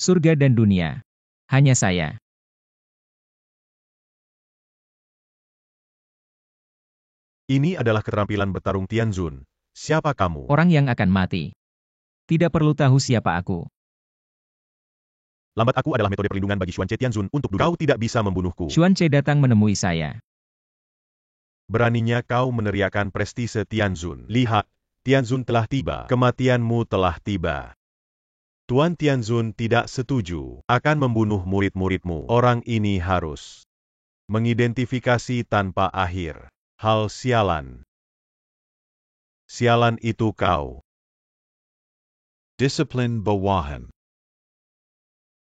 Surga dan dunia. Hanya saya. Ini adalah keterampilan bertarung Tianzun. Siapa kamu? Orang yang akan mati. Tidak perlu tahu siapa aku. Lambat aku adalah metode perlindungan bagi Xuanche Tianzun untuk kau tidak bisa membunuhku. Xuanche datang menemui saya. Beraninya kau meneriakkan prestise Tianzun. Lihat, Tianzun telah tiba. Kematianmu telah tiba. Tuan Tianzun tidak setuju akan membunuh murid-muridmu. Orang ini harus mengidentifikasi tanpa akhir. Hal sialan. Sialan itu kau. Disiplin bawahan.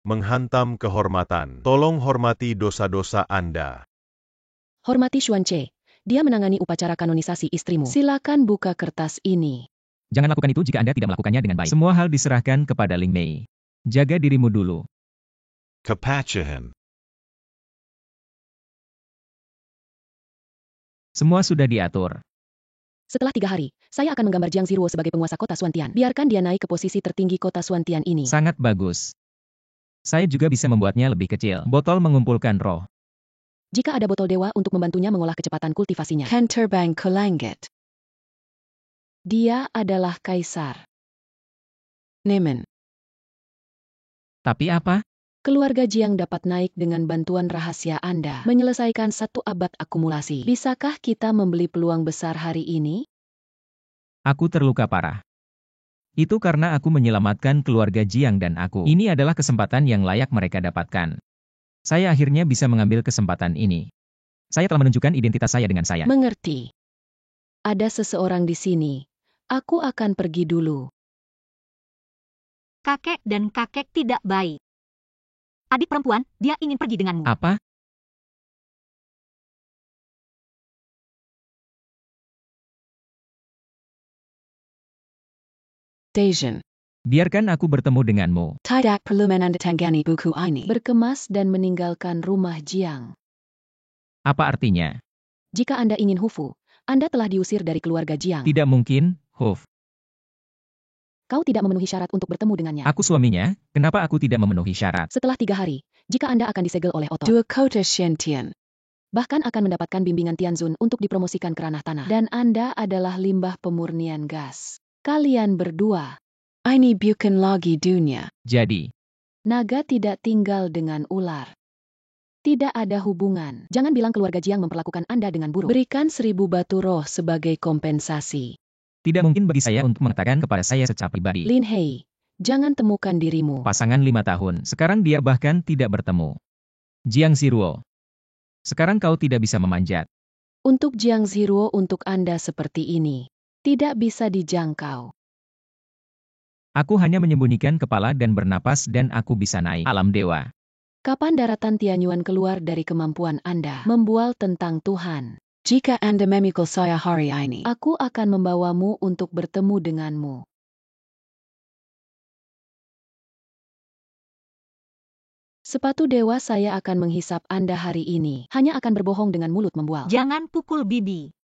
Menghantam kehormatan. Tolong hormati dosa-dosa Anda. Hormati Xuanche. Dia menangani upacara kanonisasi istrimu. Silakan buka kertas ini. Jangan lakukan itu jika Anda tidak melakukannya dengan baik. Semua hal diserahkan kepada Ling Mei. Jaga dirimu dulu. Kepacahan. Semua sudah diatur. Setelah 3 hari, saya akan menggambar Jiang Ziruo sebagai penguasa kota Xuantian. Biarkan dia naik ke posisi tertinggi kota Xuantian ini. Sangat bagus. Saya juga bisa membuatnya lebih kecil. Botol mengumpulkan roh. Jika ada botol dewa untuk membantunya mengolah kecepatan kultivasinya. Ken terbang ke langit. Dia adalah kaisar. Nemen. Tapi apa? Keluarga Jiang dapat naik dengan bantuan rahasia Anda. Menyelesaikan 1 abad akumulasi. Bisakah kita membeli peluang besar hari ini? Aku terluka parah. Itu karena aku menyelamatkan keluarga Jiang dan aku. Ini adalah kesempatan yang layak mereka dapatkan. Saya akhirnya bisa mengambil kesempatan ini. Saya telah menunjukkan identitas saya dengan saya. Mengerti. Ada seseorang di sini. Aku akan pergi dulu. Kakek dan kakek tidak baik. Adik perempuan, dia ingin pergi denganmu. Apa? Dejan. Biarkan aku bertemu denganmu. Tidak perlu menandatangani buku ini. Berkemas dan meninggalkan rumah Jiang. Apa artinya? Jika Anda ingin Hufu, Anda telah diusir dari keluarga Jiang. Tidak mungkin, Huf. Kau tidak memenuhi syarat untuk bertemu dengannya. Aku suaminya, kenapa aku tidak memenuhi syarat? Setelah 3 hari, jika Anda akan disegel oleh otot. 2 kota Shen-Tian. Bahkan akan mendapatkan bimbingan Tianzun untuk dipromosikan ke ranah tanah. Dan Anda adalah limbah pemurnian gas. Kalian berdua. Ini bukan lagi dunia. Jadi, Naga tidak tinggal dengan ular. Tidak ada hubungan. Jangan bilang keluarga Jiang memperlakukan Anda dengan buruk. Berikan 1000 batu roh sebagai kompensasi. tidak mungkin bagi saya untuk mengatakan kepada saya secara pribadi. Lin Hei, jangan temukan dirimu. Pasangan 5 tahun, sekarang dia bahkan tidak bertemu. Jiang Ziruo. Sekarang kau tidak bisa memanjat. Untuk Jiang Ziruo untuk Anda seperti ini. Tidak bisa dijangkau. Aku hanya menyembunyikan kepala dan bernapas dan aku bisa naik alam dewa. Kapan daratan Tianyuan keluar dari kemampuan Anda membual tentang Tuhan? Jika Anda memikul saya hari ini, aku akan membawamu untuk bertemu denganmu. Sepatu dewa saya akan menghisap Anda hari ini. Hanya akan berbohong dengan mulut membual. Jangan pukul bibi.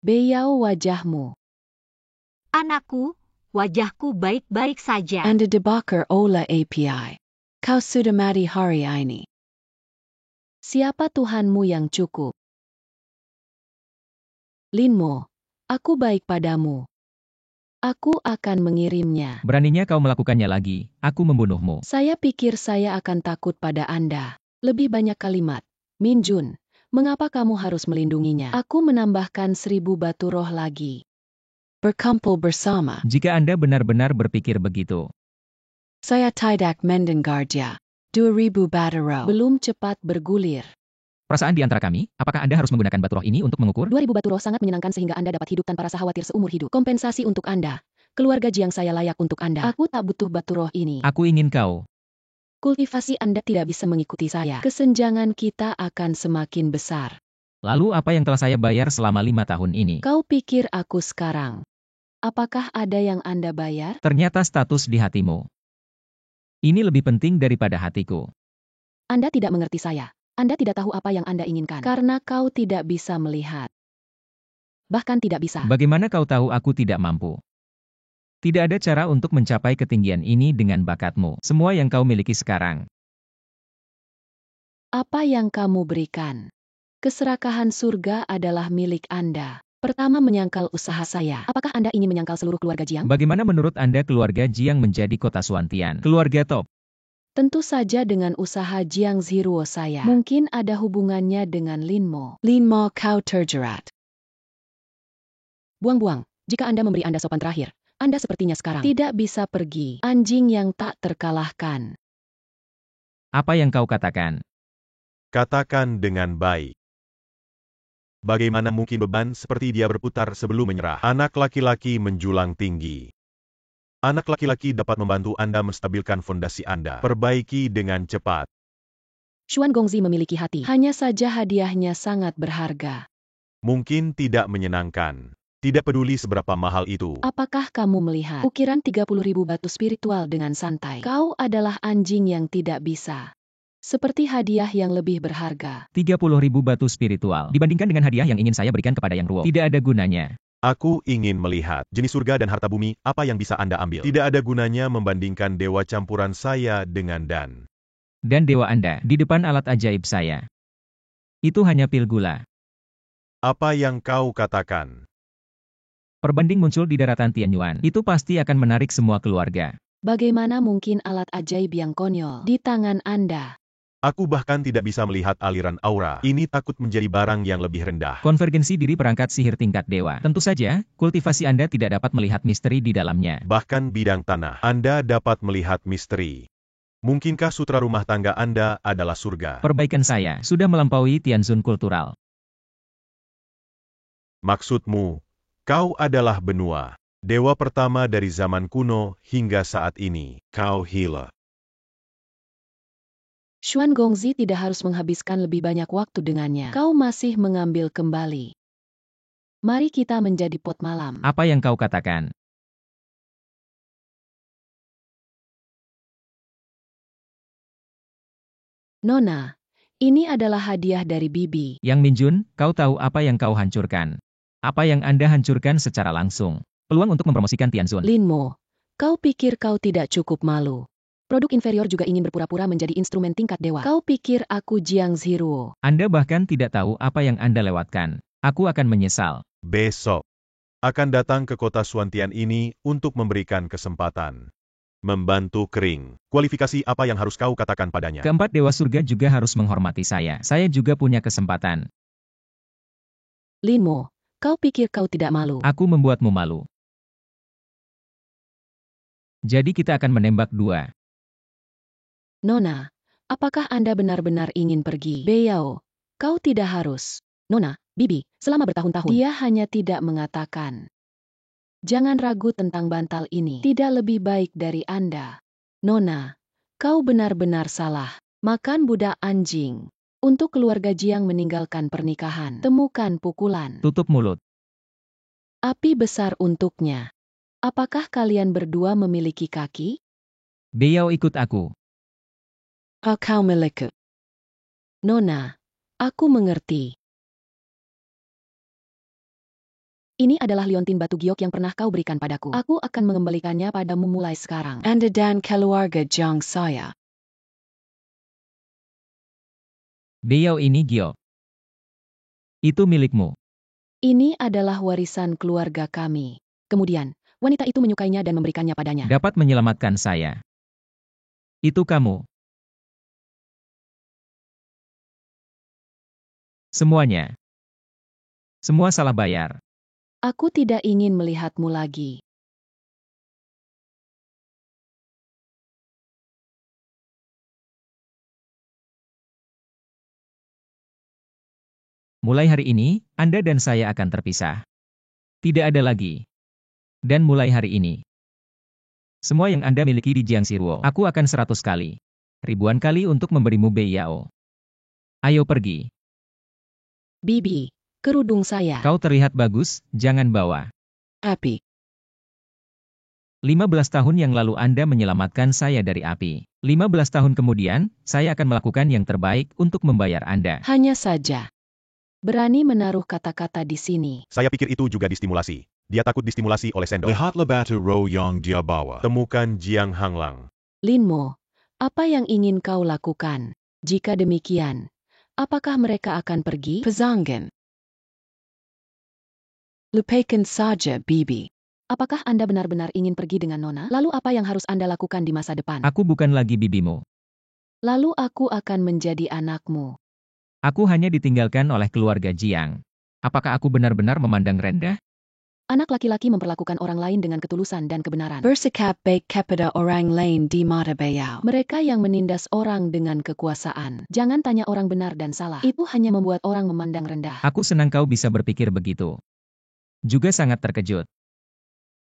Beyau wajahmu. Anakku, wajahku baik-baik saja. Anda dibakar oleh API. Kau sudah mati hari ini. Siapa Tuhanmu yang cukup? Linmo, aku baik padamu. Aku akan mengirimnya. Beraninya kau melakukannya lagi, aku membunuhmu. Saya pikir saya akan takut pada Anda. Lebih banyak kalimat. Min Jun, mengapa kamu harus melindunginya? Aku menambahkan 1000 batu roh lagi. Berkumpul bersama. Jika Anda benar-benar berpikir begitu. Saya tidak mendengarnya. 2000 batu roh. Belum cepat bergulir. Perasaan di antara kami, apakah Anda harus menggunakan batu roh ini untuk mengukur? 2000 batu roh sangat menyenangkan sehingga Anda dapat hidup tanpa rasa khawatir seumur hidup. Kompensasi untuk Anda. Keluarga Jiang saya layak untuk Anda. Aku tak butuh batu roh ini. Aku ingin kau. Kultivasi Anda tidak bisa mengikuti saya. Kesenjangan kita akan semakin besar. Lalu apa yang telah saya bayar selama 5 tahun ini? Kau pikir aku sekarang? Apakah ada yang Anda bayar? Ternyata status di hatimu. Ini lebih penting daripada hatiku. Anda tidak mengerti saya. Anda tidak tahu apa yang Anda inginkan. Karena kau tidak bisa melihat. Bahkan tidak bisa. Bagaimana kau tahu aku tidak mampu? Tidak ada cara untuk mencapai ketinggian ini dengan bakatmu. Semua yang kau miliki sekarang. Apa yang kamu berikan? Keserakahan surga adalah milik Anda. Pertama menyangkal usaha saya. Apakah Anda ingin menyangkal seluruh keluarga Jiang? Bagaimana menurut Anda keluarga Jiang menjadi kota Suantian? Keluarga top. Tentu saja dengan usaha Jiang Ziruo saya. Mungkin ada hubungannya dengan Linmo. Linmo kau terjerat. Buang-buang. Jika Anda memberi Anda sopan terakhir, Anda sepertinya sekarang tidak bisa pergi. Anjing yang tak terkalahkan. Apa yang kau katakan? Katakan dengan baik. Bagaimana mungkin beban seperti dia berputar sebelum menyerah? Anak laki-laki menjulang tinggi. Anak laki-laki dapat membantu Anda menstabilkan fondasi Anda. Perbaiki dengan cepat. Xuan Gongzi memiliki hati. Hanya saja hadiahnya sangat berharga. Mungkin tidak menyenangkan. Tidak peduli seberapa mahal itu. Apakah kamu melihat ukiran 30.000 batu spiritual dengan santai? Kau adalah anjing yang tidak bisa. Seperti hadiah yang lebih berharga. 30.000 batu spiritual. Dibandingkan dengan hadiah yang ingin saya berikan kepada Yang Ruo. Tidak ada gunanya. Aku ingin melihat jenis surga dan harta bumi, apa yang bisa Anda ambil. Tidak ada gunanya membandingkan dewa campuran saya dengan Dan. Dan dewa Anda, di depan alat ajaib saya. Itu hanya pil gula. Apa yang kau katakan? Perbanding muncul di daratan Tianyuan. Itu pasti akan menarik semua keluarga. Bagaimana mungkin alat ajaib yang konyol di tangan Anda? Aku bahkan tidak bisa melihat aliran aura. Ini takut menjadi barang yang lebih rendah. Konvergensi diri perangkat sihir tingkat dewa. Tentu saja, kultivasi Anda tidak dapat melihat misteri di dalamnya. Bahkan bidang tanah, Anda dapat melihat misteri. Mungkinkah sutra rumah tangga Anda adalah surga? Perbaikan saya sudah melampaui Tianzun kultural. Maksudmu, kau adalah benua. Dewa pertama dari zaman kuno hingga saat ini. Kau Healer. Xuan Gongzi tidak harus menghabiskan lebih banyak waktu dengannya. Kau masih mengambil kembali. Mari kita menjadi pot malam. Apa yang kau katakan? Nona, ini adalah hadiah dari Bibi. Yang Minjun, kau tahu apa yang kau hancurkan? Apa yang Anda hancurkan secara langsung? Peluang untuk mempromosikan Tianzun. Linmo, kau pikir kau tidak cukup malu? Produk inferior juga ingin berpura-pura menjadi instrumen tingkat dewa. Kau pikir aku Jiang Ziruo? Anda bahkan tidak tahu apa yang Anda lewatkan. Aku akan menyesal. Besok akan datang ke kota Suantian ini untuk memberikan kesempatan. Membantu kering. Kualifikasi apa yang harus kau katakan padanya? Keempat dewa surga juga harus menghormati saya. Saya juga punya kesempatan. Linmo, kau pikir kau tidak malu? Aku membuatmu malu. Jadi kita akan menembak dua. Nona, apakah Anda benar-benar ingin pergi? Beyao, kau tidak harus. Nona, Bibi, selama bertahun-tahun, dia hanya tidak mengatakan. Jangan ragu tentang bantal ini. Tidak lebih baik dari Anda. Nona, kau benar-benar salah. Makan budak anjing. Untuk keluarga Jiang meninggalkan pernikahan. Temukan pukulan. Tutup mulut. Api besar untuknya. Apakah kalian berdua memiliki kaki? Beyao ikut aku. Kau milikku. Nona, aku mengerti. Ini adalah liontin batu giok yang pernah kau berikan padaku. Aku akan mengembalikannya padamu mulai sekarang. Anda dan keluarga Jiang saya. Beyao ini giok. Itu milikmu. Ini adalah warisan keluarga kami. Kemudian, wanita itu menyukainya dan memberikannya padanya. Dapat menyelamatkan saya. Itu kamu. Semuanya. Semua salah bayar. Aku tidak ingin melihatmu lagi. Mulai hari ini, Anda dan saya akan terpisah. Tidak ada lagi. Dan mulai hari ini, semua yang Anda miliki di Jiang Ziruo, aku akan 100 kali. Ribuan kali untuk memberimu Beyao. Ayo pergi. Bibi, kerudung saya. Kau terlihat bagus, jangan bawa. Api. 15 tahun yang lalu Anda menyelamatkan saya dari api. 15 tahun kemudian, saya akan melakukan yang terbaik untuk membayar Anda. Hanya saja. Berani menaruh kata-kata di sini. Saya pikir itu juga distimulasi. Dia takut distimulasi oleh sendok. Lihatlah batu roh yang dia bawa. Temukan Jiang Hanglang. Lin Mo, apa yang ingin kau lakukan? Jika demikian, apakah mereka akan pergi? Pezanggan. Lupakan saja, Bibi. Apakah Anda benar-benar ingin pergi dengan Nona? Lalu apa yang harus Anda lakukan di masa depan? Aku bukan lagi bibimu. Lalu aku akan menjadi anakmu. Aku hanya ditinggalkan oleh keluarga Jiang. Apakah aku benar-benar memandang rendah? Anak laki-laki memperlakukan orang lain dengan ketulusan dan kebenaran. Bersikap baik kepada orang lain di mata beliau. Mereka yang menindas orang dengan kekuasaan. Jangan tanya orang benar dan salah. Itu hanya membuat orang memandang rendah. Aku senang kau bisa berpikir begitu. Juga sangat terkejut.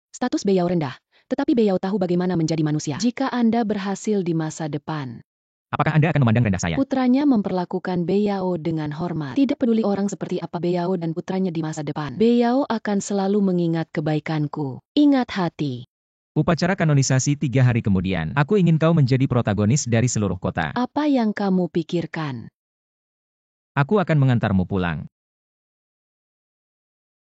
Status beliau rendah, tetapi beliau tahu bagaimana menjadi manusia. Jika Anda berhasil di masa depan, Apakah Anda akan memandang rendah saya? putranya memperlakukan beliau dengan hormat. Tidak peduli orang seperti apa beliau dan putranya di masa depan. Beliau akan selalu mengingat kebaikanku. Ingat hati. Upacara kanonisasi 3 hari kemudian. Aku ingin kau menjadi protagonis dari seluruh kota. Apa yang kamu pikirkan? Aku akan mengantarmu pulang.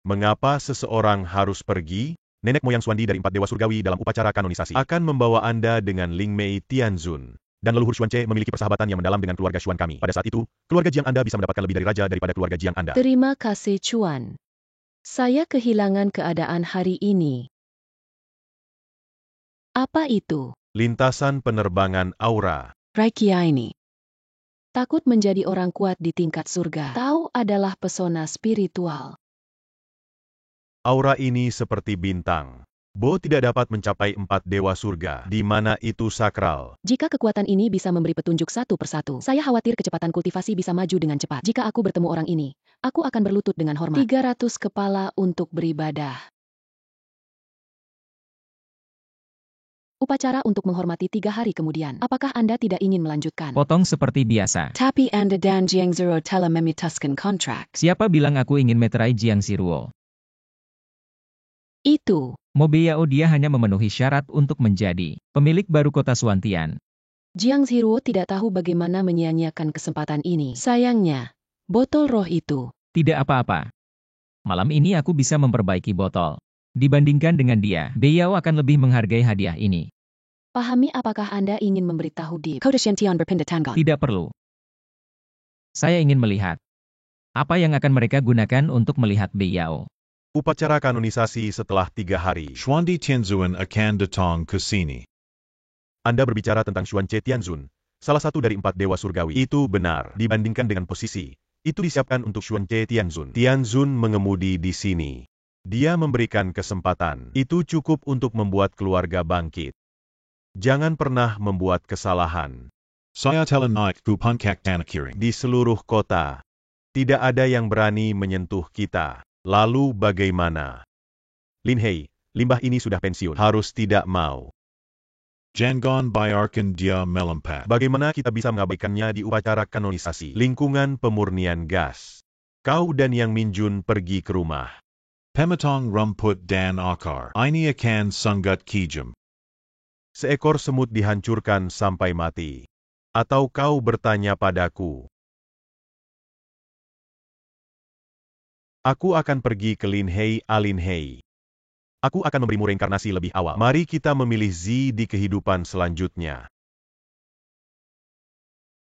Mengapa seseorang harus pergi? Nenek moyang Xuandi dari 4 dewa surgawi dalam upacara kanonisasi akan membawa Anda dengan Ling Mei Tianzun. Dan leluhur Xuanche memiliki persahabatan yang mendalam dengan keluarga Xuan kami. Pada saat itu, keluarga Jiang Anda bisa mendapatkan lebih dari raja daripada keluarga Jiang Anda. Terima kasih Chuan. Saya kehilangan keadaan hari ini. Apa itu? Lintasan penerbangan aura. Raikiaini. Takut menjadi orang kuat di tingkat surga. Tahu adalah pesona spiritual. Aura ini seperti bintang. Bo tidak dapat mencapai 4 dewa surga, di mana itu sakral. Jika kekuatan ini bisa memberi petunjuk satu persatu, saya khawatir kecepatan kultivasi bisa maju dengan cepat. Jika aku bertemu orang ini, aku akan berlutut dengan hormat. 300 kepala untuk beribadah. Upacara untuk menghormati 3 hari kemudian. Apakah Anda tidak ingin melanjutkan? Potong seperti biasa. Tapi Anda dan Jiang Zero telah memutuskan kontrak. Siapa bilang aku ingin meterai Jiang Siruo? Itu. Mobiao dia hanya memenuhi syarat untuk menjadi pemilik baru kota Suantian. Jiang Zero tidak tahu bagaimana menyia-nyiakan kesempatan ini. Sayangnya, botol roh itu. Tidak apa-apa. Malam ini aku bisa memperbaiki botol. Dibandingkan dengan dia, Beyao akan lebih menghargai hadiah ini. Pahami apakah Anda ingin memberitahu di Kota Shantian berpindah tanggal? Tidak perlu. Saya ingin melihat apa yang akan mereka gunakan untuk melihat Beyao. Upacara kanonisasi setelah 3 hari. Xuandi Tianzun akan datang ke sini. Anda berbicara tentang Xuanche Tianzun, salah satu dari 4 dewa surgawi. Itu benar. Dibandingkan dengan posisi, itu disiapkan untuk Xuanche Tianzun. Tianzun mengemudi di sini. Dia memberikan kesempatan. Itu cukup untuk membuat keluarga bangkit. Jangan pernah membuat kesalahan. Saya telah naik ke puncak tanah kiring. Di seluruh kota, tidak ada yang berani menyentuh kita. Lalu bagaimana? Lin Hei, limbah ini sudah pensiun. Harus tidak mau. Jangan biarkan dia melompat. Bagaimana kita bisa mengabaikannya di upacara kanonisasi? Lingkungan pemurnian gas. Kau dan Yang Minjun pergi ke rumah. Pematang rumput dan akar. Ini akan sangat kejam. Seekor semut dihancurkan sampai mati. Atau kau bertanya padaku? Aku akan pergi ke Lin Hei Alin Hei. Aku akan memberimu reinkarnasi lebih awal. Mari kita memilih Zi di kehidupan selanjutnya.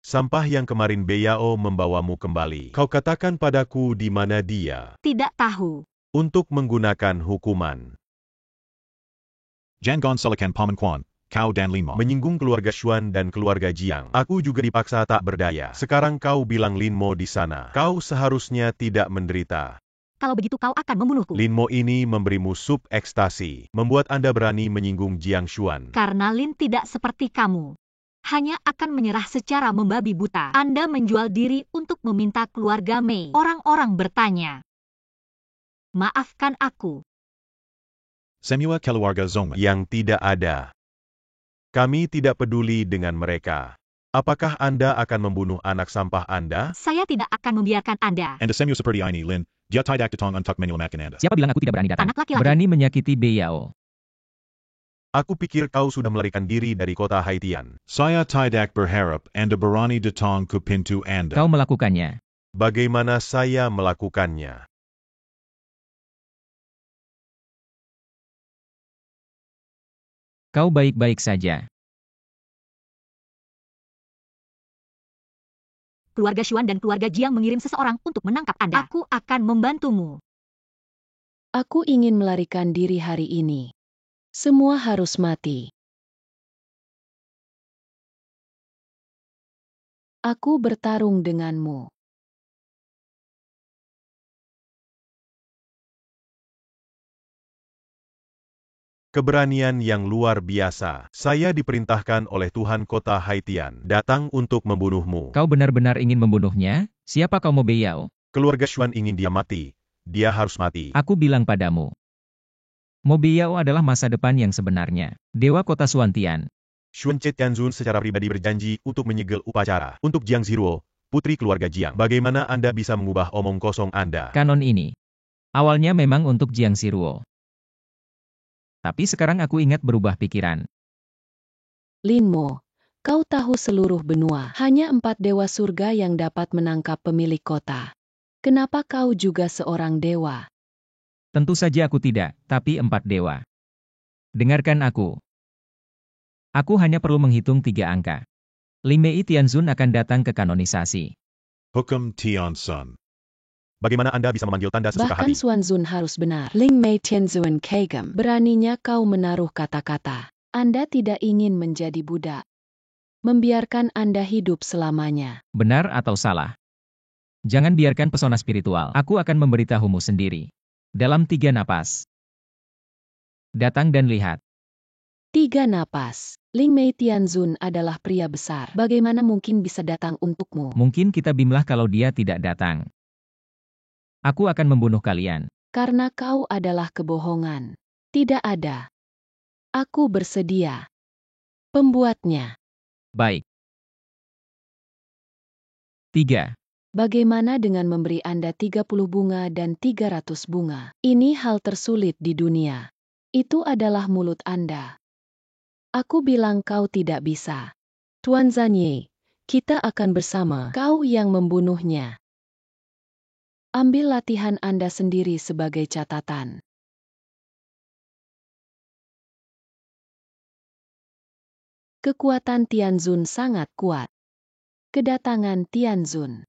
Sampah yang kemarin Beyao membawamu kembali. Kau katakan padaku di mana dia. Tidak tahu. Untuk menggunakan hukuman. Jangan salahkan Paman Quan, kau dan Lin Mo. Menyinggung keluarga Xuan dan keluarga Jiang. Aku juga dipaksa tak berdaya. Sekarang kau bilang Lin Mo di sana. Kau seharusnya tidak menderita. Kalau begitu kau akan membunuhku. Lin Mo ini memberimu sup ekstasi, membuat Anda berani menyinggung Jiang Xuan. Karena Lin tidak seperti kamu. Hanya akan menyerah secara membabi buta. Anda menjual diri untuk meminta keluarga Mei. Orang-orang bertanya. Maafkan aku. Semua keluarga Zongman. Yang tidak ada. Kami tidak peduli dengan mereka. Apakah Anda akan membunuh anak sampah Anda? Saya tidak akan membiarkan Anda. Anda semyo seperti ini, Lin. Dia tidak datang untuk menyelamatkan Anda. Siapa bilang aku tidak berani datang? Anak laki-laki. Berani menyakiti Beyao. Aku pikir kau sudah melarikan diri dari kota Haitian. Saya tidak berharap Anda berani datang ke pintu Anda. Kau melakukannya. Bagaimana saya melakukannya? Kau baik-baik saja. Keluarga Xuan dan keluarga Jiang mengirim seseorang untuk menangkap Anda. Aku akan membantumu. Aku ingin melarikan diri hari ini. Semua harus mati. Aku bertarung denganmu. Keberanian yang luar biasa. Saya diperintahkan oleh Tuhan kota Haitian datang untuk membunuhmu. Kau benar-benar ingin membunuhnya? Siapa kau mau Beyao? Keluarga Xuan ingin dia mati. Dia harus mati. Aku bilang padamu. Mo Beyao adalah masa depan yang sebenarnya. Dewa kota Suantian. Xuan Che Tianzun secara pribadi berjanji untuk menyegel upacara. Untuk Jiang Ziruo, putri keluarga Jiang. Bagaimana Anda bisa mengubah omong kosong Anda? Kanon ini. Awalnya memang untuk Jiang Ziruo. Tapi sekarang aku ingat berubah pikiran. Lin Mo, kau tahu seluruh benua. Hanya 4 dewa surga yang dapat menangkap pemilik kota. Kenapa kau juga seorang dewa? Tentu saja aku tidak, tapi 4 dewa. Dengarkan aku. Aku hanya perlu menghitung 3 angka. Li Mei Tianzun akan datang ke kanonisasi. Hukum Tianzun. Bagaimana Anda bisa memanggil tanda sesuka Bahkan hati? Xuanzun harus benar. Ling Mei Tianzun Kagem. Beraninya kau menaruh kata-kata. Anda tidak ingin menjadi budak. Membiarkan Anda hidup selamanya. Benar atau salah? Jangan biarkan pesona spiritual. Aku akan memberitahumu sendiri. Dalam 3 napas. Datang dan lihat. 3 napas. Ling Mei Tianzun adalah pria besar. Bagaimana mungkin bisa datang untukmu? Mungkin kita bimlah kalau dia tidak datang. Aku akan membunuh kalian. Karena kau adalah kebohongan. Tidak ada. Aku bersedia. Pembuatnya. Baik. 3. Bagaimana dengan memberi Anda 30 bunga dan 300 bunga? Ini hal tersulit di dunia. Itu adalah mulut Anda. Aku bilang kau tidak bisa. Tuan Zanye, kita akan bersama. Kau yang membunuhnya. Ambil latihan Anda sendiri sebagai catatan. Kekuatan Tianzun sangat kuat. Kedatangan Tianzun.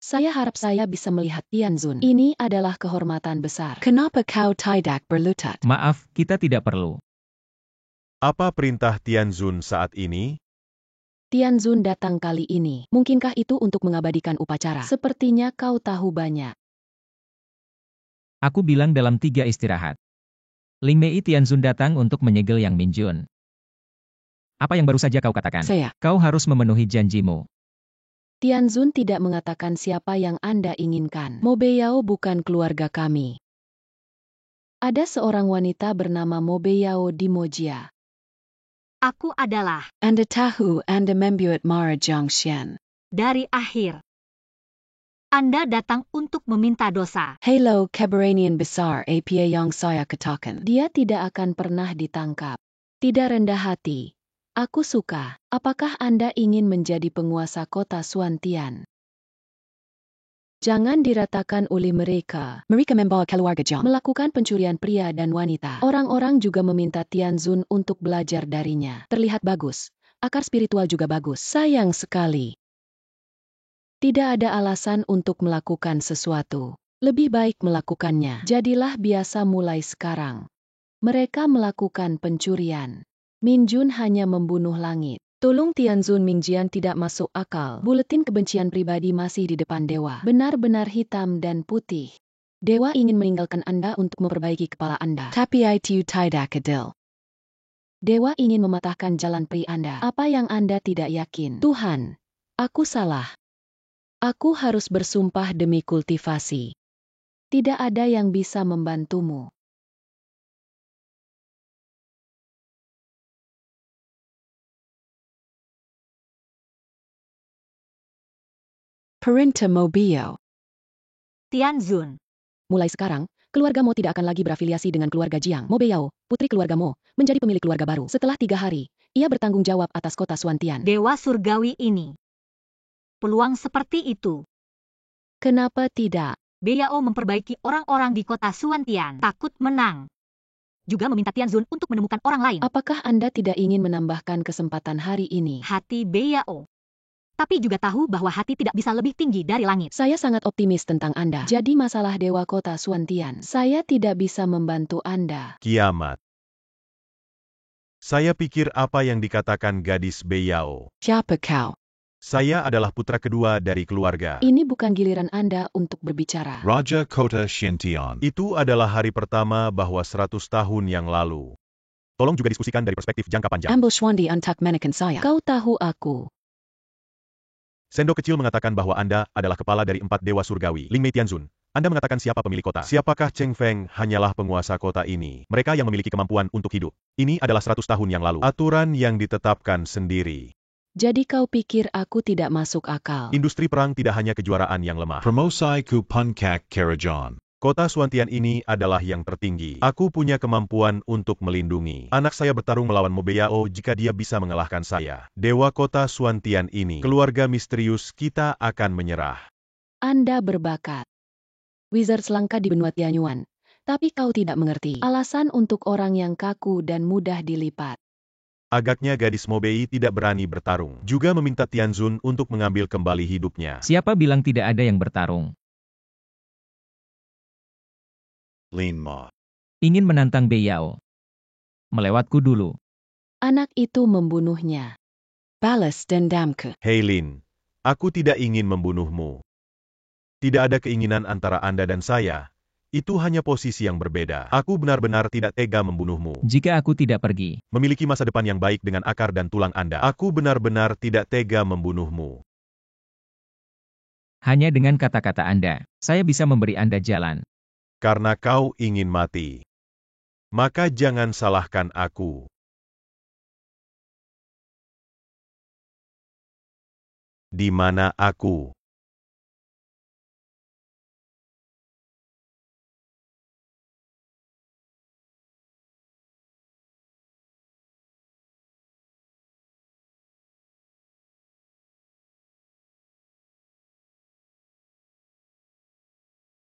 Saya harap saya bisa melihat Tianzun. Ini adalah kehormatan besar. Kenapa kau tidak berlutut? Maaf, kita tidak perlu. Apa perintah Tianzun saat ini? Tianzun datang kali ini. Mungkinkah itu untuk mengabadikan upacara? Sepertinya kau tahu banyak. Aku bilang dalam 3 istirahat. Ling Mei Tianzun datang untuk menyegel Yang Minjun. Apa yang baru saja kau katakan? Saya. Kau harus memenuhi janjimu. Tianzun tidak mengatakan siapa yang Anda inginkan. Mo Beyao bukan keluarga kami. Ada seorang wanita bernama Mo Beyao di Mojia. Aku adalah Anda tahu Anda membuat marah Jiang Xian. dari akhir. Anda datang untuk meminta dosa. Hello keberanian besar apa yang saya katakan. Dia tidak akan pernah ditangkap. Tidak rendah hati. Aku suka. Apakah Anda ingin menjadi penguasa kota Suantian? Jangan diratakan oleh mereka. Mereka membawa keluarga Jiang melakukan pencurian pria dan wanita. Orang-orang juga meminta Tianzun untuk belajar darinya. Terlihat bagus. Akar spiritual juga bagus. Sayang sekali. Tidak ada alasan untuk melakukan sesuatu. Lebih baik melakukannya. Jadilah biasa mulai sekarang. Mereka melakukan pencurian. Minjun hanya membunuh langit. Tolong Tianzun Mingjian tidak masuk akal. Buletin kebencian pribadi masih di depan dewa. Benar-benar hitam dan putih. Dewa ingin meninggalkan Anda untuk memperbaiki kepala Anda. Tapi itu tidak adil. Dewa ingin mematahkan jalan pri Anda. Apa yang Anda tidak yakin? Tuhan, aku salah. Aku harus bersumpah demi kultivasi. Tidak ada yang bisa membantumu. Perinta Mobio. Tianzun. Mulai sekarang, keluarga Mo tidak akan lagi berafiliasi dengan keluarga Jiang. Mo Beiyao, putri keluarga Mo, menjadi pemilik keluarga baru. Setelah 3 hari, ia bertanggung jawab atas kota Xuantian. Dewa surgawi ini. Peluang seperti itu. Kenapa tidak? Beiyao memperbaiki orang-orang di kota Xuantian. Takut menang. Juga meminta Tianzun untuk menemukan orang lain. Apakah Anda tidak ingin menambahkan kesempatan hari ini? Hati Beiyao. Tapi juga tahu bahwa hati tidak bisa lebih tinggi dari langit. Saya sangat optimis tentang Anda. Jadi masalah Dewa Kota Xuantian, saya tidak bisa membantu Anda. Kiamat. Saya pikir apa yang dikatakan gadis Beiyao. Siapa kau? Saya adalah putra kedua dari keluarga. Ini bukan giliran Anda untuk berbicara. Raja Kota Xintian. Itu adalah hari pertama bahwa 100 tahun yang lalu. Tolong juga diskusikan dari perspektif jangka panjang. Ambil Xuandi Antak menekan saya. Kau tahu aku. Sendok kecil mengatakan bahwa Anda adalah kepala dari 4 dewa surgawi. Ling Mei Tianzun, Anda mengatakan siapa pemilik kota? Siapakah Cheng Feng hanyalah penguasa kota ini? Mereka yang memiliki kemampuan untuk hidup. Ini adalah 100 tahun yang lalu. Aturan yang ditetapkan sendiri. Jadi kau pikir aku tidak masuk akal? Industri perang tidak hanya kejuaraan yang lemah. Promosai ku Puncak Karajan. Kota Xuantian ini adalah yang tertinggi. Aku punya kemampuan untuk melindungi. Anak saya bertarung melawan Mo Beiyao jika dia bisa mengalahkan saya. Dewa kota Xuantian ini, keluarga misterius, kita akan menyerah. Anda berbakat. Wizards langka di benua Tianyuan. Tapi kau tidak mengerti. Alasan untuk orang yang kaku dan mudah dilipat. Agaknya gadis Mo Bei tidak berani bertarung. Juga meminta Tianzun untuk mengambil kembali hidupnya. Siapa bilang tidak ada yang bertarung? Lin Ma. Ingin menantang Beiyao. Melewatku dulu. Anak itu membunuhnya. Balas dendamku. Hei Lin, aku tidak ingin membunuhmu. Tidak ada keinginan antara Anda dan saya. Itu hanya posisi yang berbeda. Aku benar-benar tidak tega membunuhmu. Jika aku tidak pergi, Memiliki masa depan yang baik dengan akar dan tulang Anda. Aku benar-benar tidak tega membunuhmu. hanya dengan kata-kata Anda, saya bisa memberi Anda jalan. Karena kau ingin mati. Maka jangan salahkan aku. Di mana aku?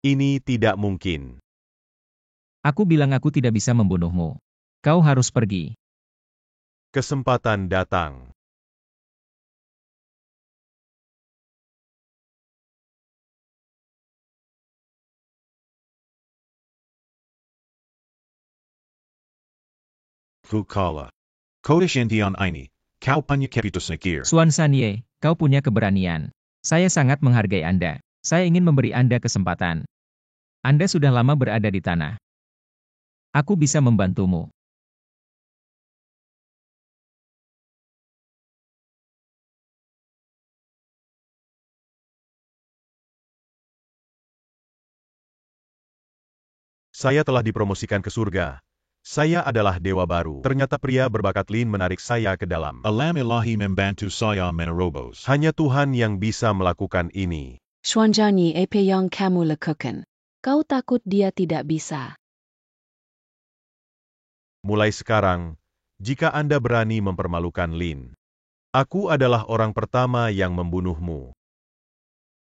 Ini tidak mungkin. Aku bilang aku tidak bisa membunuhmu. Kau harus pergi. Kesempatan datang. Fukala. Kota Xintian ini. Kau punya keputus nakir. Xuan Sanye, kau punya keberanian. Saya sangat menghargai Anda. Saya ingin memberi Anda kesempatan. Anda sudah lama berada di tanah. Aku bisa membantumu. Saya telah dipromosikan ke surga. Saya adalah dewa baru. Ternyata pria berbakat Lin menarik saya ke dalam. Alam ilahi membantu saya menerobos. Hanya Tuhan yang bisa melakukan ini. Xuanjanyi apa yang kamu lakukan? Kau takut dia tidak bisa. Mulai sekarang, jika Anda berani mempermalukan Lin, aku adalah orang pertama yang membunuhmu.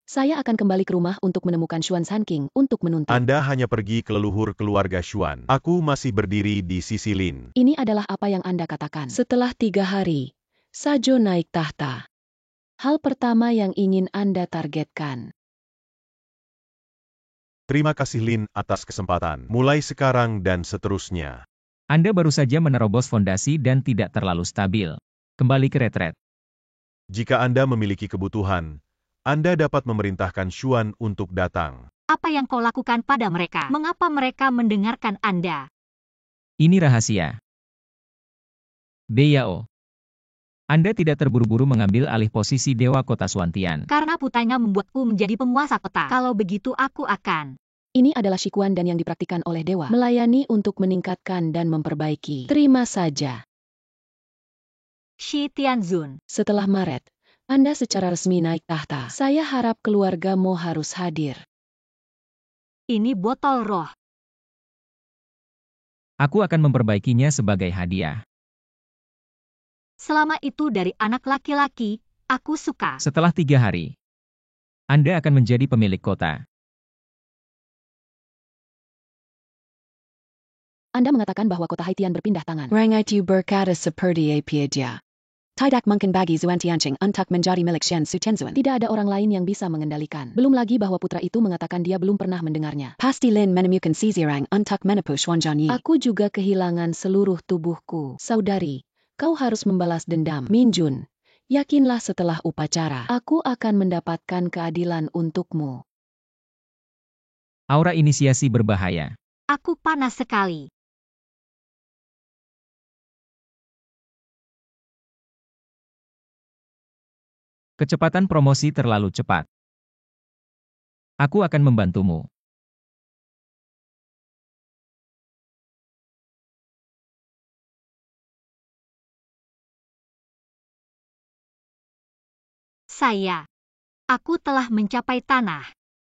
Saya akan kembali ke rumah untuk menemukan Xuan Sanking untuk menuntut. Anda hanya pergi ke leluhur keluarga Xuan. Aku masih berdiri di sisi Lin. Ini adalah apa yang Anda katakan. Setelah 3 hari, Sajo naik tahta. Hal pertama yang ingin Anda targetkan. Terima kasih Lin atas kesempatan. Mulai sekarang dan seterusnya. Anda baru saja menerobos fondasi dan tidak terlalu stabil. Kembali ke retret. Jika Anda memiliki kebutuhan, Anda dapat memerintahkan Xuan untuk datang. Apa yang kau lakukan pada mereka? Mengapa mereka mendengarkan Anda? Ini rahasia. Beiyao. Anda tidak terburu-buru mengambil alih posisi Dewa Kota Xuantian. Karena putanya membuatku menjadi penguasa kota. Kalau begitu aku akan. Ini adalah Shikuan dan yang dipraktikkan oleh dewa. Melayani untuk meningkatkan dan memperbaiki. Terima saja. Shi Tianzun. Setelah Maret, Anda secara resmi naik tahta. Saya harap keluarga Mo harus hadir. Ini botol roh. Aku akan memperbaikinya sebagai hadiah. Selama itu dari anak laki-laki, aku suka. Setelah 3 hari, Anda akan menjadi pemilik kota. Anda mengatakan bahwa kota Haitian berpindah tangan. Rangai tu berkata seperti apa dia. Tidak mungkin bagi Zuan Tianqing untuk menjadi milik Shen Su Tianzun. Tidak ada orang lain yang bisa mengendalikan. Belum lagi bahwa putra itu mengatakan dia belum pernah mendengarnya. Pasti Lin menemukan seseorang untuk menipu Xuan Zhanyi. Aku juga kehilangan seluruh tubuhku. Saudari, kau harus membalas dendam. Minjun, yakinlah setelah upacara, aku akan mendapatkan keadilan untukmu. Aura inisiasi berbahaya. Aku panas sekali. Kecepatan promosi terlalu cepat. Aku akan membantumu. Aku telah mencapai tanah.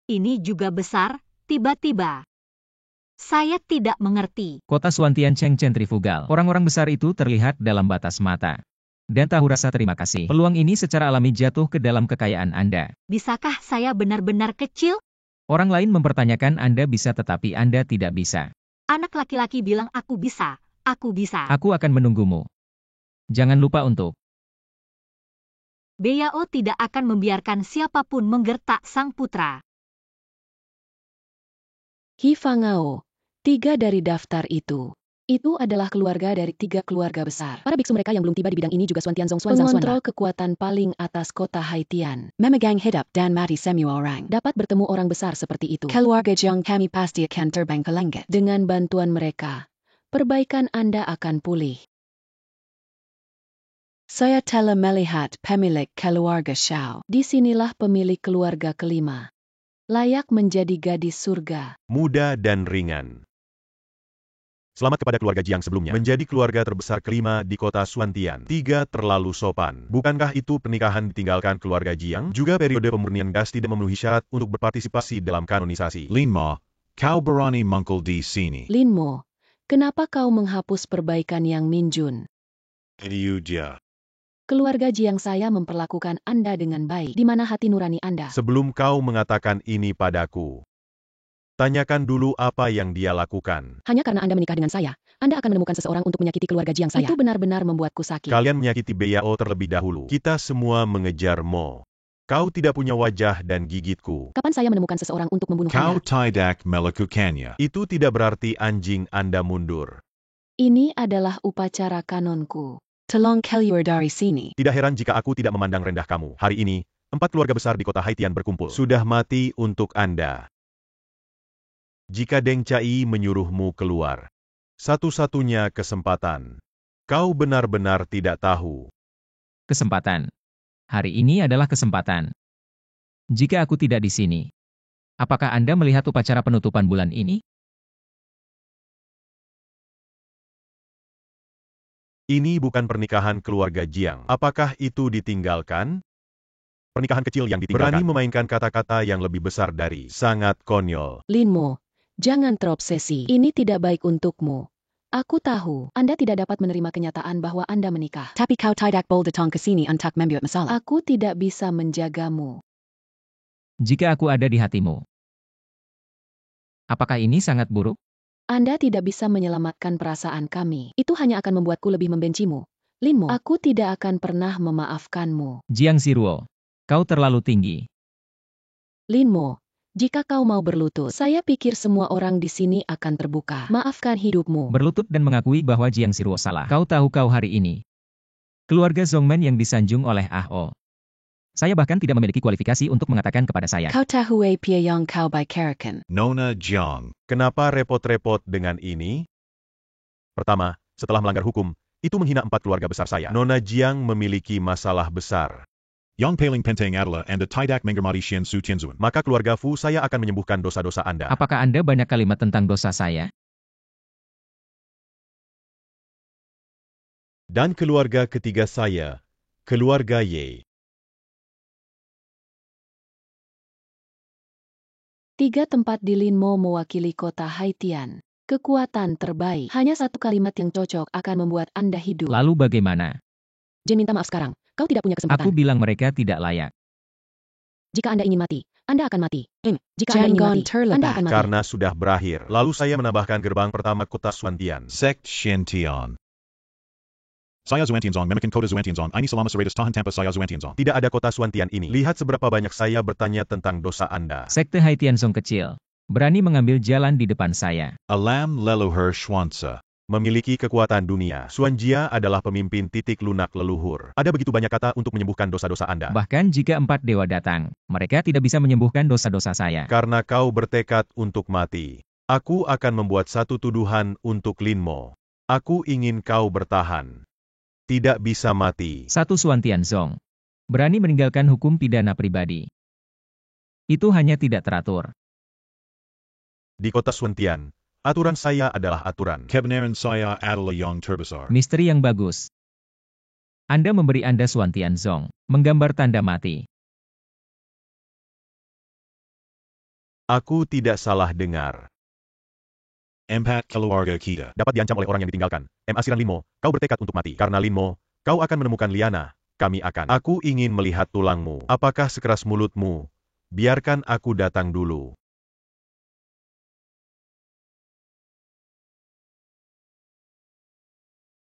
Ini juga besar, tiba-tiba. Saya tidak mengerti. Kota Xuantiancheng sentrifugal. Orang-orang besar itu terlihat dalam batas mata. Dan tahu rasa terima kasih. Peluang ini secara alami jatuh ke dalam kekayaan Anda. Bisakah saya benar-benar kecil? Orang lain mempertanyakan Anda bisa tetapi Anda tidak bisa. Anak laki-laki bilang aku bisa. Aku bisa. Aku akan menunggumu. Jangan lupa untuk Beao tidak akan membiarkan siapapun menggertak sang putra. He Fangao, 3 dari daftar itu. Itu adalah keluarga dari 3 keluarga besar. Para biksu mereka yang belum tiba di bidang ini juga Xuan Tianzong Xuan Zhang Xuan. Pengontrol kekuatan paling atas kota Haitian. Memegang hidup dan mati semua orang. Dapat bertemu orang besar seperti itu. Keluarga Jiang kami pasti akan terbang ke langit. Dengan bantuan mereka, perbaikan Anda akan pulih. Saya telah melihat pemilik keluarga Xiao. Disinilah pemilik keluarga kelima. Layak menjadi gadis surga. Mudah dan ringan. Selamat kepada keluarga Jiang sebelumnya. Menjadi keluarga terbesar kelima di kota Xuantian. 3 terlalu sopan. Bukankah itu pernikahan ditinggalkan keluarga Jiang? Juga periode pemurnian gas tidak memenuhi syarat untuk berpartisipasi dalam kanonisasi. Lin Ma, kau berani mungkul di sini. Lin Mo, kenapa kau menghapus perbaikan yang Minjun? Itu dia. Keluarga Jiang saya memperlakukan Anda dengan baik. Di mana hati nurani Anda? Sebelum kau mengatakan ini padaku, tanyakan dulu apa yang dia lakukan. Hanya karena Anda menikah dengan saya, Anda akan menemukan seseorang untuk menyakiti keluarga Jiang saya. Itu benar-benar membuatku sakit. Kalian menyakiti Beao terlebih dahulu. Kita semua mengejar Mo. Kau tidak punya wajah dan gigitku. Kapan saya menemukan seseorang untuk membunuh Kau Anda? tidak melakukannya. Itu tidak berarti anjing Anda mundur. Ini adalah upacara kanonku. Tolong keluar dari sini. Tidak heran jika aku tidak memandang rendah kamu. Hari ini, 4 keluarga besar di kota Haitian berkumpul. Sudah mati untuk Anda. Jika Deng Cai menyuruhmu keluar, satu-satunya kesempatan. Kau benar-benar tidak tahu. kesempatan. Hari ini adalah kesempatan. Jika aku tidak di sini, apakah Anda melihat upacara penutupan bulan ini? Ini bukan pernikahan keluarga Jiang. Apakah itu ditinggalkan? Pernikahan kecil yang ditinggalkan. Berani memainkan kata-kata yang lebih besar dari sangat konyol. Lin Mo, jangan terobsesi. Ini tidak baik untukmu. Aku tahu, Anda tidak dapat menerima kenyataan bahwa Anda menikah. Tapi kau tidak boleh datang ke sini untuk membuat masalah. Aku tidak bisa menjagamu. Jika aku ada di hatimu, apakah ini sangat buruk? Anda tidak bisa menyelamatkan perasaan kami. Itu hanya akan membuatku lebih membencimu. Lin Mo, aku tidak akan pernah memaafkanmu. Jiang Siruo, kau terlalu tinggi. Lin Mo, jika kau mau berlutut, saya pikir semua orang di sini akan terbuka. Maafkan hidupmu. Berlutut dan mengakui bahwa Jiang Siruo salah. Kau tahu kau hari ini. Keluarga Zongmen yang disanjung oleh Ah-Oh. Saya bahkan tidak memiliki kualifikasi untuk mengatakan kepada saya. Kau tahu apa yang kau bicarakan. Nona Jiang. Kenapa repot-repot dengan ini? Pertama, setelah melanggar hukum, itu menghina 4 keluarga besar saya. Nona Jiang memiliki masalah besar. Yang paling penting adalah Anda tidak menghormati Shen Su Tianzun. Maka keluarga Fu saya akan menyembuhkan dosa-dosa Anda. Apakah Anda banyak kalimat tentang dosa saya? Dan keluarga ketiga saya, keluarga Ye. 3 tempat di Linmo mewakili kota Haitian. Kekuatan terbaik. Hanya satu kalimat yang cocok akan membuat Anda hidup. Lalu bagaimana? Jen minta maaf sekarang. Kau tidak punya Aku kesempatan. bilang mereka tidak layak. Jika Anda ingin mati, Anda akan mati. Jika Anda ingin mati, Anda akan mati. Karena sudah berakhir. Lalu saya menambahkan gerbang pertama kota Suantian. Sect Shintian. Saya Zuantianzong, Memakan Kota Zuantianzong, Ini Selama Seratus Tahan Tanpa Saya Zuantianzong. Tidak ada kota Suantian ini. Lihat seberapa banyak saya bertanya tentang dosa Anda. Sekte Haitiansong kecil. Berani mengambil jalan di depan saya. Alam Leluhur Schwanza. Memiliki kekuatan dunia. Suanjia adalah pemimpin titik lunak leluhur. Ada begitu banyak kata untuk menyembuhkan dosa-dosa Anda. Bahkan jika 4 dewa datang, mereka tidak bisa menyembuhkan dosa-dosa saya. Karena kau bertekad untuk mati. Aku akan membuat satu tuduhan untuk Linmo. Aku ingin kau bertahan. Tidak bisa mati. 1 Suantianzong. Berani meninggalkan hukum pidana pribadi. Itu hanya tidak teratur. Di kota Suantian, aturan saya adalah aturan. Kebenaran Saya adalah yang terbesar. Misteri yang bagus. Anda memberi Anda Suantianzong, menggambar tanda mati. Aku tidak salah dengar. Empat Keluarga Kita. Dapat diancam oleh orang yang ditinggalkan. Asiran Linmo, kau bertekad untuk mati. Karena Linmo, kau akan menemukan Liana. Kami akan. Aku ingin melihat tulangmu. Apakah sekeras mulutmu? Biarkan aku datang dulu.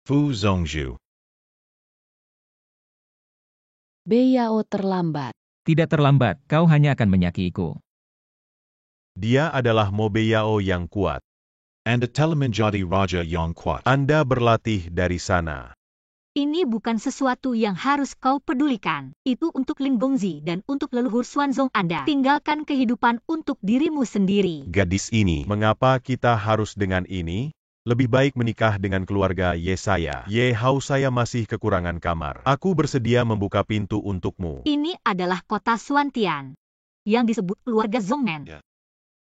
Fu Zongju. Beyao terlambat. Tidak terlambat, kau hanya akan menyakiiku. Dia adalah Mobeyao yang kuat. Anda telah menjadi Raja yang kuat. Anda berlatih dari sana. Ini bukan sesuatu yang harus kau pedulikan. Itu untuk Lin Gongzi dan untuk leluhur Xuanzong Anda. Tinggalkan kehidupan untuk dirimu sendiri. Gadis ini, mengapa kita harus dengan ini? Lebih baik menikah dengan keluarga Yesaya. Yehau, saya masih kekurangan kamar. Aku bersedia membuka pintu untukmu. Ini adalah kota Suantian, yang disebut keluarga Zongmen. Ya.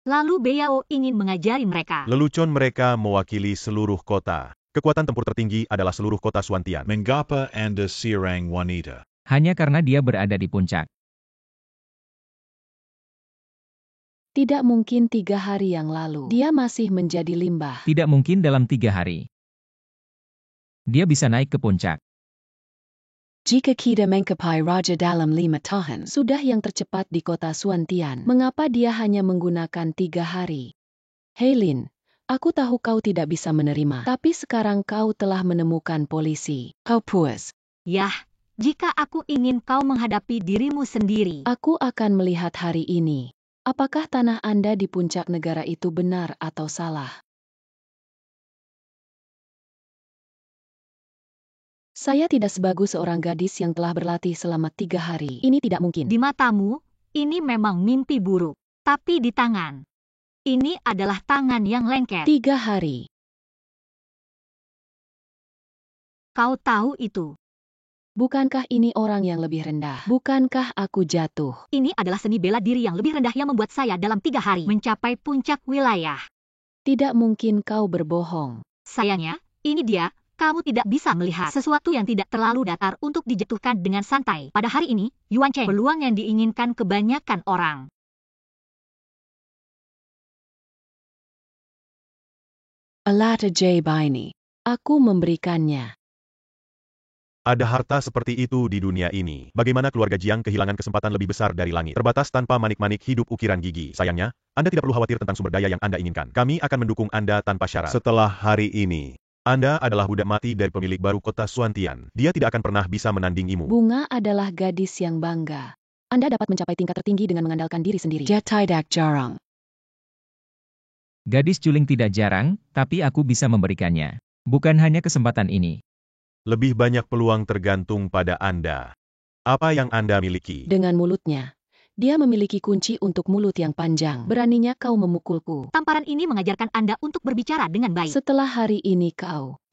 Lalu Beyao ingin mengajari mereka. Lelucon mereka mewakili seluruh kota. Kekuatan tempur tertinggi adalah seluruh kota Suantian. Mengapa Anda Sirang Wanita? Hanya karena dia berada di puncak. Tidak mungkin 3 hari yang lalu. Dia masih menjadi limbah. Tidak mungkin dalam 3 hari. Dia bisa naik ke puncak. Jika kita mencapai Raja dalam 5 tahun, sudah yang tercepat di kota Suantian. Mengapa dia hanya menggunakan 3 hari? Hei Lin, aku tahu kau tidak bisa menerima. Tapi sekarang kau telah menemukan polisi. Kau puas. Yah, jika aku ingin kau menghadapi dirimu sendiri. Aku akan melihat hari ini. Apakah tanah Anda di puncak negara itu benar atau salah? Saya tidak sebagus seorang gadis yang telah berlatih selama 3 hari. Ini tidak mungkin. Di matamu, ini memang mimpi buruk. Tapi di tangan, ini adalah tangan yang lengket. 3 hari. Kau tahu itu. Bukankah ini orang yang lebih rendah? Bukankah aku jatuh? Ini adalah seni bela diri yang lebih rendah yang membuat saya dalam 3 hari mencapai puncak wilayah. Tidak mungkin kau berbohong. Sayangnya, ini dia. Kamu tidak bisa melihat sesuatu yang tidak terlalu datar untuk dijatuhkan dengan santai. Pada hari ini, Yuan Cheng, peluang yang diinginkan kebanyakan orang. Alata J. Baini. Aku memberikannya. Ada harta seperti itu di dunia ini. Bagaimana keluarga Jiang kehilangan kesempatan lebih besar dari langit? Terbatas tanpa manik-manik hidup ukiran gigi. Sayangnya, Anda tidak perlu khawatir tentang sumber daya yang Anda inginkan. Kami akan mendukung Anda tanpa syarat. Setelah hari ini, Anda adalah budak mati dari pemilik baru kota Suantian. Dia tidak akan pernah bisa menandingimu. Bunga adalah gadis yang bangga. Anda dapat mencapai tingkat tertinggi dengan mengandalkan diri sendiri. Jataidak jarang. Gadis juling tidak jarang, tapi aku bisa memberikannya. Bukan hanya kesempatan ini. Lebih banyak peluang tergantung pada Anda. Apa yang Anda miliki? Dengan mulutnya. Dia memiliki kunci untuk mulut yang panjang. Beraninya kau memukulku. Tamparan ini mengajarkan Anda untuk berbicara dengan baik. Setelah hari ini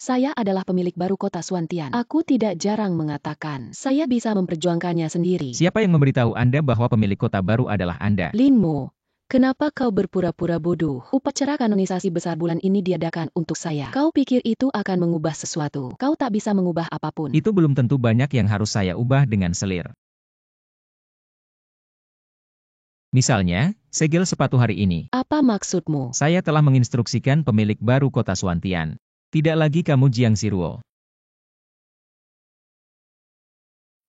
saya adalah pemilik baru kota Suantian. Aku tidak jarang mengatakan, saya bisa memperjuangkannya sendiri. Siapa yang memberitahu Anda bahwa pemilik kota baru adalah Anda? Linmo, kenapa kau berpura-pura bodoh? Upacara kanonisasi besar bulan ini diadakan untuk saya. Kau pikir itu akan mengubah sesuatu? Kau tak bisa mengubah apapun. Itu belum tentu banyak yang harus saya ubah dengan selir. Misalnya, Segel sepatu hari ini. Apa maksudmu? Saya telah menginstruksikan pemilik baru kota Suantian. Tidak lagi kamu Jiang Siruo.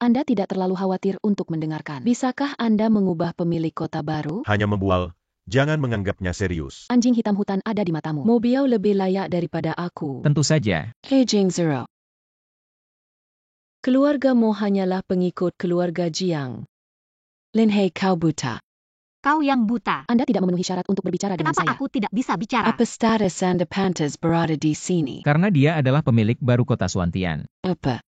Anda tidak terlalu khawatir untuk mendengarkan. Bisakah Anda mengubah pemilik kota baru? Hanya membual, jangan menganggapnya serius. Anjing hitam hutan ada di matamu. Mobiao lebih layak daripada aku. Tentu saja. Hei Jiang Zero. Keluargamu hanyalah pengikut keluarga Jiang. Lin Hei, kau buta. Kau yang buta. Anda tidak memenuhi syarat untuk berbicara dengan Kenapa saya. aku tidak bisa bicara? Apa status Anda pantas berada di sini? Karena dia adalah pemilik baru kota Suantian. Apa?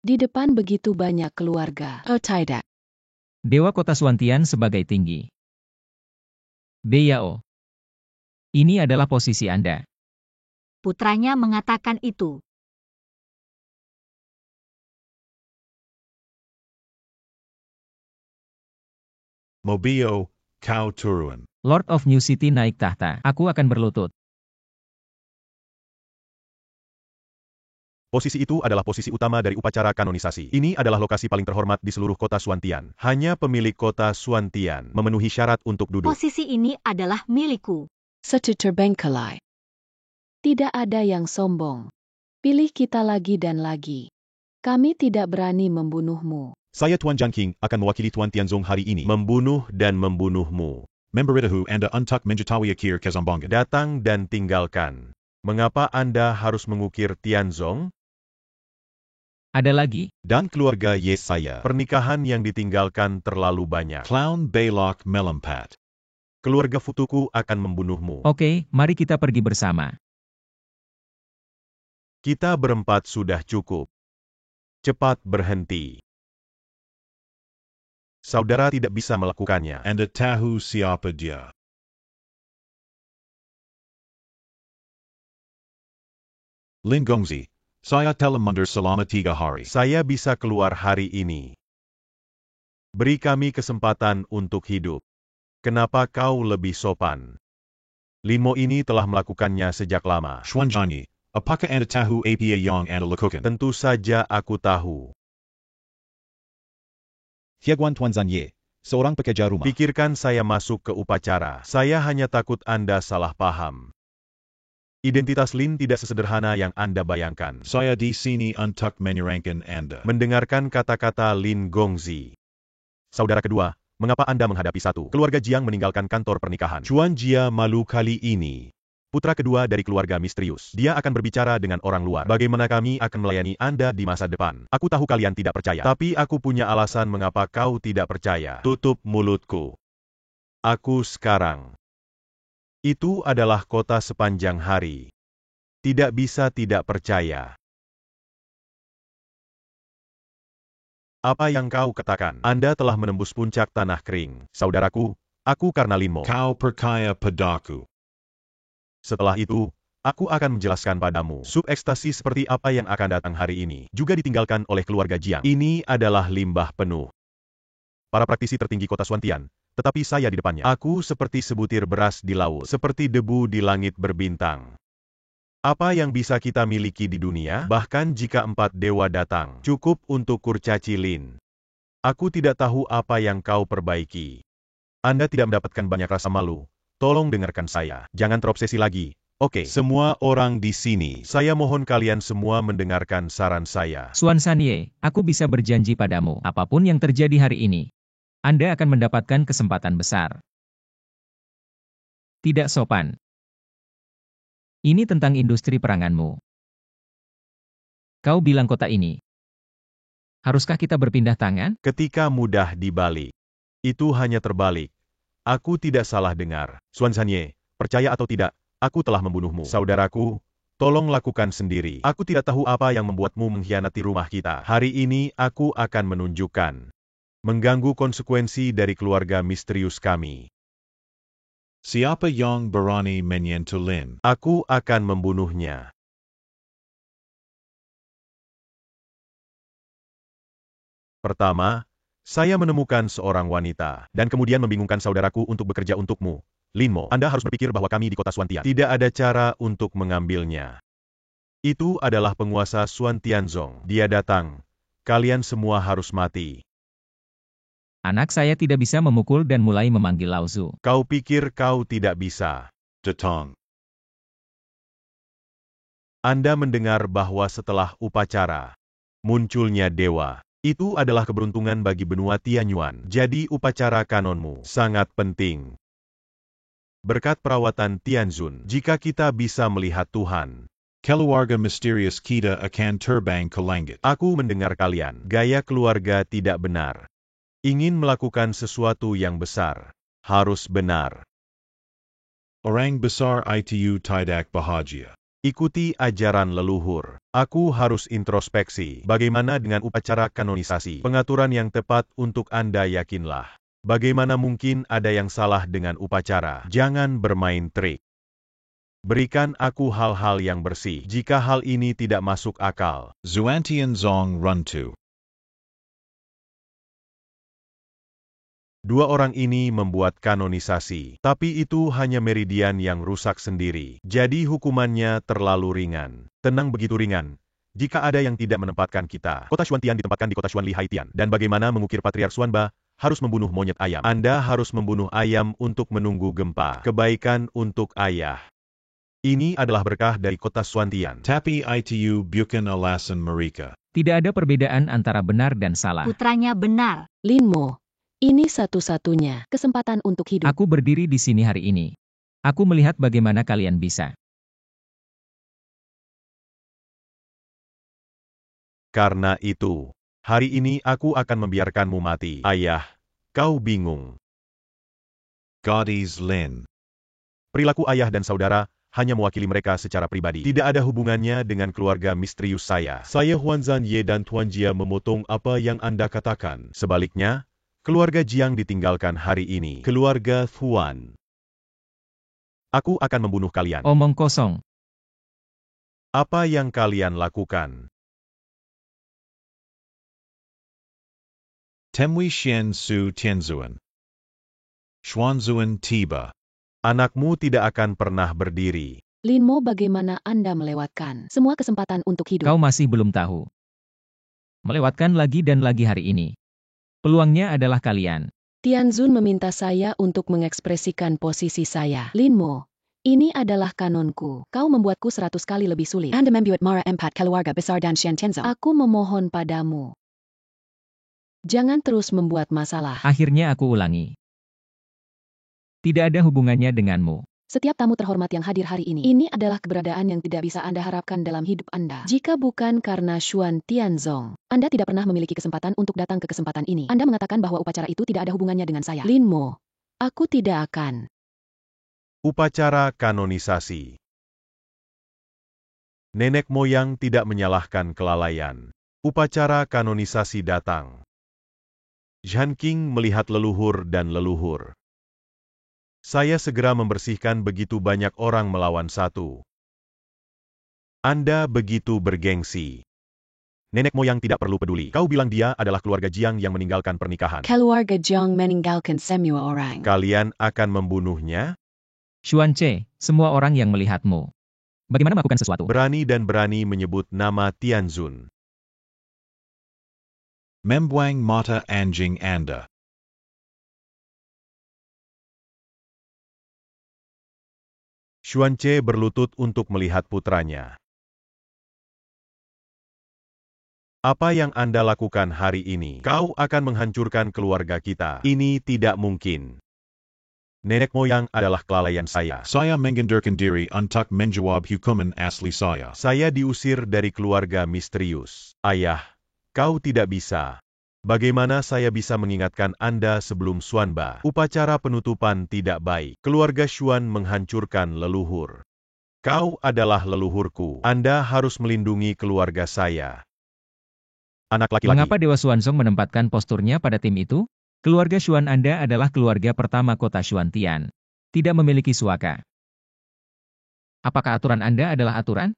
Di depan begitu banyak keluarga. Oh tidak. Dewa kota Suantian sebagai tinggi. Beyao. Ini adalah posisi Anda. Putranya mengatakan itu. Mobio, kau turun. Lord of New City naik tahta. Aku akan berlutut. Posisi itu adalah posisi utama dari upacara kanonisasi. Ini adalah lokasi paling terhormat di seluruh kota Suantian. Hanya pemilik kota Suantian memenuhi syarat untuk duduk. Posisi ini adalah milikku. Satu terbengkelai. Tidak ada yang sombong. Pilih kita lagi dan lagi. Kami tidak berani membunuhmu. Saya Tuan Jiang King akan mewakili Tuan Tianzong hari ini. Membunuh dan membunuhmu. Memberitahu Anda untuk menjetawi akhir kezambongan. Datang dan tinggalkan. Mengapa Anda harus mengukir Tianzong? Ada lagi. Dan keluarga Yesaya. Pernikahan yang ditinggalkan terlalu banyak. Clown Baylok Melempat. Keluarga Futuku akan membunuhmu. Oke, mari kita pergi bersama. Kita berempat sudah cukup. Cepat berhenti. Saudara tidak bisa melakukannya. Anda tahu siapa dia. Lin Gongzi, saya telah mundur selama 3 hari. Saya bisa keluar hari ini. Beri kami kesempatan untuk hidup. Kenapa kau lebih sopan? Limo ini telah melakukannya sejak lama. Xuanzhanyi, apakah Anda tahu apa yang Anda lakukan? Tentu saja aku tahu. Hieguan Tuan Zanye, seorang pekerja rumah. Pikirkan saya masuk ke upacara. Saya hanya takut Anda salah paham. Identitas Lin tidak sesederhana yang Anda bayangkan. Saya di sini untuk menyerangkan Anda. Mendengarkan kata-kata Lin Gongzi. Saudara kedua, mengapa Anda menghadapi satu keluarga Jiang meninggalkan kantor pernikahan? Chuan Jia malu kali ini. Putra kedua dari keluarga misterius. Dia akan berbicara dengan orang luar. Bagaimana kami akan melayani Anda di masa depan? Aku tahu kalian tidak percaya. Tapi aku punya alasan mengapa kau tidak percaya. Tutup mulutku. Aku sekarang. Itu adalah kota sepanjang hari. Tidak bisa tidak percaya. Apa yang kau katakan? Anda telah menembus puncak tanah kering. Saudaraku, aku karena Linmo. Kau percaya padaku. Setelah itu, aku akan menjelaskan padamu. Subekstasi seperti apa yang akan datang hari ini. Juga ditinggalkan oleh keluarga Jiang. Ini adalah limbah penuh. Para praktisi tertinggi kota Suantian. Tetapi saya di depannya. Aku seperti sebutir beras di laut. Seperti debu di langit berbintang. Apa yang bisa kita miliki di dunia? Bahkan jika 4 dewa datang. Cukup untuk kurcaci Lin. Aku tidak tahu apa yang kau perbaiki. Anda tidak mendapatkan banyak rasa malu. Tolong dengarkan saya. Jangan terobsesi lagi. Oke, semua orang di sini. Saya mohon kalian semua mendengarkan saran saya. Xuan Sanye, aku bisa berjanji padamu, apapun yang terjadi hari ini, Anda akan mendapatkan kesempatan besar. Tidak sopan. Ini tentang industri peranganmu. Kau bilang kota ini. Haruskah kita berpindah tangan? Ketika mudah dibalik. Itu hanya terbalik. Aku tidak salah dengar. Xuan Zanye, percaya atau tidak, aku telah membunuhmu. Saudaraku, tolong lakukan sendiri. Aku tidak tahu apa yang membuatmu mengkhianati rumah kita. Hari ini aku akan menunjukkan. Mengganggu konsekuensi dari keluarga misterius kami. Siapa yang berani menyentuh Lin? Aku akan membunuhnya. Pertama, saya menemukan seorang wanita, dan kemudian membingungkan saudaraku untuk bekerja untukmu. Linmo, Anda harus berpikir bahwa kami di kota Suantian. Tidak ada cara untuk mengambilnya. Itu adalah penguasa Suan Tianzong. Dia datang. Kalian semua harus mati. Anak saya tidak bisa memukul dan mulai memanggil Laozu. Kau pikir kau tidak bisa? Datang. Anda mendengar bahwa setelah upacara, munculnya dewa. Itu adalah keberuntungan bagi benua Tianyuan. Jadi upacara kanonmu sangat penting. Berkat perawatan Tianzun, jika kita bisa melihat Tuhan. Keluarga misterius kita akan terbang ke langit. Aku mendengar kalian. Gaya keluarga tidak benar. Ingin melakukan sesuatu yang besar. Harus benar. Orang besar itu tidak bahagia. Ikuti ajaran leluhur. Aku harus introspeksi. Bagaimana dengan upacara kanonisasi? Pengaturan yang tepat untuk Anda yakinlah. Bagaimana mungkin ada yang salah dengan upacara? Jangan bermain trik. Berikan aku hal-hal yang bersih. Jika hal ini tidak masuk akal, Xuantianzong run to. dua orang ini membuat kanonisasi, tapi itu hanya meridian yang rusak sendiri. Jadi hukumannya terlalu ringan. Tenang, begitu ringan. Jika ada yang tidak menempatkan kita, kota Xuantian ditempatkan di kota Xuan Li Haitian. Dan bagaimana mengukir Patriark Xuanba? Harus membunuh monyet ayam. Anda harus membunuh ayam untuk menunggu gempa. Kebaikan untuk ayah. Ini adalah berkah dari kota Xuantian. Tapi itu bukan alasan mereka. Tidak ada perbedaan antara benar dan salah. Putranya benar. Lin Mo, ini satu-satunya kesempatan untuk hidup. Aku berdiri di sini hari ini. Aku melihat bagaimana kalian bisa. Karena itu, hari ini aku akan membiarkanmu mati. Ayah, kau bingung. Godis Lin. Perilaku ayah dan saudara hanya mewakili mereka secara pribadi. Tidak ada hubungannya dengan keluarga misterius saya. Saya Huanzan Ye dan Tuan Jia memotong apa yang Anda katakan. Sebaliknya, keluarga Jiang ditinggalkan hari ini. Keluarga Thuan. Aku akan membunuh kalian. Omong kosong. Apa yang kalian lakukan? Temui Xian Su Tianzuan. Xuanzuan Tiba. Anakmu tidak akan pernah berdiri. Lin Mo, bagaimana Anda melewatkan semua kesempatan untuk hidup? Kau masih belum tahu. Melewatkan lagi dan lagi hari ini. Peluangnya adalah kalian. Tianzun meminta saya untuk mengekspresikan posisi saya. Lin Mo, ini adalah kanonku. Kau membuatku 100 kali lebih sulit. Anda membuat marah empat keluarga besar dan Xian Tianzong. Aku memohon padamu. Jangan terus membuat masalah. Akhirnya aku ulangi. Tidak ada hubungannya denganmu. Setiap tamu terhormat yang hadir hari ini adalah keberadaan yang tidak bisa Anda harapkan dalam hidup Anda. Jika bukan karena Xuan Tianzong, Anda tidak pernah memiliki kesempatan untuk datang ke kesempatan ini. Anda mengatakan bahwa upacara itu tidak ada hubungannya dengan saya. Lin Mo, aku tidak akan. Upacara kanonisasi. Nenek moyang tidak menyalahkan kelalaian. Upacara kanonisasi datang. Zhan Qing melihat leluhur dan leluhur. Saya segera membersihkan begitu banyak orang melawan satu. Anda begitu bergengsi. Nenek moyang tidak perlu peduli. Kau bilang dia adalah keluarga Jiang yang meninggalkan pernikahan. Keluarga Jiang meninggalkan semua orang. Kalian akan membunuhnya? Xuan Ce, semua orang yang melihatmu. Bagaimana melakukan sesuatu? Berani dan berani menyebut nama Tianzun. Membuang mata anjing Anda. Xuan Ce berlutut untuk melihat putranya. Apa yang Anda lakukan hari ini? Kau akan menghancurkan keluarga kita. Ini tidak mungkin. Nenek moyang adalah kelalaian saya. Saya mengundurkan diri untuk menjawab hukuman asli saya. Saya diusir dari keluarga misterius. Ayah, kau tidak bisa. Bagaimana saya bisa mengingatkan Anda sebelum Xuanba? Upacara penutupan tidak baik. Keluarga Xuan menghancurkan leluhur. Kau adalah leluhurku. Anda harus melindungi keluarga saya. Anak laki-laki. Mengapa Dewa Xuanzong menempatkan posturnya pada tim itu? Keluarga Xuan Anda adalah keluarga pertama kota Xuantian. Tidak memiliki suaka. Apakah aturan Anda adalah aturan?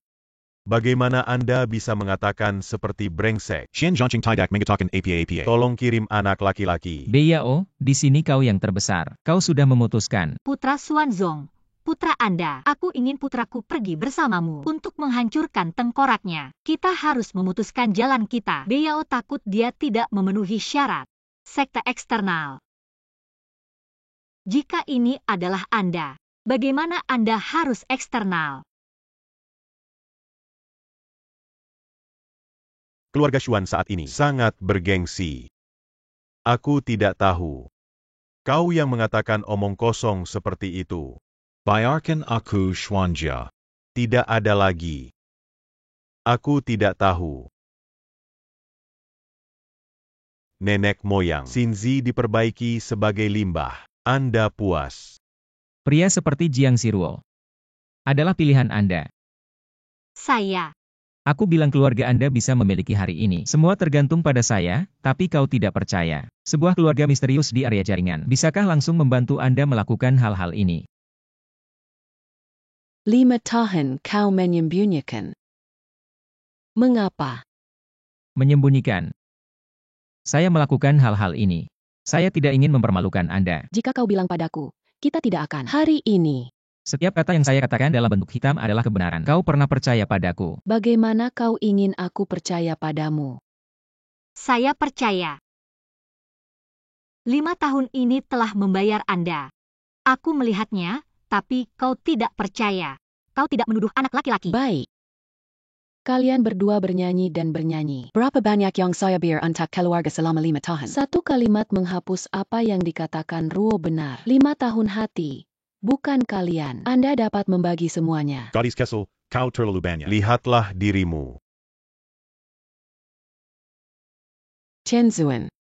Bagaimana Anda bisa mengatakan seperti brengsek? Xian Zhongqing tidak mengatakan APA. Tolong kirim anak laki-laki. Beyao, di sini kau yang terbesar. Kau sudah memutuskan. Putra Xuanzong, putra Anda, aku ingin putraku pergi bersamamu untuk menghancurkan tengkoraknya. Kita harus memutuskan jalan kita. Beyao takut dia tidak memenuhi syarat. sekte eksternal. Jika ini adalah Anda, bagaimana Anda harus eksternal? Keluarga Xuan saat ini sangat bergengsi. Aku tidak tahu. Kau yang mengatakan omong kosong seperti itu. Biarkan aku Xuanja. Tidak ada lagi. Aku tidak tahu. Nenek moyang Xinzi diperbaiki sebagai limbah. Anda puas. Pria seperti Jiang Ziruo adalah pilihan Anda. Saya. Aku bilang keluarga Anda bisa memiliki hari ini. Semua tergantung pada saya, tapi kau tidak percaya. Sebuah keluarga misterius di area jaringan. Bisakah langsung membantu Anda melakukan hal-hal ini? 5 tahun kau menyembunyikan. Mengapa? Menyembunyikan. Saya melakukan hal-hal ini. Saya tidak ingin mempermalukan Anda. Jika kau bilang padaku, kita tidak akan hari ini. Setiap kata yang saya katakan dalam bentuk hitam adalah kebenaran. Kau pernah percaya padaku. Bagaimana kau ingin aku percaya padamu? Saya percaya. 5 tahun ini telah membayar Anda. Aku melihatnya, tapi kau tidak percaya. Kau tidak menuduh anak laki-laki. Baik. Kalian berdua bernyanyi dan bernyanyi. Berapa banyak yang saya biar untuk keluarga selama 5 tahun? Satu kalimat menghapus apa yang dikatakan Ruo benar. 5 tahun hati. Bukan kalian. Anda dapat membagi semuanya. Gadis Kessel, kau terlalu banyak. Lihatlah dirimu. Chenzuan.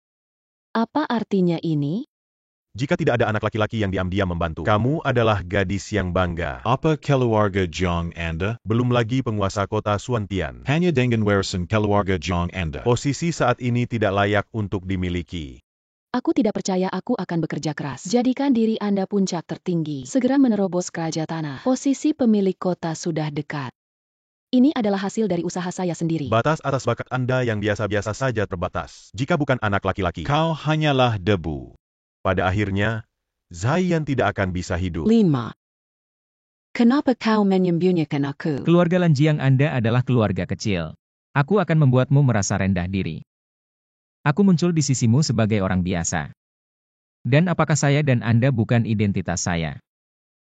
Apa artinya ini? Jika tidak ada anak laki-laki yang diam-diam membantu, kamu adalah gadis yang bangga. Apa keluarga Jiang Anda? Belum lagi penguasa kota Xuantian. Hanya dengan warisan keluarga Jiang Anda. Posisi saat ini tidak layak untuk dimiliki. Aku tidak percaya aku akan bekerja keras. Jadikan diri Anda puncak tertinggi. Segera menerobos kerajaan tanah. Posisi pemilik kota sudah dekat. Ini adalah hasil dari usaha saya sendiri. Batas atas bakat Anda yang biasa-biasa saja terbatas. Jika bukan anak laki-laki, Kau hanyalah debu. pada akhirnya, Zaiyan tidak akan bisa hidup. 5. Kenapa kau menyembunyikan aku? Keluarga Lanjiang Anda adalah keluarga kecil. Aku akan membuatmu merasa rendah diri. Aku muncul di sisimu sebagai orang biasa. Dan apakah saya dan Anda bukan identitas saya?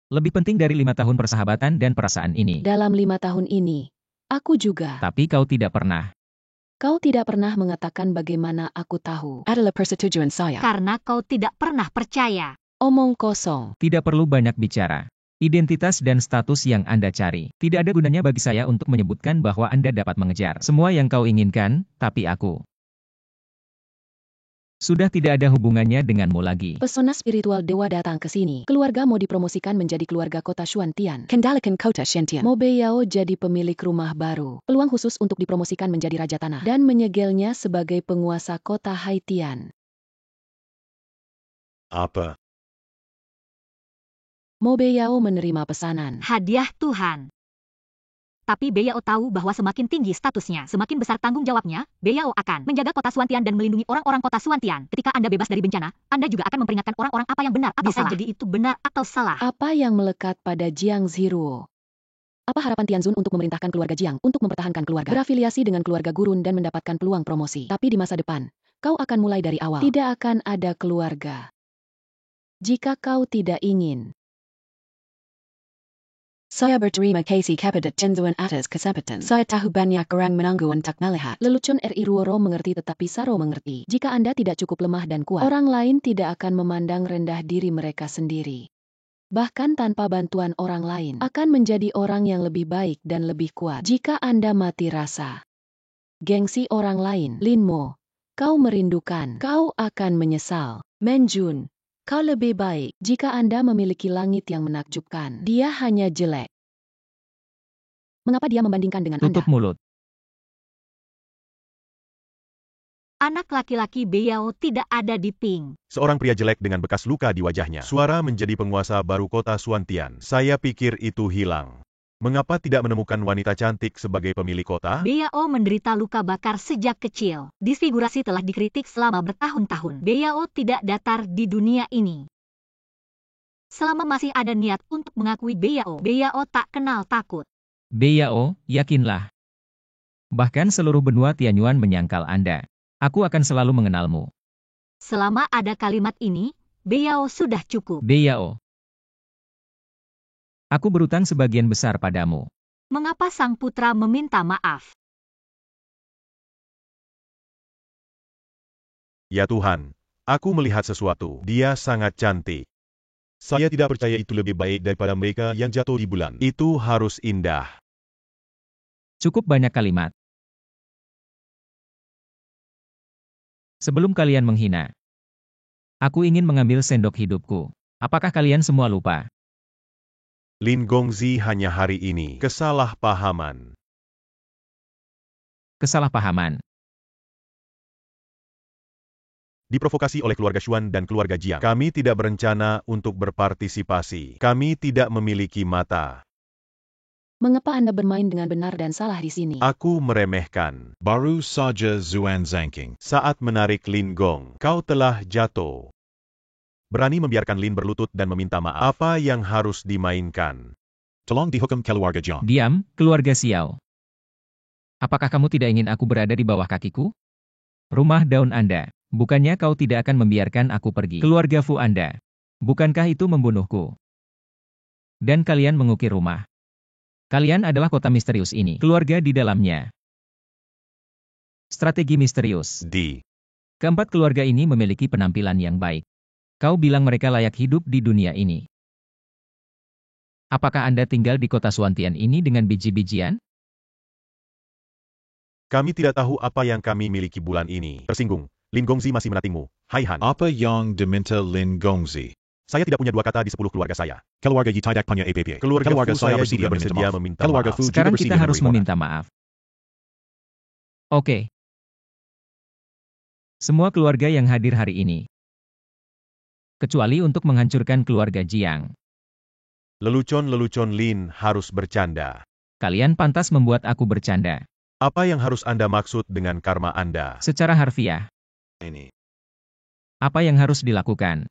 Lebih penting dari 5 tahun persahabatan dan perasaan ini. Dalam 5 tahun ini, aku juga. Tapi kau tidak pernah. Kau tidak pernah mengatakan bagaimana aku tahu. Adalah persetujuan saya. Karena kau tidak pernah percaya. Omong kosong. Tidak perlu banyak bicara. Identitas dan status yang Anda cari. Tidak ada gunanya bagi saya untuk menyebutkan bahwa Anda dapat mengejar semua yang kau inginkan, tapi aku sudah tidak ada hubungannya denganmu lagi. Pesona spiritual dewa datang ke sini. Keluarga mau dipromosikan menjadi keluarga kota Xuantian. Kendalikan kota Shantian. Mo Beiyao jadi pemilik rumah baru. Peluang khusus untuk dipromosikan menjadi raja tanah. Dan menyegelnya sebagai penguasa kota Haitian. Apa? Mo Beiyao menerima pesanan. Hadiah Tuhan. Tapi Beiyao tahu bahwa semakin tinggi statusnya, semakin besar tanggung jawabnya. Beiyao akan menjaga kota Xuantian dan melindungi orang-orang kota Xuantian. Ketika Anda bebas dari bencana, Anda juga akan memperingatkan orang-orang apa yang benar atau Bisa salah. Jadi itu benar atau salah. Apa yang melekat pada Jiang Ziruo? Apa harapan Tianzun untuk memerintahkan keluarga Jiang untuk mempertahankan keluarga? Berafiliasi dengan keluarga gurun dan mendapatkan peluang promosi. Tapi di masa depan, kau akan mulai dari awal. Tidak akan ada keluarga. Jika kau tidak ingin. Saya berterima kasih kepada Chenzuan atas kesempatan. Saya tahu banyak orang menunggu untuk melihat. Lelucon Ri Ruoro mengerti tetapi Saro mengerti. Jika Anda tidak cukup lemah dan kuat, orang lain tidak akan memandang rendah diri mereka sendiri. Bahkan tanpa bantuan orang lain, akan menjadi orang yang lebih baik dan lebih kuat. Jika Anda mati rasa gengsi orang lain, Lin Mo, kau merindukan, kau akan menyesal. Menjun, kau lebih baik jika Anda memiliki langit yang menakjubkan. Dia hanya jelek. Mengapa dia membandingkan dengan Tutup Anda? mulut. Anak laki-laki Beiyao tidak ada di Ping. Seorang pria jelek dengan bekas luka di wajahnya. Suara menjadi penguasa baru kota Xuantian. Saya pikir itu hilang. Mengapa tidak menemukan wanita cantik sebagai pemilik kota? Beiyao menderita luka bakar sejak kecil. Disfigurasi telah dikritik selama bertahun-tahun. Beiyao tidak datar di dunia ini. Selama masih ada niat untuk mengakui Beiyao, Beiyao tak kenal takut. Beiyao, yakinlah. Bahkan seluruh benua Tianyuan menyangkal Anda. Aku akan selalu mengenalmu. Selama ada kalimat ini, Beyao sudah cukup. Beyao. Aku berutang sebagian besar padamu. Mengapa sang putra meminta maaf? Ya Tuhan, aku melihat sesuatu. Dia sangat cantik. Saya tidak percaya itu lebih baik daripada mereka yang jatuh di bulan. Itu harus indah. Cukup banyak kalimat. Sebelum kalian menghina, aku ingin mengambil sendok hidupku. Apakah kalian semua lupa? Lin Gongzi hanya hari ini. Kesalahpahaman. Kesalahpahaman. Diprovokasi oleh keluarga Xuan dan keluarga Jiang. Kami tidak berencana untuk berpartisipasi. Kami tidak memiliki mata. Mengapa Anda bermain dengan benar dan salah di sini? Aku meremehkan. Baru saja Zuan Zhangking. Saat menarik Lin Gong, kau telah jatuh. Berani membiarkan Lin berlutut dan meminta maaf. Apa yang harus dimainkan? Tolong dihukum keluarga Jiang. Diam, keluarga Xiao. Apakah kamu tidak ingin aku berada di bawah kakiku? Rumah daun Anda. Bukannya kau tidak akan membiarkan aku pergi. Keluarga Fu Anda. Bukankah itu membunuhku? Dan kalian mengukir rumah. Kalian adalah kota misterius ini. Keluarga di dalamnya. Strategi misterius. Keempat keluarga ini memiliki penampilan yang baik. Kau bilang mereka layak hidup di dunia ini. Apakah Anda tinggal di kota Suantian ini dengan biji-bijian? Kami tidak tahu apa yang kami miliki bulan ini. Tersinggung. Lin Gongzi masih menatingmu. Hai Han. Apa yang diminta Lin Gongzi? Saya tidak punya dua kata di 10 keluarga saya. Keluarga Yi tidak punya APP. Keluarga Fu saya saya juga bersedia meminta Keluarga maaf. Fu Sekarang juga kita bersedia harus menerima. meminta maaf. Oke. Semua keluarga yang hadir hari ini. Kecuali untuk menghancurkan keluarga Jiang. Lelucon-lelucon Lin harus bercanda. Kalian pantas membuat aku bercanda. Apa yang harus Anda maksud dengan karma Anda? Secara harfiah, Ini. apa yang harus dilakukan?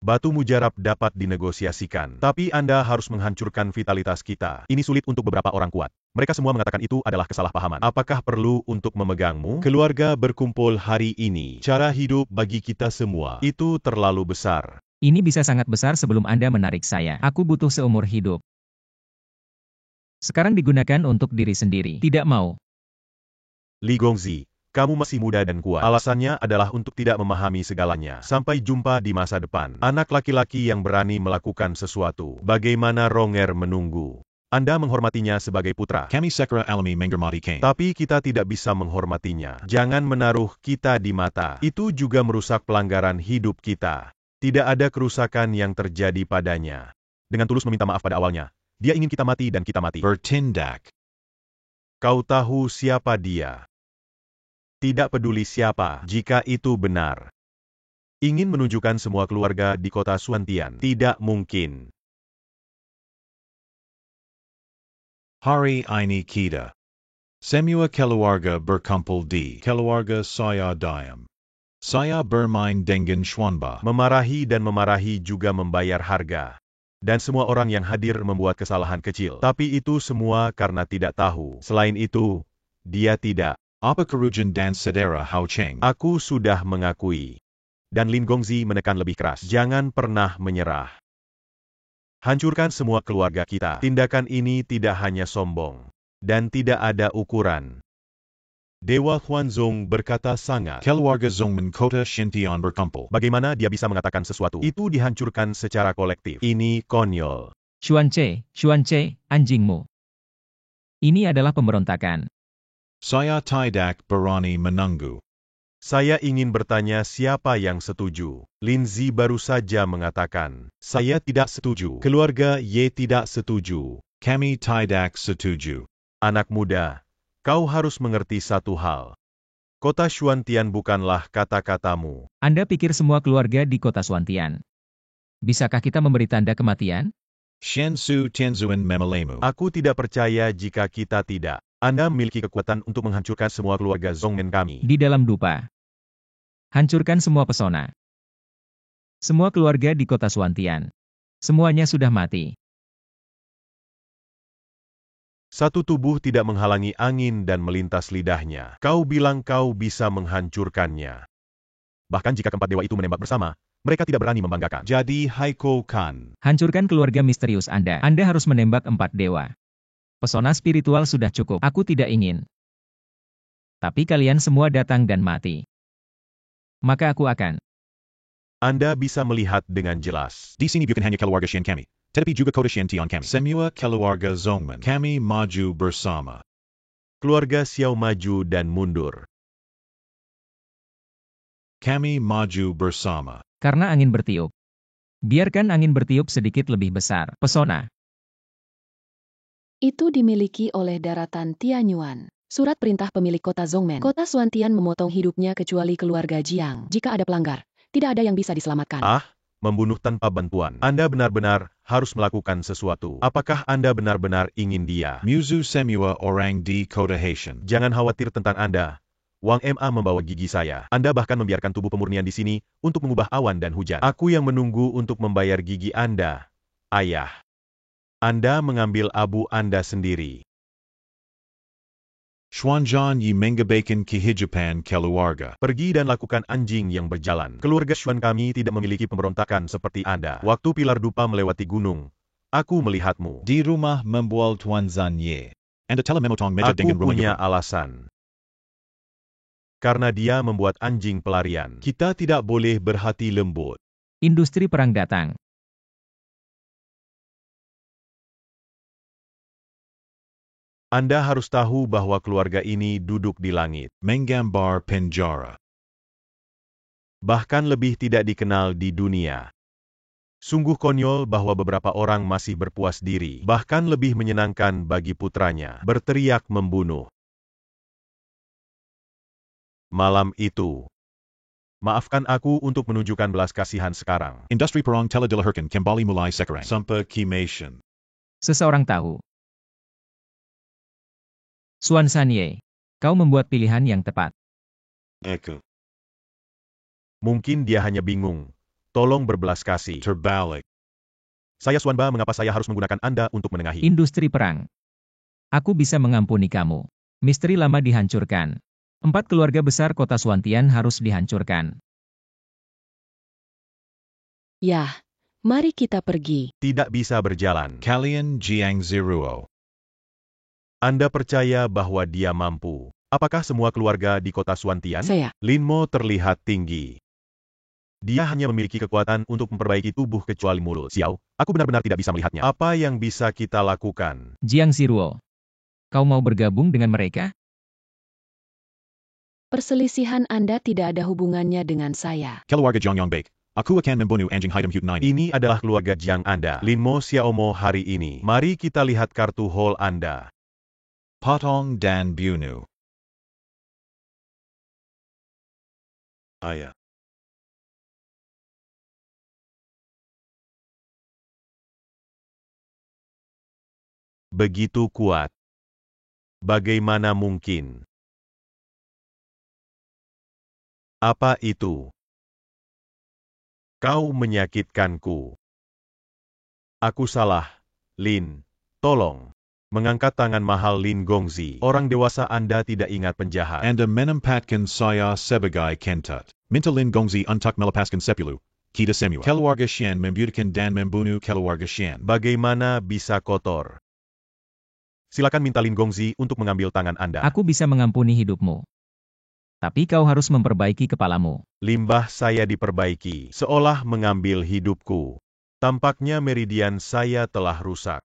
Batu mujarab dapat dinegosiasikan. Tapi Anda harus menghancurkan vitalitas kita. Ini sulit untuk beberapa orang kuat. Mereka semua mengatakan itu adalah kesalahpahaman. Apakah perlu untuk memegangmu? Keluarga berkumpul hari ini. Cara hidup bagi kita semua. Itu terlalu besar. Ini bisa sangat besar sebelum Anda menarik saya. Aku butuh seumur hidup. Sekarang digunakan untuk diri sendiri. Tidak mau. Li Gongzi, kamu masih muda dan kuat. Alasannya adalah untuk tidak memahami segalanya. Sampai jumpa di masa depan. Anak laki-laki yang berani melakukan sesuatu. Bagaimana Ronger menunggu? Anda menghormatinya sebagai putra. Kami sekra alami menghormati Kane. Tapi kita tidak bisa menghormatinya. Jangan menaruh kita di mata. Itu juga merusak pelanggaran hidup kita. Tidak ada kerusakan yang terjadi padanya. Dengan tulus meminta maaf pada awalnya. Dia ingin kita mati dan kita mati. Bertindak. Kau tahu siapa dia? Tidak peduli siapa, jika itu benar. Ingin menunjukkan semua keluarga di kota Suantian. Tidak mungkin. Hari ini kita. Semua keluarga berkumpul di keluarga saya diam. Saya bermain dengan Xuanba. Memarahi dan memarahi juga membayar harga. Dan semua orang yang hadir membuat kesalahan kecil. Tapi itu semua karena tidak tahu. Selain itu, dia tidak. Apa kerugian dan saudara Hao Cheng? Aku sudah mengakui. Dan Lin Gongzi menekan lebih keras. Jangan pernah menyerah. Hancurkan semua keluarga kita. Tindakan ini tidak hanya sombong. Dan tidak ada ukuran. Dewa Huanzong berkata sangat. Keluarga Zongmen kota Xintian berkumpul. Bagaimana dia bisa mengatakan sesuatu? Itu dihancurkan secara kolektif. Ini konyol. Xuan Ce, anjingmu. Ini adalah pemberontakan. Saya tidak berani menunggu. Saya ingin bertanya siapa yang setuju. Lin Zi baru saja mengatakan, saya tidak setuju. Keluarga Ye tidak setuju. Kami tidak setuju. Anak muda, kau harus mengerti satu hal. Kota Suantian bukanlah kata-katamu. Anda pikir semua keluarga di kota Suantian? Bisakah kita memberi tanda kematian? Shen Su Tianzuan memelemu. Aku tidak percaya jika kita tidak. Anda memiliki kekuatan untuk menghancurkan semua keluarga Zongmen kami. Di dalam dupa. Hancurkan semua pesona. Semua keluarga di kota Suantian. Semuanya sudah mati. Satu tubuh tidak menghalangi angin dan melintas lidahnya. Kau bilang kau bisa menghancurkannya. Bahkan jika keempat dewa itu menembak bersama, mereka tidak berani membanggakan. Jadi Haiko Kan. Hancurkan keluarga misterius Anda. Anda harus menembak 4 dewa. Pesona spiritual sudah cukup. Aku tidak ingin. Tapi kalian semua datang dan mati. Maka aku akan. Anda bisa melihat dengan jelas. Di sini bukan hanya keluarga Shen kami, tetapi juga kota Shen Tian kami. Semua keluarga Zongman kami maju bersama. Keluarga Xiao maju dan mundur. Kami maju bersama. Karena angin bertiup. Biarkan angin bertiup sedikit lebih besar. Pesona. Itu dimiliki oleh daratan Tianyuan. Surat perintah pemilik kota Zongmen. Kota Xuantian memotong hidupnya kecuali keluarga Jiang. Jika ada pelanggar, tidak ada yang bisa diselamatkan. Membunuh tanpa bantuan. Anda benar-benar harus melakukan sesuatu. Apakah Anda benar-benar ingin dia? Muzu semua orang di kota Haitian. Jangan khawatir tentang Anda. Wang Ma membawa gigi saya. Anda bahkan membiarkan tubuh pemurnian di sini untuk mengubah awan dan hujan. Aku yang menunggu untuk membayar gigi Anda. Ayah. Anda mengambil abu Anda sendiri. Xuanzhan yi mengabaikan kehidupan keluarga. Pergi dan lakukan anjing yang berjalan. Keluarga Xuan kami tidak memiliki pemberontakan seperti Anda. Waktu pilar dupa melewati gunung, aku melihatmu. Di rumah membual Tuan Zan Ye. Anda telah memotong meja Aku dengan rumah punya Yuan. alasan. Karena dia membuat anjing pelarian. Kita tidak boleh berhati lembut. Industri perang datang. Anda harus tahu bahwa keluarga ini duduk di langit. Menggambar penjara. Bahkan lebih tidak dikenal di dunia. Sungguh konyol bahwa beberapa orang masih berpuas diri. Bahkan lebih menyenangkan bagi putranya. Berteriak membunuh. Malam itu. Maafkan aku untuk menunjukkan belas kasihan sekarang. Industri perang telah dilahirkan kembali mulai sekarang. Sampai Kimation. Seseorang tahu. Xuan Sanye, kau membuat pilihan yang tepat. Eko. Mungkin dia hanya bingung. Tolong berbelas kasih. Terbalik. Saya Xuanba, mengapa saya harus menggunakan Anda untuk menengahi? Industri perang. Aku bisa mengampuni kamu. Misteri lama dihancurkan. 4 keluarga besar kota Xuantian harus dihancurkan. Yah, mari kita pergi. Tidak bisa berjalan. Kalian Jiang Ziruo. Anda percaya bahwa dia mampu. Apakah semua keluarga di kota Xuantian? Saya. Lin Mo terlihat tinggi. Dia hanya memiliki kekuatan untuk memperbaiki tubuh kecuali mulut. Xiao, aku benar-benar tidak bisa melihatnya. Apa yang bisa kita lakukan? Jiang Ziruo, kau mau bergabung dengan mereka? Perselisihan Anda tidak ada hubungannya dengan saya. Keluarga Jiang Yongbei. Aku akan membunuh anjing hitam hutan ini. Ini adalah keluarga Jiang Anda. Lin Mo Xiaomo hari ini. Mari kita lihat kartu hall Anda. Potong dan bunuh. Ayah. Begitu kuat. Bagaimana mungkin? Apa itu? Kau menyakitkanku. Aku salah, Lin. Tolong. Mengangkat tangan mahal Lin Gongzi. Orang dewasa Anda tidak ingat penjahat. Anda menempatkan saya sebagai kentat. Minta Lin Gongzi untuk melepaskan 10. Kita semua. Keluarga Shen membunuhkan dan membunuh keluarga Shen. Bagaimana bisa kotor? Silakan minta Lin Gongzi untuk mengambil tangan Anda. Aku bisa mengampuni hidupmu. Tapi kau harus memperbaiki kepalamu. Limbah saya diperbaiki, seolah mengambil hidupku. Tampaknya meridian saya telah rusak.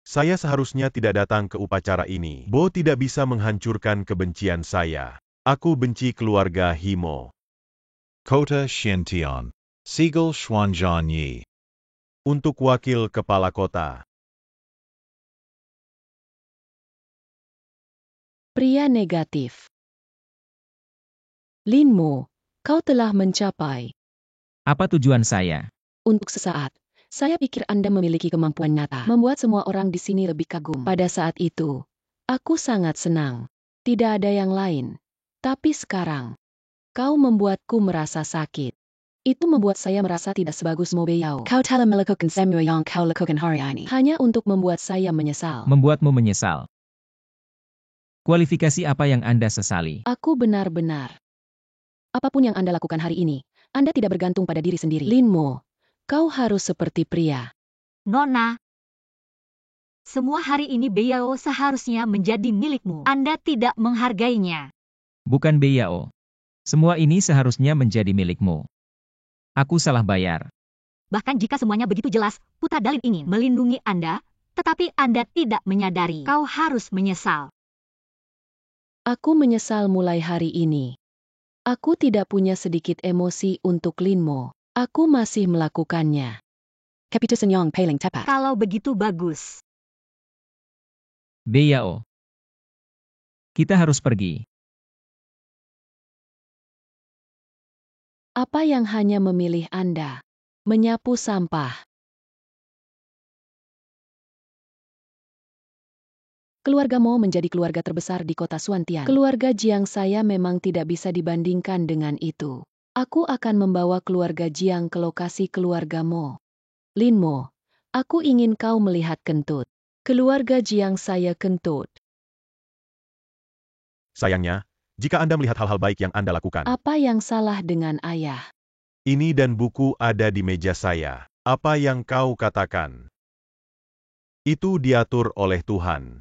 Saya seharusnya tidak datang ke upacara ini. Bo tidak bisa menghancurkan kebencian saya. Aku benci keluarga Himo. Kota Shintian. Siegel Xuanzhan Yi. Untuk wakil kepala kota. Pria negatif. Lin Mo, kau telah mencapai. Apa tujuan saya? Untuk sesaat, saya pikir Anda memiliki kemampuan nyata, membuat semua orang di sini lebih kagum. Pada saat itu, aku sangat senang. Tidak ada yang lain. Tapi sekarang, kau membuatku merasa sakit. Itu membuat saya merasa tidak sebagus Mo Beiyao. Kau telah melakukan semua yang kau lakukan hari ini. Hanya untuk membuat saya menyesal. Membuatmu menyesal. Kualifikasi apa yang Anda sesali? Aku benar-benar. Apapun yang Anda lakukan hari ini, Anda tidak bergantung pada diri sendiri. Lin Mo, kau harus seperti pria. Nona, semua hari ini Beyao seharusnya menjadi milikmu. Anda tidak menghargainya. Bukan Beyao. Semua ini seharusnya menjadi milikmu. Aku salah bayar. Bahkan jika semuanya begitu jelas, Putra Dalin ingin melindungi Anda, tetapi Anda tidak menyadari. Kau harus menyesal. Aku menyesal mulai hari ini. Aku tidak punya sedikit emosi untuk Lin Mo. Aku masih melakukannya. Kapita Senyong paling tepat. Kalau begitu bagus. Beyao. Kita harus pergi. Apa yang hanya memilih Anda? Menyapu sampah. Keluarga Mo menjadi keluarga terbesar di kota Suantian. Keluarga Jiang saya memang tidak bisa dibandingkan dengan itu. Aku akan membawa keluarga Jiang ke lokasi keluarga Mo. Lin Mo, aku ingin kau melihat kentut. Keluarga Jiang saya kentut. Sayangnya, jika Anda melihat hal-hal baik yang Anda lakukan. Apa yang salah dengan ayah? Ini dan buku ada di meja saya. Apa yang kau katakan? Itu diatur oleh Tuhan.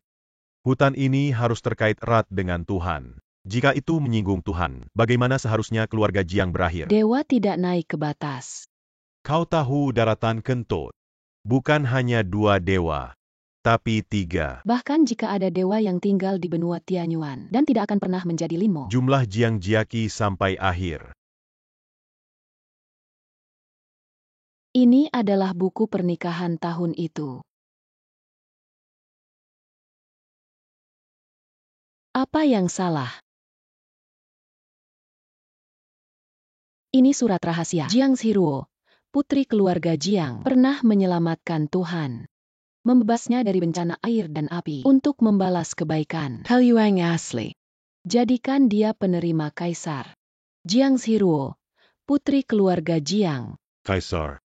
Hutan ini harus terkait erat dengan Tuhan. Jika itu menyinggung Tuhan, bagaimana seharusnya keluarga Jiang berakhir? Dewa tidak naik ke batas. Kau tahu daratan kentut. Bukan hanya 2 dewa, tapi 3. Bahkan jika ada dewa yang tinggal di benua Tianyuan dan tidak akan pernah menjadi Lin Mo. Jumlah Jiang Jiaki sampai akhir. Ini adalah buku pernikahan tahun itu. Apa yang salah? Ini surat rahasia. Jiang Zhiruo, putri keluarga Jiang, pernah menyelamatkan Tuhan. Membebasnya dari bencana air dan api untuk membalas kebaikan. Peluang asli. Jadikan dia penerima kaisar. Jiang Zhiruo, putri keluarga Jiang. Kaisar.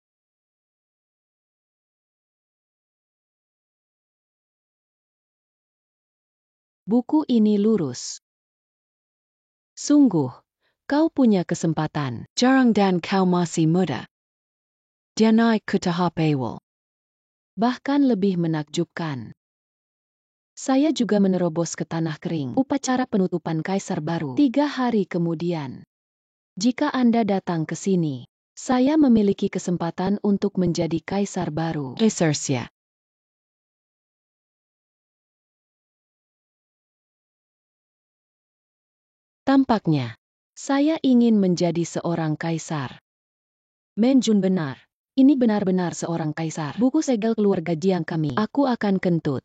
Buku ini lurus. Sungguh, kau punya kesempatan. Jarang dan kau masih muda. Dia naik ke tahap awal. Bahkan lebih menakjubkan. Saya juga menerobos ke tanah kering. Upacara penutupan kaisar baru 3 hari kemudian. Jika Anda datang ke sini, saya memiliki kesempatan untuk menjadi kaisar baru. Resersia. Tampaknya, saya ingin menjadi seorang kaisar. Menjun benar. Ini benar-benar seorang kaisar. Buku segel keluarga Jiang kami. Aku akan kentut.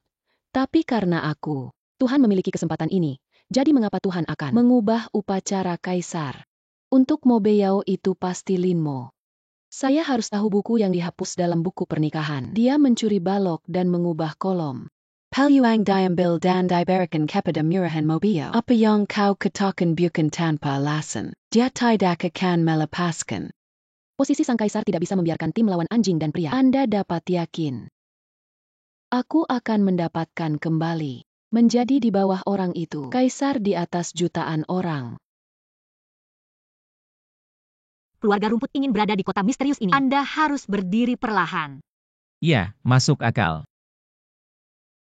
Tapi karena aku, Tuhan memiliki kesempatan ini. Jadi mengapa Tuhan akan mengubah upacara kaisar? Untuk Mo Beyao itu pasti Lin Mo. Saya harus tahu buku yang dihapus dalam buku pernikahan. Dia mencuri balok dan mengubah kolom. Peluang diambil dan diberikan kepada murahan Mo Beyao. Apa yang kau katakan bukan tanpa alasan. Dia tidak akan melepaskan. Posisi sang kaisar tidak bisa membiarkan tim melawan anjing dan pria. Anda dapat yakin. Aku akan mendapatkan kembali. Menjadi di bawah orang itu. Kaisar di atas jutaan orang. Keluarga rumput ingin berada di kota misterius ini. Anda harus berdiri perlahan. Iya, masuk akal.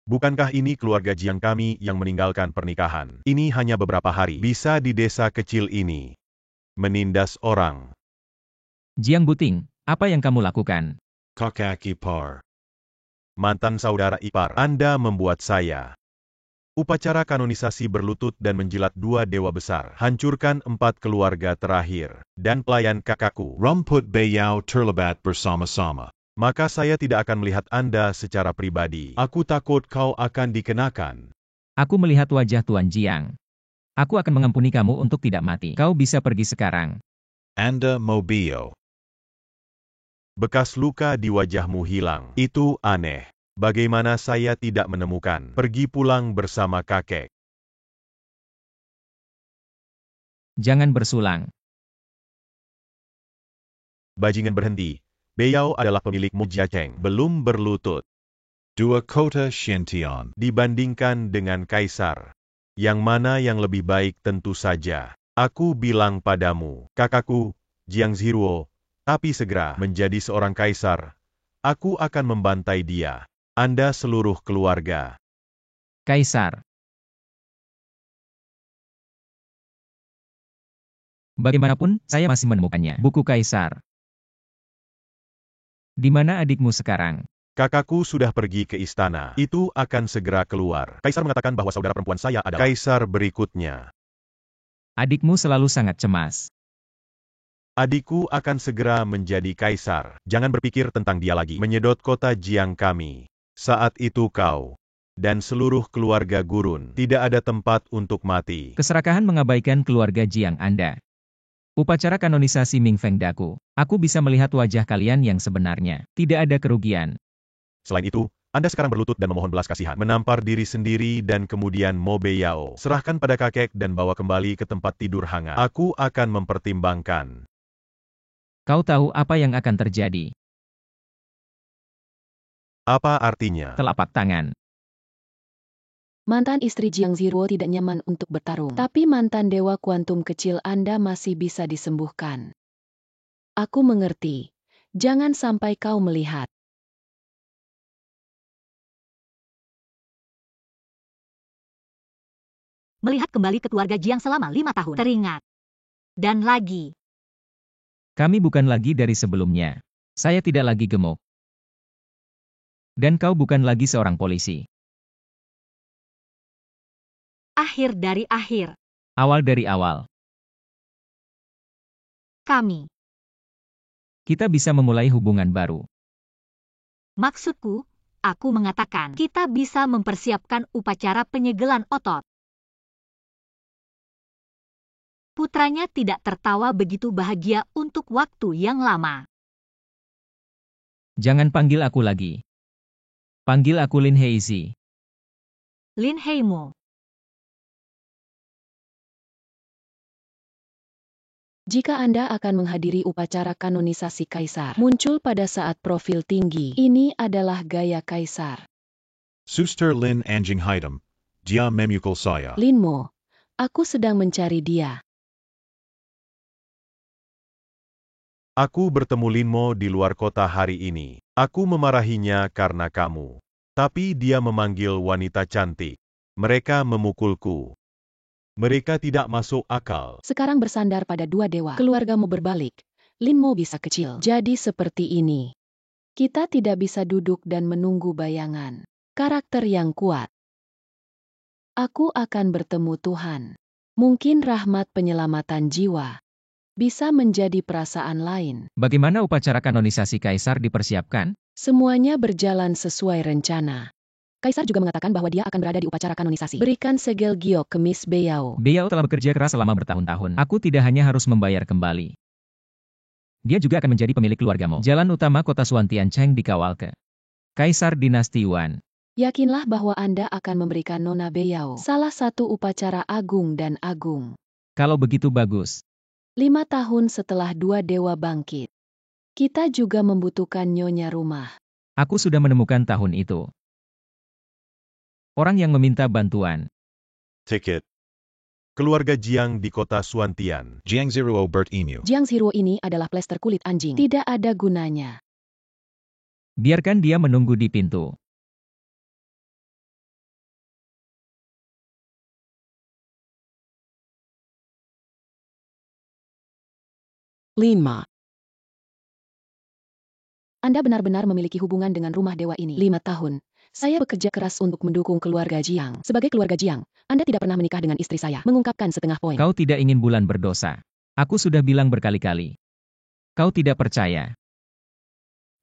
Bukankah ini keluarga Jiang kami yang meninggalkan pernikahan? Ini hanya beberapa hari. Bisa di desa kecil ini. Menindas orang. Jiang Buting, apa yang kamu lakukan? Kakak ipar. Mantan saudara ipar. Anda membuat saya. Upacara kanonisasi berlutut dan menjilat 2 dewa besar. Hancurkan 4 keluarga terakhir. Dan pelayan kakakku. Rumput Beyao terlibat bersama-sama. Maka saya tidak akan melihat Anda secara pribadi. Aku takut kau akan dikenakan. Aku melihat wajah Tuan Jiang. Aku akan mengampuni kamu untuk tidak mati. Kau bisa pergi sekarang. Anda Mo Beyao. Bekas luka di wajahmu hilang. Itu aneh. Bagaimana saya tidak menemukan? Pergi pulang bersama kakek. Jangan bersulang. Bajingan berhenti. Beyao adalah pemilik Mujiacheng. Belum berlutut. 2 kota Shintian. Dibandingkan dengan kaisar. Yang mana yang lebih baik tentu saja. Aku bilang padamu, kakakku, Jiang Zhiruo, tapi segera menjadi seorang kaisar. Aku akan membantai dia. Anda seluruh keluarga. Kaisar. Bagaimanapun, saya masih menemukannya. Buku Kaisar. Di mana adikmu sekarang? Kakakku sudah pergi ke istana. Itu akan segera keluar. Kaisar mengatakan bahwa saudara perempuan saya adalah kaisar berikutnya. Adikmu selalu sangat cemas. Adikku akan segera menjadi kaisar. Jangan berpikir tentang dia lagi. Menyedot kota Jiang kami. Saat itu kau dan seluruh keluarga gurun tidak ada tempat untuk mati. Keserakahan mengabaikan keluarga Jiang Anda. Upacara kanonisasi Ming Feng Daku. Aku bisa melihat wajah kalian yang sebenarnya. Tidak ada kerugian. Selain itu, Anda sekarang berlutut dan memohon belas kasihan. Menampar diri sendiri dan kemudian Mo Beiyao. Serahkan pada kakek dan bawa kembali ke tempat tidur hangat. Aku akan mempertimbangkan. Kau tahu apa yang akan terjadi? Apa artinya? Telapak tangan. Mantan istri Jiang Zhiruo tidak nyaman untuk bertarung. Tapi mantan dewa kuantum kecil Anda masih bisa disembuhkan. Aku mengerti. Jangan sampai kau melihat. Melihat kembali ke keluarga Jiang selama 5 tahun. Teringat. Dan lagi. Kami bukan lagi dari sebelumnya. Saya tidak lagi gemuk. Dan kau bukan lagi seorang polisi. Akhir dari akhir. Awal dari awal. Kami. Kita bisa memulai hubungan baru. Maksudku, aku mengatakan kita bisa mempersiapkan upacara penyegelan otot. Putranya tidak tertawa begitu bahagia untuk waktu yang lama. Jangan panggil aku lagi. Panggil aku Lin Heizi. Lin Heimo. Jika Anda akan menghadiri upacara kanonisasi kaisar, muncul pada saat profil tinggi. Ini adalah gaya kaisar. Suster Lin Anjing Hitam, Dia Memukul Saya. Lin Mo, aku sedang mencari dia. Aku bertemu Lin Mo di luar kota hari ini. Aku memarahinya karena kamu. Tapi dia memanggil wanita cantik. Mereka memukulku. Mereka tidak masuk akal. Sekarang bersandar pada dua dewa. Keluargamu berbalik. Lin Mo bisa kecil. Jadi seperti ini. Kita tidak bisa duduk dan menunggu bayangan. Karakter yang kuat. Aku akan bertemu Tuhan. Mungkin rahmat penyelamatan jiwa bisa menjadi perasaan lain. Bagaimana upacara kanonisasi kaisar dipersiapkan? Semuanya berjalan sesuai rencana. Kaisar juga mengatakan bahwa dia akan berada di upacara kanonisasi. Berikan segel giok ke Miss Beiyao. Beiyao telah bekerja keras selama bertahun-tahun. Aku tidak hanya harus membayar kembali. Dia juga akan menjadi pemilik keluargamu. Jalan utama kota Suantiancheng dikawal ke Kaisar Dinasti Yuan. Yakinlah bahwa Anda akan memberikan Nona Beiyao salah satu upacara agung dan agung. Kalau begitu bagus. 5 tahun setelah dua dewa bangkit. Kita juga membutuhkan nyonya rumah. Aku sudah menemukan tahun itu. Orang yang meminta bantuan. Tiket. Keluarga Jiang di kota Suantian. Jiang Zhiruo Bert Emu. Jiang Zhiruo ini adalah plester kulit anjing. Tidak ada gunanya. Biarkan dia menunggu di pintu. Lima. Anda benar-benar memiliki hubungan dengan rumah dewa ini. 5 tahun. Saya bekerja keras untuk mendukung keluarga Jiang. Sebagai keluarga Jiang, Anda tidak pernah menikah dengan istri saya. Mengungkapkan setengah poin. Kau tidak ingin bulan berdosa. Aku sudah bilang berkali-kali. Kau tidak percaya.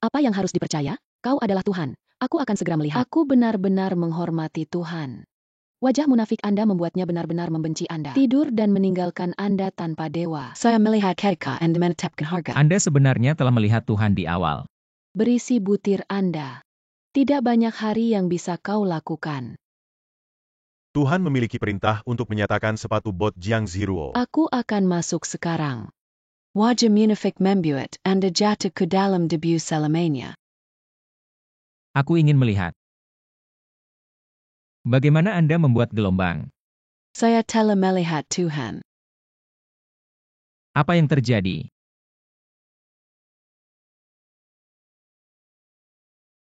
Apa yang harus dipercaya? Kau adalah Tuhan. Aku akan segera melihat. Aku benar-benar menghormati Tuhan. Wajah munafik Anda membuatnya benar-benar membenci Anda. Tidur dan meninggalkan Anda tanpa dewa. Saya melihat Keka dan menetapkan harga. Anda sebenarnya telah melihat Tuhan di awal. Berisi butir Anda. Tidak banyak hari yang bisa kau lakukan. Tuhan memiliki perintah untuk menyatakan sepatu bot Jiang Zhiruo. Aku akan masuk sekarang. Wajah munafik membuat Anda jatuh ke dalam debu selamanya. Aku ingin melihat. Bagaimana Anda membuat gelombang? Saya telah melihat Tuhan. Apa yang terjadi?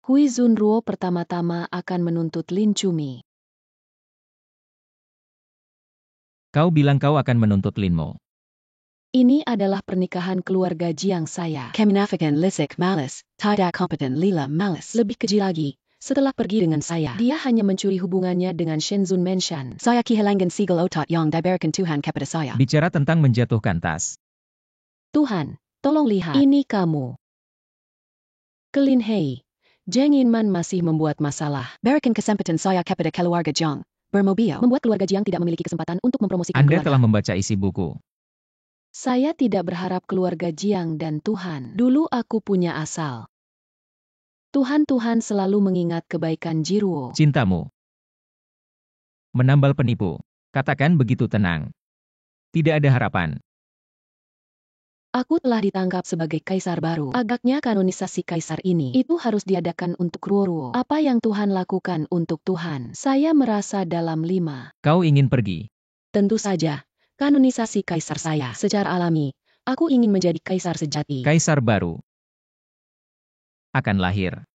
Hui Zunruo pertama-tama akan menuntut Lin Cumi. Kau bilang kau akan menuntut Linmo. Ini adalah pernikahan keluarga Jiang saya. Kemenafikan Lisik Malis, tidak kompeten Lila Malis. Lebih keji lagi, setelah pergi dengan saya, dia hanya mencuri hubungannya dengan Shenzun Menshan. Saya kehilangan segel otot yang diberikan Tuhan kepada saya. Bicara tentang menjatuhkan tas. Tuhan, tolong lihat. Ini kamu. Kelin Hei. Zheng Yinman masih membuat masalah. Berikan kesempatan saya kepada keluarga Jiang. Bermobile. Membuat keluarga Jiang tidak memiliki kesempatan untuk mempromosikan Anda keluarga. telah membaca isi buku. Saya tidak berharap keluarga Jiang dan Tuhan. Dulu aku punya asal. Tuhan selalu mengingat kebaikan Jiruo. Cintamu. Menambal penipu. Katakan begitu tenang. Tidak ada harapan. Aku telah ditangkap sebagai kaisar baru. Agaknya kanonisasi kaisar ini itu harus diadakan untuk Ruo. Apa yang Tuhan lakukan untuk Tuhan? Saya merasa dalam 5. Kau ingin pergi. Tentu saja. Kanonisasi kaisar saya. Secara alami, aku ingin menjadi kaisar sejati. Kaisar baru akan lahir.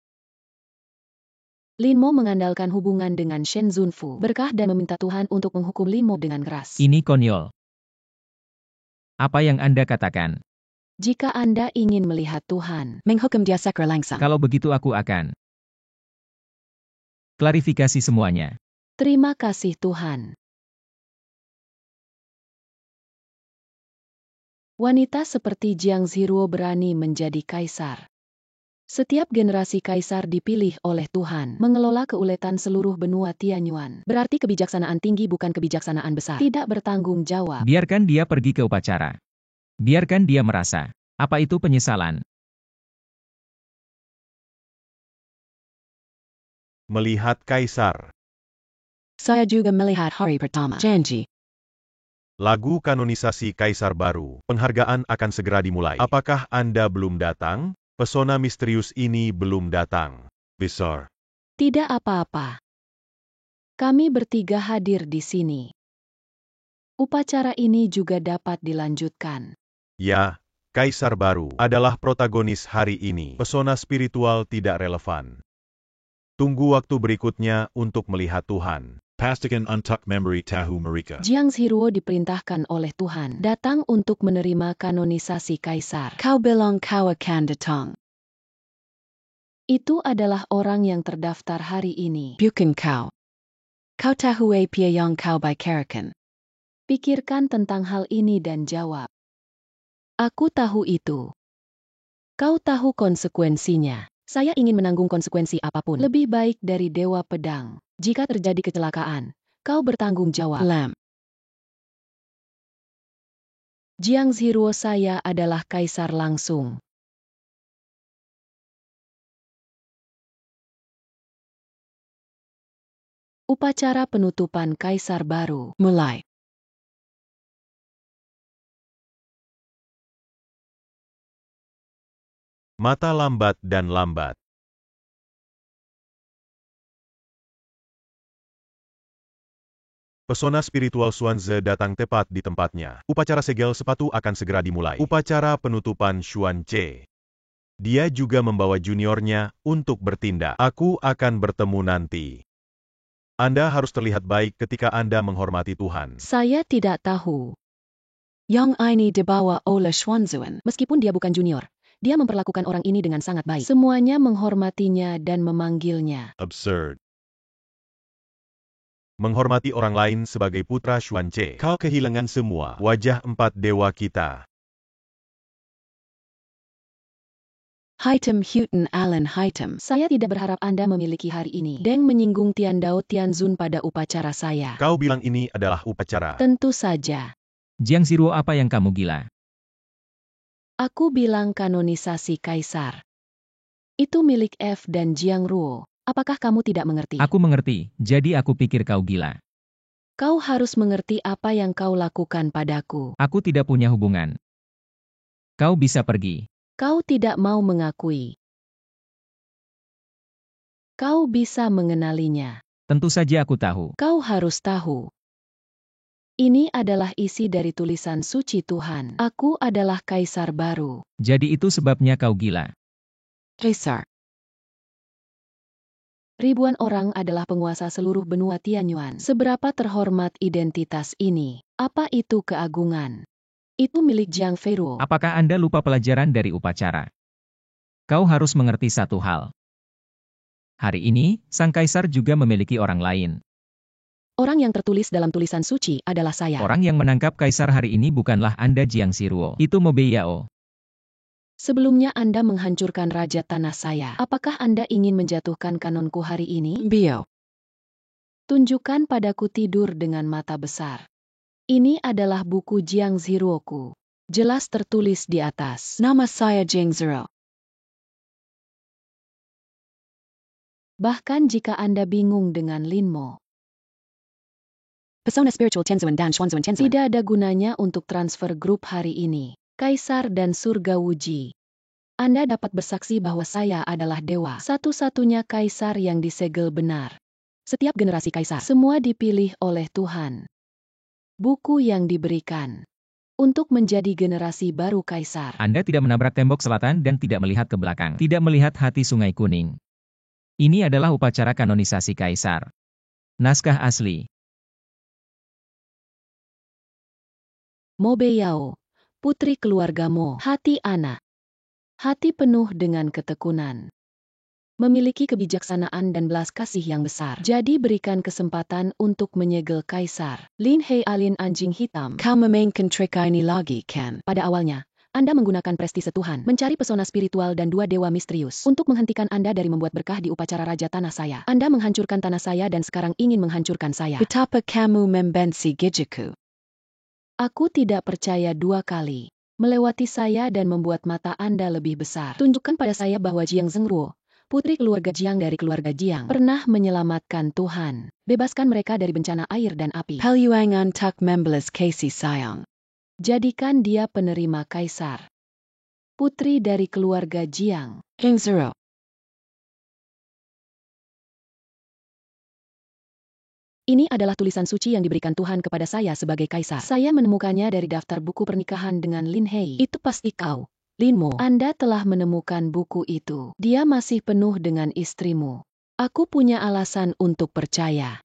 Linmo mengandalkan hubungan dengan Shen Zunfu. Berkah dan meminta Tuhan untuk menghukum Linmo dengan keras. Ini konyol. Apa yang Anda katakan? Jika Anda ingin melihat Tuhan, menghukum dia secara langsung. Kalau begitu aku akan klarifikasi semuanya. Terima kasih Tuhan. Wanita seperti Jiang Ziruo berani menjadi kaisar. Setiap generasi kaisar dipilih oleh Tuhan mengelola keuletan seluruh benua Tianyuan. Berarti kebijaksanaan tinggi bukan kebijaksanaan besar. Tidak bertanggung jawab. Biarkan dia pergi ke upacara. Biarkan dia merasa. Apa itu penyesalan? Melihat kaisar. Saya juga melihat hari pertama. Janji. Lagu kanonisasi kaisar baru. Penghargaan akan segera dimulai. Apakah Anda belum datang? Pesona misterius ini belum datang. Besar. Tidak apa-apa. Kami bertiga hadir di sini. Upacara ini juga dapat dilanjutkan. Ya, kaisar baru adalah protagonis hari ini. Pesona spiritual tidak relevan. Tunggu waktu berikutnya untuk melihat Tuhan. Pastikan untuk memberi tahu mereka. Jiang Ziruo diperintahkan oleh Tuhan datang untuk menerima kanonisasi kaisar. Kau bilang kau akan datang. Itu adalah orang yang terdaftar hari ini. Bukan kau. Kau tahu apa yang kau bicarakan. Pikirkan tentang hal ini dan jawab. Aku tahu itu. Kau tahu konsekuensinya. Saya ingin menanggung konsekuensi apapun. Lebih baik dari Dewa Pedang. Jika terjadi kecelakaan, kau bertanggung jawab. Lam. Jiang Ziruo saya adalah kaisar langsung. Upacara penutupan kaisar baru mulai. Mata lambat dan lambat. Pesona spiritual Xuanze datang tepat di tempatnya. Upacara segel sepatu akan segera dimulai. Upacara penutupan Xuan Ce. Dia juga membawa juniornya untuk bertindak. Aku akan bertemu nanti. Anda harus terlihat baik ketika Anda menghormati Tuhan. Saya tidak tahu. Yang ini dibawa oleh Xuanzuan. Meskipun dia bukan junior, dia memperlakukan orang ini dengan sangat baik. Semuanya menghormatinya dan memanggilnya. Absurd. Menghormati orang lain sebagai putra Xuan Ce. Kau kehilangan semua wajah 4 dewa kita. Hitam Huten Alan Hitam. Saya tidak berharap Anda memiliki hari ini. Deng menyinggung Tian Dao Tianzun pada upacara saya. Kau bilang ini adalah upacara. Tentu saja. Jiang Ziruo, apa yang kamu gila? Aku bilang kanonisasi kaisar. Itu milik F dan Jiang Ruo. Apakah kamu tidak mengerti? Aku mengerti, jadi aku pikir kau gila. Kau harus mengerti apa yang kau lakukan padaku. Aku tidak punya hubungan. Kau bisa pergi. Kau tidak mau mengakui. Kau bisa mengenalinya. Tentu saja aku tahu. Kau harus tahu. Ini adalah isi dari tulisan suci Tuhan. Aku adalah kaisar baru. Jadi itu sebabnya kau gila. Kaisar. Ribuan orang adalah penguasa seluruh benua Tianyuan. Seberapa terhormat identitas ini? Apa itu keagungan? Itu milik Jiang Feiruo. Apakah Anda lupa pelajaran dari upacara? Kau harus mengerti satu hal. Hari ini, sang kaisar juga memiliki orang lain. Orang yang tertulis dalam tulisan suci adalah saya. Orang yang menangkap kaisar hari ini bukanlah Anda Jiang Siruo. Itu Mo Beiyao. Sebelumnya Anda menghancurkan raja tanah saya. Apakah Anda ingin menjatuhkan kanonku hari ini? Biao. Tunjukkan padaku tidur dengan mata besar. Ini adalah buku Jiang Ziruoku. Jelas tertulis di atas. Nama saya Jiang Ziruo. Bahkan jika Anda bingung dengan Linmo. Pesona spiritual Tianzuan dan Xuanzuan Tianzuan. Tidak ada gunanya untuk transfer grup hari ini. Kaisar dan surga Wuji. Anda dapat bersaksi bahwa saya adalah dewa. Satu-satunya kaisar yang disegel benar. Setiap generasi kaisar. Semua dipilih oleh Tuhan. Buku yang diberikan. Untuk menjadi generasi baru kaisar. Anda tidak menabrak tembok selatan dan tidak melihat ke belakang. Tidak melihat hati Sungai Kuning. Ini adalah upacara kanonisasi kaisar. Naskah asli. Mo Beiyao, putri keluarga Mo, hati anak. Hati penuh dengan ketekunan. Memiliki kebijaksanaan dan belas kasih yang besar. Jadi berikan kesempatan untuk menyegel kaisar. Lin Hei alien anjing hitam. Kau memainkan trik ini lagi, kan? Pada awalnya, Anda menggunakan prestise Tuhan, mencari pesona spiritual dan dua dewa misterius untuk menghentikan Anda dari membuat berkah di upacara raja tanah saya. Anda menghancurkan tanah saya dan sekarang ingin menghancurkan saya. Betapa kamu membenci gijiku. Aku tidak percaya dua kali. Melewati saya dan membuat mata Anda lebih besar. Tunjukkan pada saya bahwa Jiang Zhengruo, putri keluarga Jiang dari keluarga Jiang, pernah menyelamatkan Tuhan. Bebaskan mereka dari bencana air dan api. Halyuangan tak membelas kasih sayang. Jadikan dia penerima kaisar. Putri dari keluarga Jiang. Jiang Zhengruo. Ini adalah tulisan suci yang diberikan Tuhan kepada saya sebagai kaisar. Saya menemukannya dari daftar buku pernikahan dengan Lin Hei. Itu pasti kau, Lin Mo. Anda telah menemukan buku itu. Dia masih penuh dengan istrimu. Aku punya alasan untuk percaya.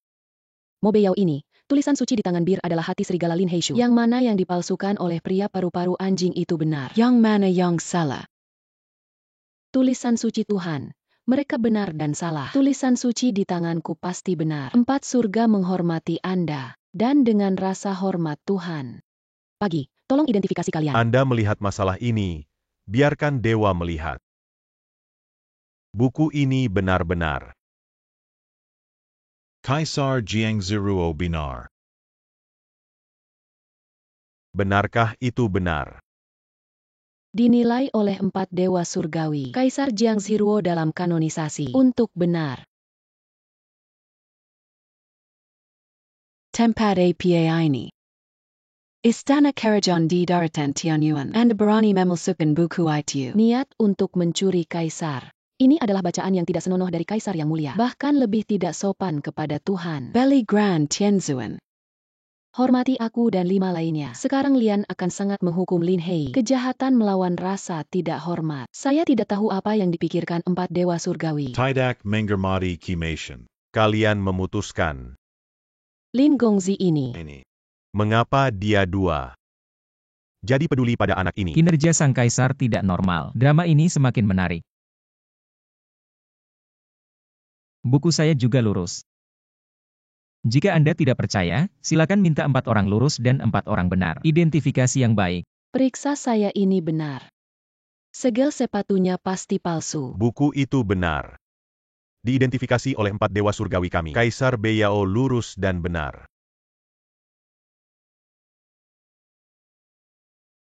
Mo Beiyao ini, tulisan suci di tangan bir adalah hati serigala Lin Hei Shu. Yang mana yang dipalsukan oleh pria paru-paru anjing itu benar? Yang mana yang salah? Tulisan suci Tuhan. Mereka benar dan salah. Tulisan suci di tanganku pasti benar. 4 surga menghormati Anda. Dan dengan rasa hormat Tuhan. Pagi, tolong identifikasi kalian. Anda melihat masalah ini, biarkan dewa melihat. Buku ini benar-benar. Kaisar Jiang Ziruo Binar. Benarkah itu benar? Dinilai oleh 4 dewa surgawi. Kaisar Jiang Ziruo dalam kanonisasi. Untuk benar. Tempat apa ini? Istana Karajan di Daratan Tianyuan. Anda berani memalsukan buku itu. Niat untuk mencuri kaisar. Ini adalah bacaan yang tidak senonoh dari kaisar yang mulia. Bahkan lebih tidak sopan kepada Tuhan. Beli Grand Tianzuan. Hormati aku dan 5 lainnya. Sekarang Lian akan sangat menghukum Lin Hei. Kejahatan melawan rasa tidak hormat. Saya tidak tahu apa yang dipikirkan 4 dewa surgawi. Tidak mengermati Kimation. Kalian memutuskan. Lin Gongzi ini. Mengapa dia 2? Jadi peduli pada anak ini. Kinerja sang kaisar tidak normal. Drama ini semakin menarik. Buku saya juga lurus. Jika Anda tidak percaya, silakan minta 4 orang lurus dan 4 orang benar. Identifikasi yang baik. Periksa saya ini benar. Segel sepatunya pasti palsu. Buku itu benar. Diidentifikasi oleh 4 dewa surgawi kami. Kaisar Beiyao lurus dan benar.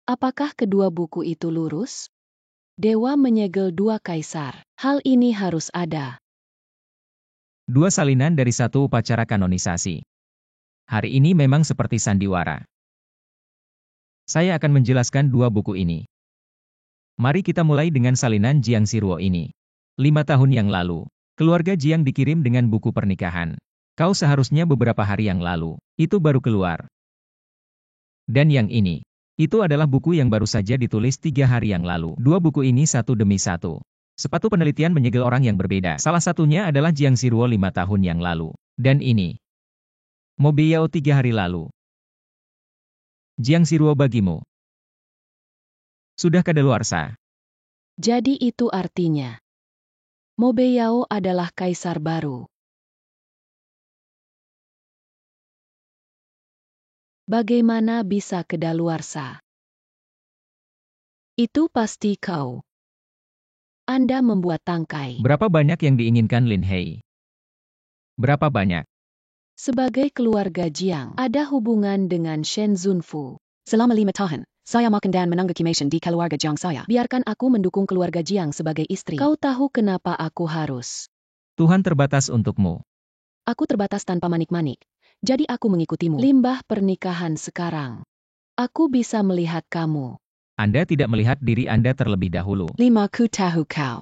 Apakah kedua buku itu lurus? Dewa menyegel 2 kaisar. Hal ini harus ada. 2 salinan dari 1 upacara kanonisasi. Hari ini memang seperti sandiwara. Saya akan menjelaskan 2 buku ini. Mari kita mulai dengan salinan Jiang Siruo ini. 5 tahun yang lalu, keluarga Jiang dikirim dengan buku pernikahan. Kau seharusnya beberapa hari yang lalu. Itu baru keluar. Dan yang ini. Itu adalah buku yang baru saja ditulis 3 hari yang lalu. 2 buku ini satu demi satu. Sepatu penelitian menyegel orang yang berbeda. Salah satunya adalah Jiang Ziruo 5 tahun yang lalu. Dan ini. Mo Beiyao 3 hari lalu. Jiang Ziruo bagimu. Sudah kadaluarsa. Jadi itu artinya. Mo Beiyao adalah kaisar baru. Bagaimana bisa kedaluarsa? Itu pasti kau. Anda membuat tangkai. Berapa banyak yang diinginkan Lin Hei? Berapa banyak? Sebagai keluarga Jiang, ada hubungan dengan Shen Zunfu. Selama 5 tahun, saya makan dan menanggaki Mason di keluarga Jiang saya. Biarkan aku mendukung keluarga Jiang sebagai istri. Kau tahu kenapa aku harus? Tuhan terbatas untukmu. Aku terbatas tanpa manik-manik. Jadi aku mengikutimu. Limbah pernikahan sekarang. Aku bisa melihat kamu. Anda tidak melihat diri Anda terlebih dahulu. 5 ku tahu kau.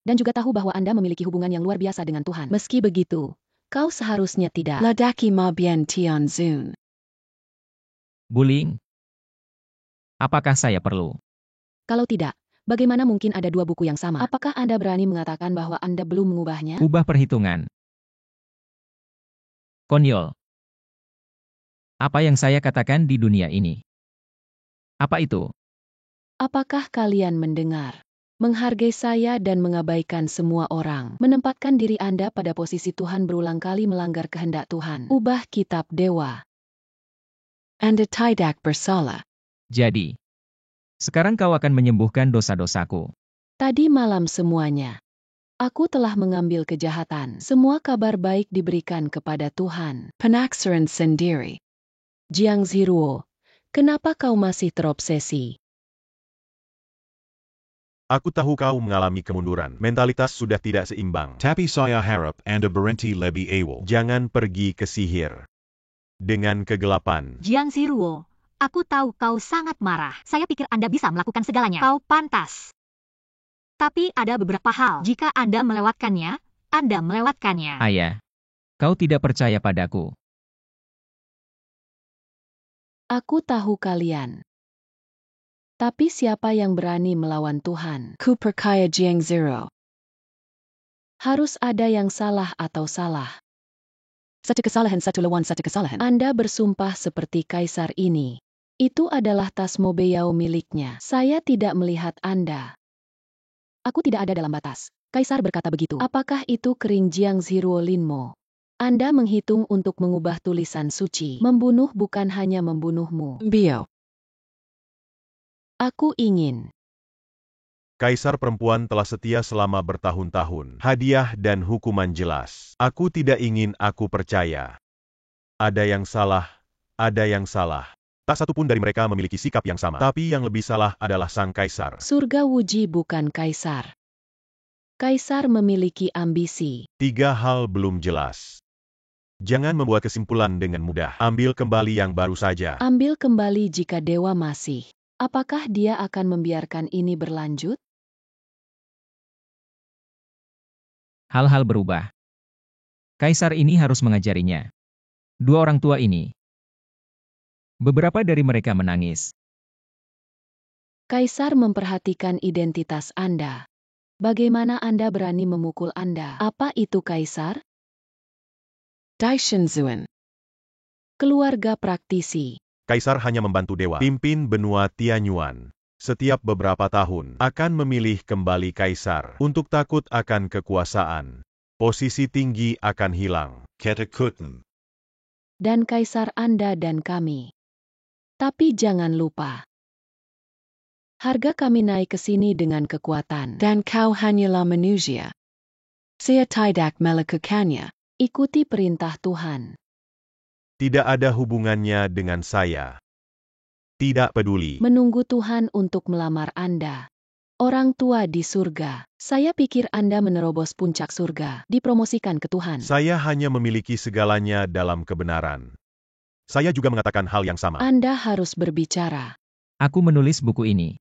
Dan juga tahu bahwa Anda memiliki hubungan yang luar biasa dengan Tuhan. Meski begitu, kau seharusnya tidak. Ladaki ma bien Tianzun. Bullying? Apakah saya perlu? Kalau tidak, bagaimana mungkin ada 2 buku yang sama? Apakah Anda berani mengatakan bahwa Anda belum mengubahnya? Ubah perhitungan. Konyol. Apa yang saya katakan di dunia ini? Apa itu? Apakah kalian mendengar? Menghargai saya dan mengabaikan semua orang. Menempatkan diri Anda pada posisi Tuhan berulang kali melanggar kehendak Tuhan. Ubah kitab dewa. Anda tidak bersalah. Jadi, sekarang kau akan menyembuhkan dosa-dosaku. Tadi malam semuanya. Aku telah mengambil kejahatan. Semua kabar baik diberikan kepada Tuhan. Penaksaran sendiri. Jiang Ziruo, kenapa kau masih terobsesi? Aku tahu kau mengalami kemunduran. Mentalitas sudah tidak seimbang. Tapi saya harap Anda berhenti lebih awal. Jangan pergi ke sihir. Dengan kegelapan. Jiang Ziruo, aku tahu kau sangat marah. Saya pikir Anda bisa melakukan segalanya. Kau pantas. Tapi ada beberapa hal. Jika Anda melewatkannya, Anda melewatkannya. Ayah, kau tidak percaya padaku. Aku tahu kalian. Tapi siapa yang berani melawan Tuhan? Ku percaya Jiang Ziruo. Harus ada yang salah atau salah. Satu kesalahan satu lawan satu kesalahan. Anda bersumpah seperti kaisar ini. Itu adalah tas Mo Beiyao miliknya. Saya tidak melihat Anda. Aku tidak ada dalam batas. Kaisar berkata begitu. Apakah itu kering Jiang Ziruo Linmo? Anda menghitung untuk mengubah tulisan suci. Membunuh bukan hanya membunuhmu. Bio. Aku ingin. Kaisar perempuan telah setia selama bertahun-tahun. Hadiah dan hukuman jelas. Aku tidak ingin aku percaya. Ada yang salah, ada yang salah. Tak satu pun dari mereka memiliki sikap yang sama. Tapi yang lebih salah adalah sang kaisar. Surga Wuji bukan kaisar. Kaisar memiliki ambisi. 3 hal belum jelas. Jangan membuat kesimpulan dengan mudah. Ambil kembali yang baru saja. Ambil kembali jika dewa masih. Apakah dia akan membiarkan ini berlanjut? Hal-hal berubah. Kaisar ini harus mengajarinya. 2 orang tua ini. Beberapa dari mereka menangis. Kaisar memperhatikan identitas Anda. Bagaimana Anda berani memukul Anda? Apa itu kaisar? Daishinzuan. Keluarga praktisi. Kaisar hanya membantu dewa. Pimpin benua Tianyuan. Setiap beberapa tahun akan memilih kembali kaisar. Untuk takut akan kekuasaan. Posisi tinggi akan hilang. Ketakuten. Dan kaisar Anda dan kami. Tapi jangan lupa. Harga kami naik ke sini dengan kekuatan. Dan kau hanyalah manusia. Saya tidak melakukannya. Ikuti perintah Tuhan. Tidak ada hubungannya dengan saya. Tidak peduli. Menunggu Tuhan untuk melamar Anda. Orang tua di surga. Saya pikir Anda menerobos puncak surga. Dipromosikan ke Tuhan. Saya hanya memiliki segalanya dalam kebenaran. Saya juga mengatakan hal yang sama. Anda harus berbicara. Aku menulis buku ini.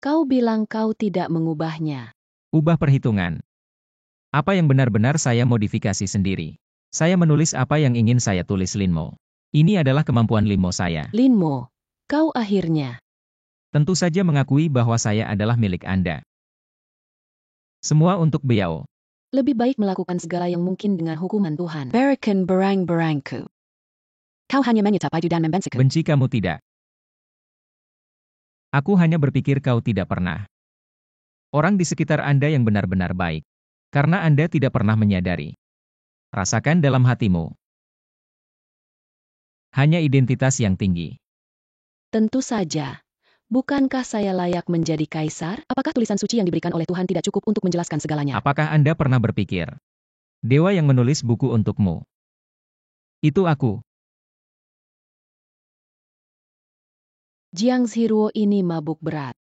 Kau bilang kau tidak mengubahnya. Ubah perhitungan. Apa yang benar-benar saya modifikasi sendiri. Saya menulis apa yang ingin saya tulis, Linmo. Ini adalah kemampuan Linmo saya. Linmo, kau akhirnya. Tentu saja mengakui bahwa saya adalah milik Anda. Semua untuk beliau. Lebih baik melakukan segala yang mungkin dengan hukuman Tuhan. Berikan barang-barangku. Kau hanya menyetapai dan membensiku. Benci kamu tidak. Aku hanya berpikir kau tidak pernah. Orang di sekitar Anda yang benar-benar baik. Karena Anda tidak pernah menyadari. Rasakan dalam hatimu. Hanya identitas yang tinggi. Tentu saja. Bukankah saya layak menjadi kaisar? Apakah tulisan suci yang diberikan oleh Tuhan tidak cukup untuk menjelaskan segalanya? Apakah Anda pernah berpikir? Dewa yang menulis buku untukmu. Itu aku. Jiang Zhiruo ini mabuk berat.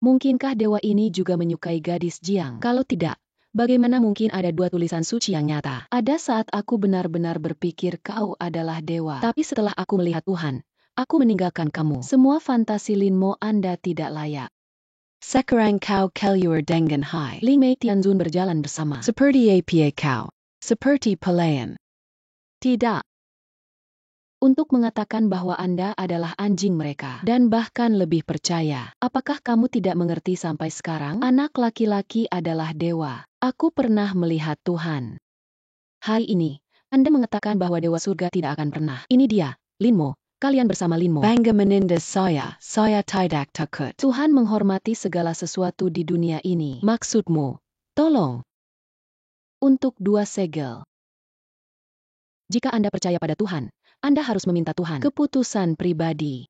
Mungkinkah dewa ini juga menyukai gadis Jiang? Kalau tidak, bagaimana mungkin ada dua tulisan suci yang nyata? Ada saat aku benar-benar berpikir kau adalah dewa. Tapi setelah aku melihat Tuhan, aku meninggalkan kamu. Semua fantasi Linmo Anda tidak layak. Sekarang kau keluar dengan hai. Ling Mei Tianzun berjalan bersama. Seperti apa kau? Seperti pelayan. Tidak. Untuk mengatakan bahwa Anda adalah anjing mereka. Dan bahkan lebih percaya. Apakah kamu tidak mengerti sampai sekarang? Anak laki-laki adalah dewa. Aku pernah melihat Tuhan. Hari ini, Anda mengatakan bahwa dewa surga tidak akan pernah. Ini dia, Linmo. Kalian bersama Linmo. Bangga menindas saya tidak takut. Tuhan menghormati segala sesuatu di dunia ini. Maksudmu, tolong. Untuk 2 segel. Jika Anda percaya pada Tuhan, Anda harus meminta Tuhan. Keputusan pribadi.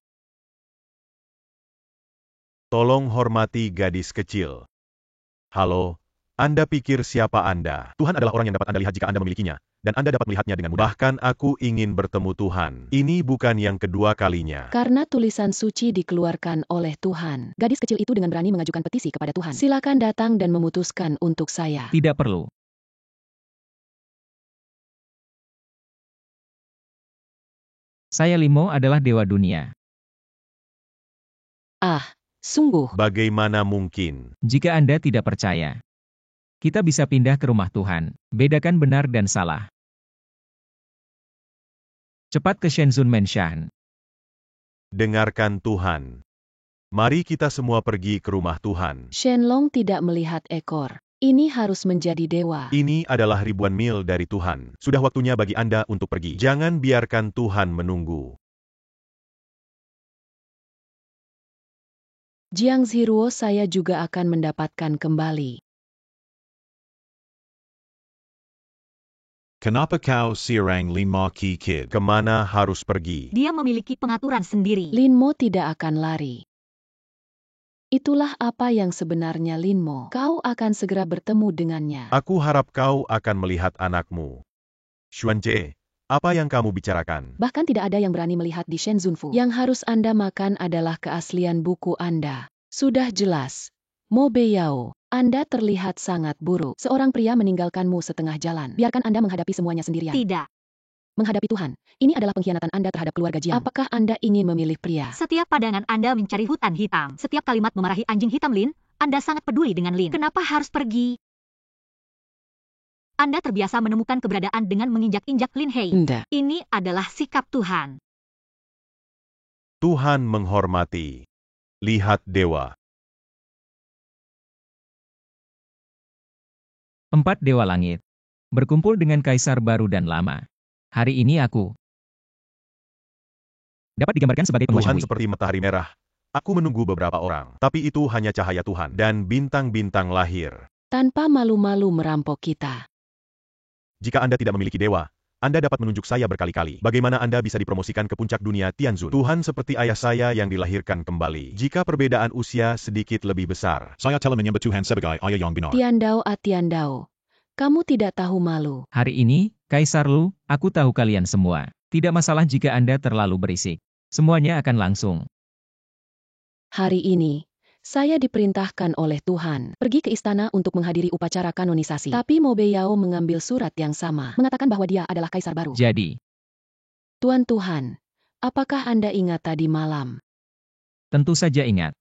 Tolong hormati gadis kecil. Halo, Anda pikir siapa Anda? Tuhan adalah orang yang dapat Anda lihat jika Anda memilikinya, dan Anda dapat melihatnya dengan mudah. Bahkan aku ingin bertemu Tuhan. Ini bukan yang kedua kalinya. Karena tulisan suci dikeluarkan oleh Tuhan. Gadis kecil itu dengan berani mengajukan petisi kepada Tuhan. Silakan datang dan memutuskan untuk saya. Tidak perlu. Saya Linmo adalah dewa dunia. Ah, sungguh. Bagaimana mungkin? Jika Anda tidak percaya, kita bisa pindah ke rumah Tuhan. Bedakan benar dan salah. Cepat ke Shenzhen Menshan. Dengarkan Tuhan. Mari kita semua pergi ke rumah Tuhan. Shenlong tidak melihat ekor. Ini harus menjadi dewa. Ini adalah ribuan mil dari Tuhan. Sudah waktunya bagi Anda untuk pergi. Jangan biarkan Tuhan menunggu. Jiang Zhiruo saya juga akan mendapatkan kembali. Kenapa kau serang Linma Ki Kid? Kemana harus pergi? Dia memiliki pengaturan sendiri. Linmo tidak akan lari. Itulah apa yang sebenarnya Linmo. Kau akan segera bertemu dengannya. Aku harap kau akan melihat anakmu. Xuanje, apa yang kamu bicarakan? Bahkan tidak ada yang berani melihat di Shenzunfu. Yang harus Anda makan adalah keaslian buku Anda. Sudah jelas. Mo Beiyao, Anda terlihat sangat buruk. Seorang pria meninggalkanmu setengah jalan. Biarkan Anda menghadapi semuanya sendirian. Tidak. Menghadapi Tuhan, ini adalah pengkhianatan Anda terhadap keluarga Jiang. Apakah Anda ingin memilih pria? Setiap pandangan Anda mencari hutan hitam. Setiap kalimat memarahi anjing hitam Lin, Anda sangat peduli dengan Lin. Kenapa harus pergi? Anda terbiasa menemukan keberadaan dengan menginjak-injak Lin Hei. Tidak. Ini adalah sikap Tuhan. Tuhan menghormati. Lihat dewa. 4 Dewa Langit. Berkumpul dengan Kaisar Baru dan Lama. Hari ini aku dapat digambarkan sebagai penguasa Tuhan bumi. seperti matahari merah. Aku menunggu beberapa orang, tapi itu hanya cahaya Tuhan dan bintang-bintang lahir. Tanpa malu-malu merampok kita. Jika Anda tidak memiliki dewa, Anda dapat menunjuk saya berkali-kali. Bagaimana Anda bisa dipromosikan ke puncak dunia Tianzun? Tuhan seperti ayah saya yang dilahirkan kembali. Jika perbedaan usia sedikit lebih besar. Saya telah menyembah Tuhan sebagai ayah yang benar. Tiandao, kamu tidak tahu malu. Hari ini, Kaisar Lu, aku tahu kalian semua. Tidak masalah jika Anda terlalu berisik. Semuanya akan langsung. Hari ini, saya diperintahkan oleh Tuhan pergi ke istana untuk menghadiri upacara kanonisasi. Tapi Mo Beiyao mengambil surat yang sama, mengatakan bahwa dia adalah kaisar baru. Jadi, Tuan Tuhan, apakah Anda ingat tadi malam? tentu saja ingat.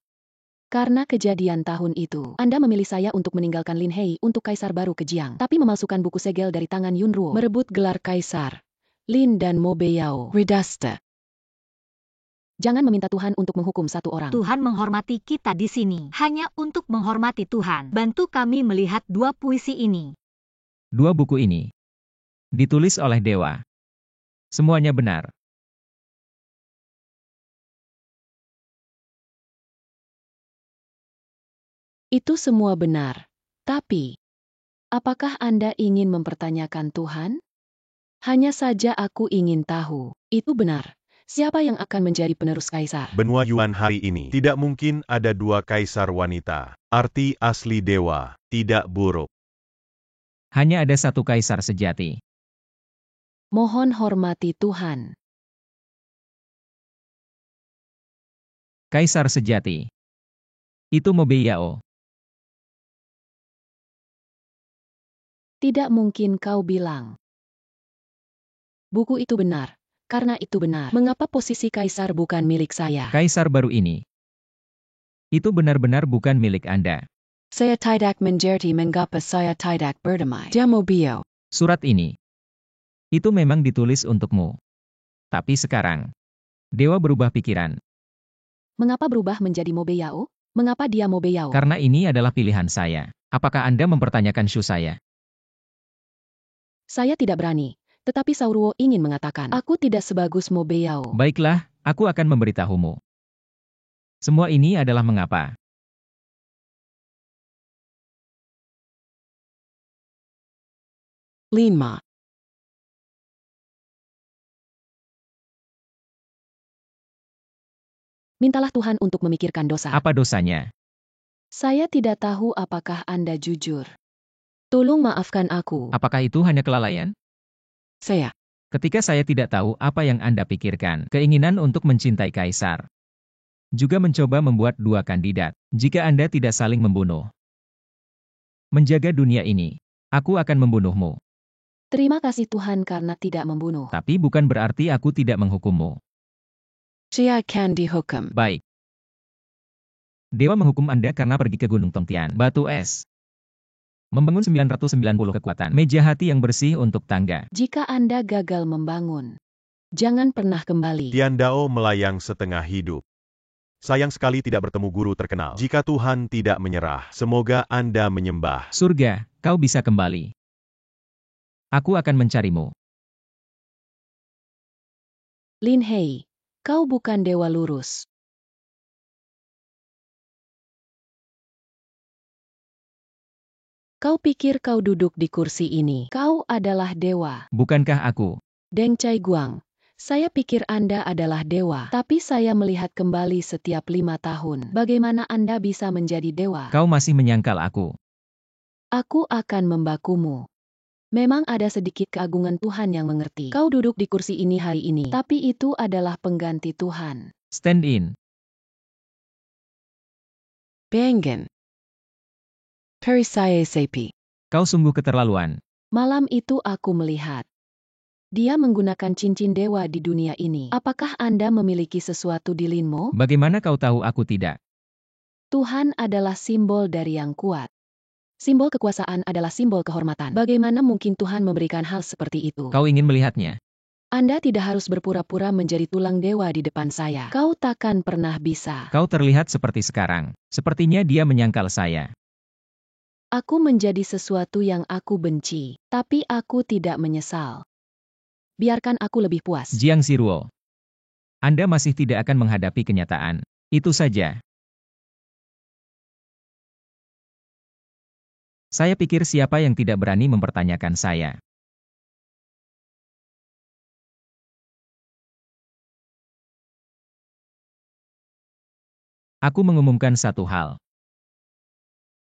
Karena kejadian tahun itu, Anda memilih saya untuk meninggalkan Lin Hei untuk Kaisar baru Kejiang, tapi memalsukan buku segel dari tangan Yun Ruo, merebut gelar Kaisar. Lin dan Mo Beiyao, Redaste. Jangan meminta Tuhan untuk menghukum satu orang. Tuhan menghormati kita di sini. Hanya untuk menghormati Tuhan. Bantu kami melihat 2 puisi ini. 2 buku ini ditulis oleh dewa. Semuanya benar. Itu semua benar. Tapi, apakah Anda ingin mempertanyakan Tuhan? Hanya saja aku ingin tahu, itu benar. Siapa yang akan menjadi penerus kaisar? Benua Yuan hari ini tidak mungkin ada 2 kaisar wanita. Arti asli dewa, tidak buruk. Hanya ada 1 kaisar sejati. Mohon hormati Tuhan. Kaisar sejati. Itu Mo Beiyao. Tidak mungkin kau bilang. Buku itu benar. Karena itu benar. Mengapa posisi kaisar bukan milik saya? Kaisar baru ini. Itu benar-benar bukan milik Anda. Saya tidak mengerti mengapa saya tidak berdamai. Dia Mo Beiyao. Surat ini. Itu memang ditulis untukmu. Tapi sekarang, dewa berubah pikiran. Mengapa berubah menjadi Mo Beiyao? Mengapa dia Mo Beiyao? Karena ini adalah pilihan saya. Apakah Anda mempertanyakan syu saya? Saya tidak berani. Tetapi Sauruo ingin mengatakan, aku tidak sebagus Mo Beiyao. Baiklah, aku akan memberitahumu. Semua ini adalah mengapa. Lin. Mintalah Tuhan untuk memikirkan dosa. Apa dosanya? Saya tidak tahu apakah Anda jujur. Tolong maafkan aku. Apakah itu hanya kelalaian? Saya. Ketika saya tidak tahu apa yang Anda pikirkan, keinginan untuk mencintai kaisar. Juga mencoba membuat 2 kandidat, jika Anda tidak saling membunuh. Menjaga dunia ini, aku akan membunuhmu. Terima kasih Tuhan karena tidak membunuh. Tapi bukan berarti aku tidak menghukummu. Saya akan dihukum. Baik. Dewa menghukum Anda karena pergi ke Gunung Tongtian, batu es. Membangun 990 kekuatan, meja hati yang bersih untuk tangga. Jika Anda gagal membangun, jangan pernah kembali. Tian Dao melayang setengah hidup. Sayang sekali tidak bertemu guru terkenal. Jika Tuhan tidak menyerah, semoga Anda menyembah. Surga, kau bisa kembali. Aku akan mencarimu. Lin Hei, kau bukan dewa lurus. Kau pikir kau duduk di kursi ini. Kau adalah dewa. Bukankah aku? Deng Cai Guang, saya pikir Anda adalah dewa. Tapi saya melihat kembali setiap 5 tahun. Bagaimana Anda bisa menjadi dewa? Kau masih menyangkal aku. Aku akan membakumu. Memang ada sedikit keagungan Tuhan yang mengerti. Kau duduk di kursi ini hari ini. Tapi itu adalah pengganti Tuhan. Stand in. Bengen. Perisai Sepi. Kau sungguh keterlaluan. Malam itu aku melihat. Dia menggunakan cincin dewa di dunia ini. Apakah Anda memiliki sesuatu di Linmo? Bagaimana kau tahu aku tidak? Tuhan adalah simbol dari yang kuat. Simbol kekuasaan adalah simbol kehormatan. Bagaimana mungkin Tuhan memberikan hal seperti itu? Kau ingin melihatnya? Anda tidak harus berpura-pura menjadi tulang dewa di depan saya. Kau takkan pernah bisa. Kau terlihat seperti sekarang. Sepertinya dia menyangkal saya. Aku menjadi sesuatu yang aku benci, tapi aku tidak menyesal. Biarkan aku lebih puas. Jiang Siruo. Anda masih tidak akan menghadapi kenyataan. Itu saja. Saya pikir siapa yang tidak berani mempertanyakan saya. Aku mengumumkan satu hal.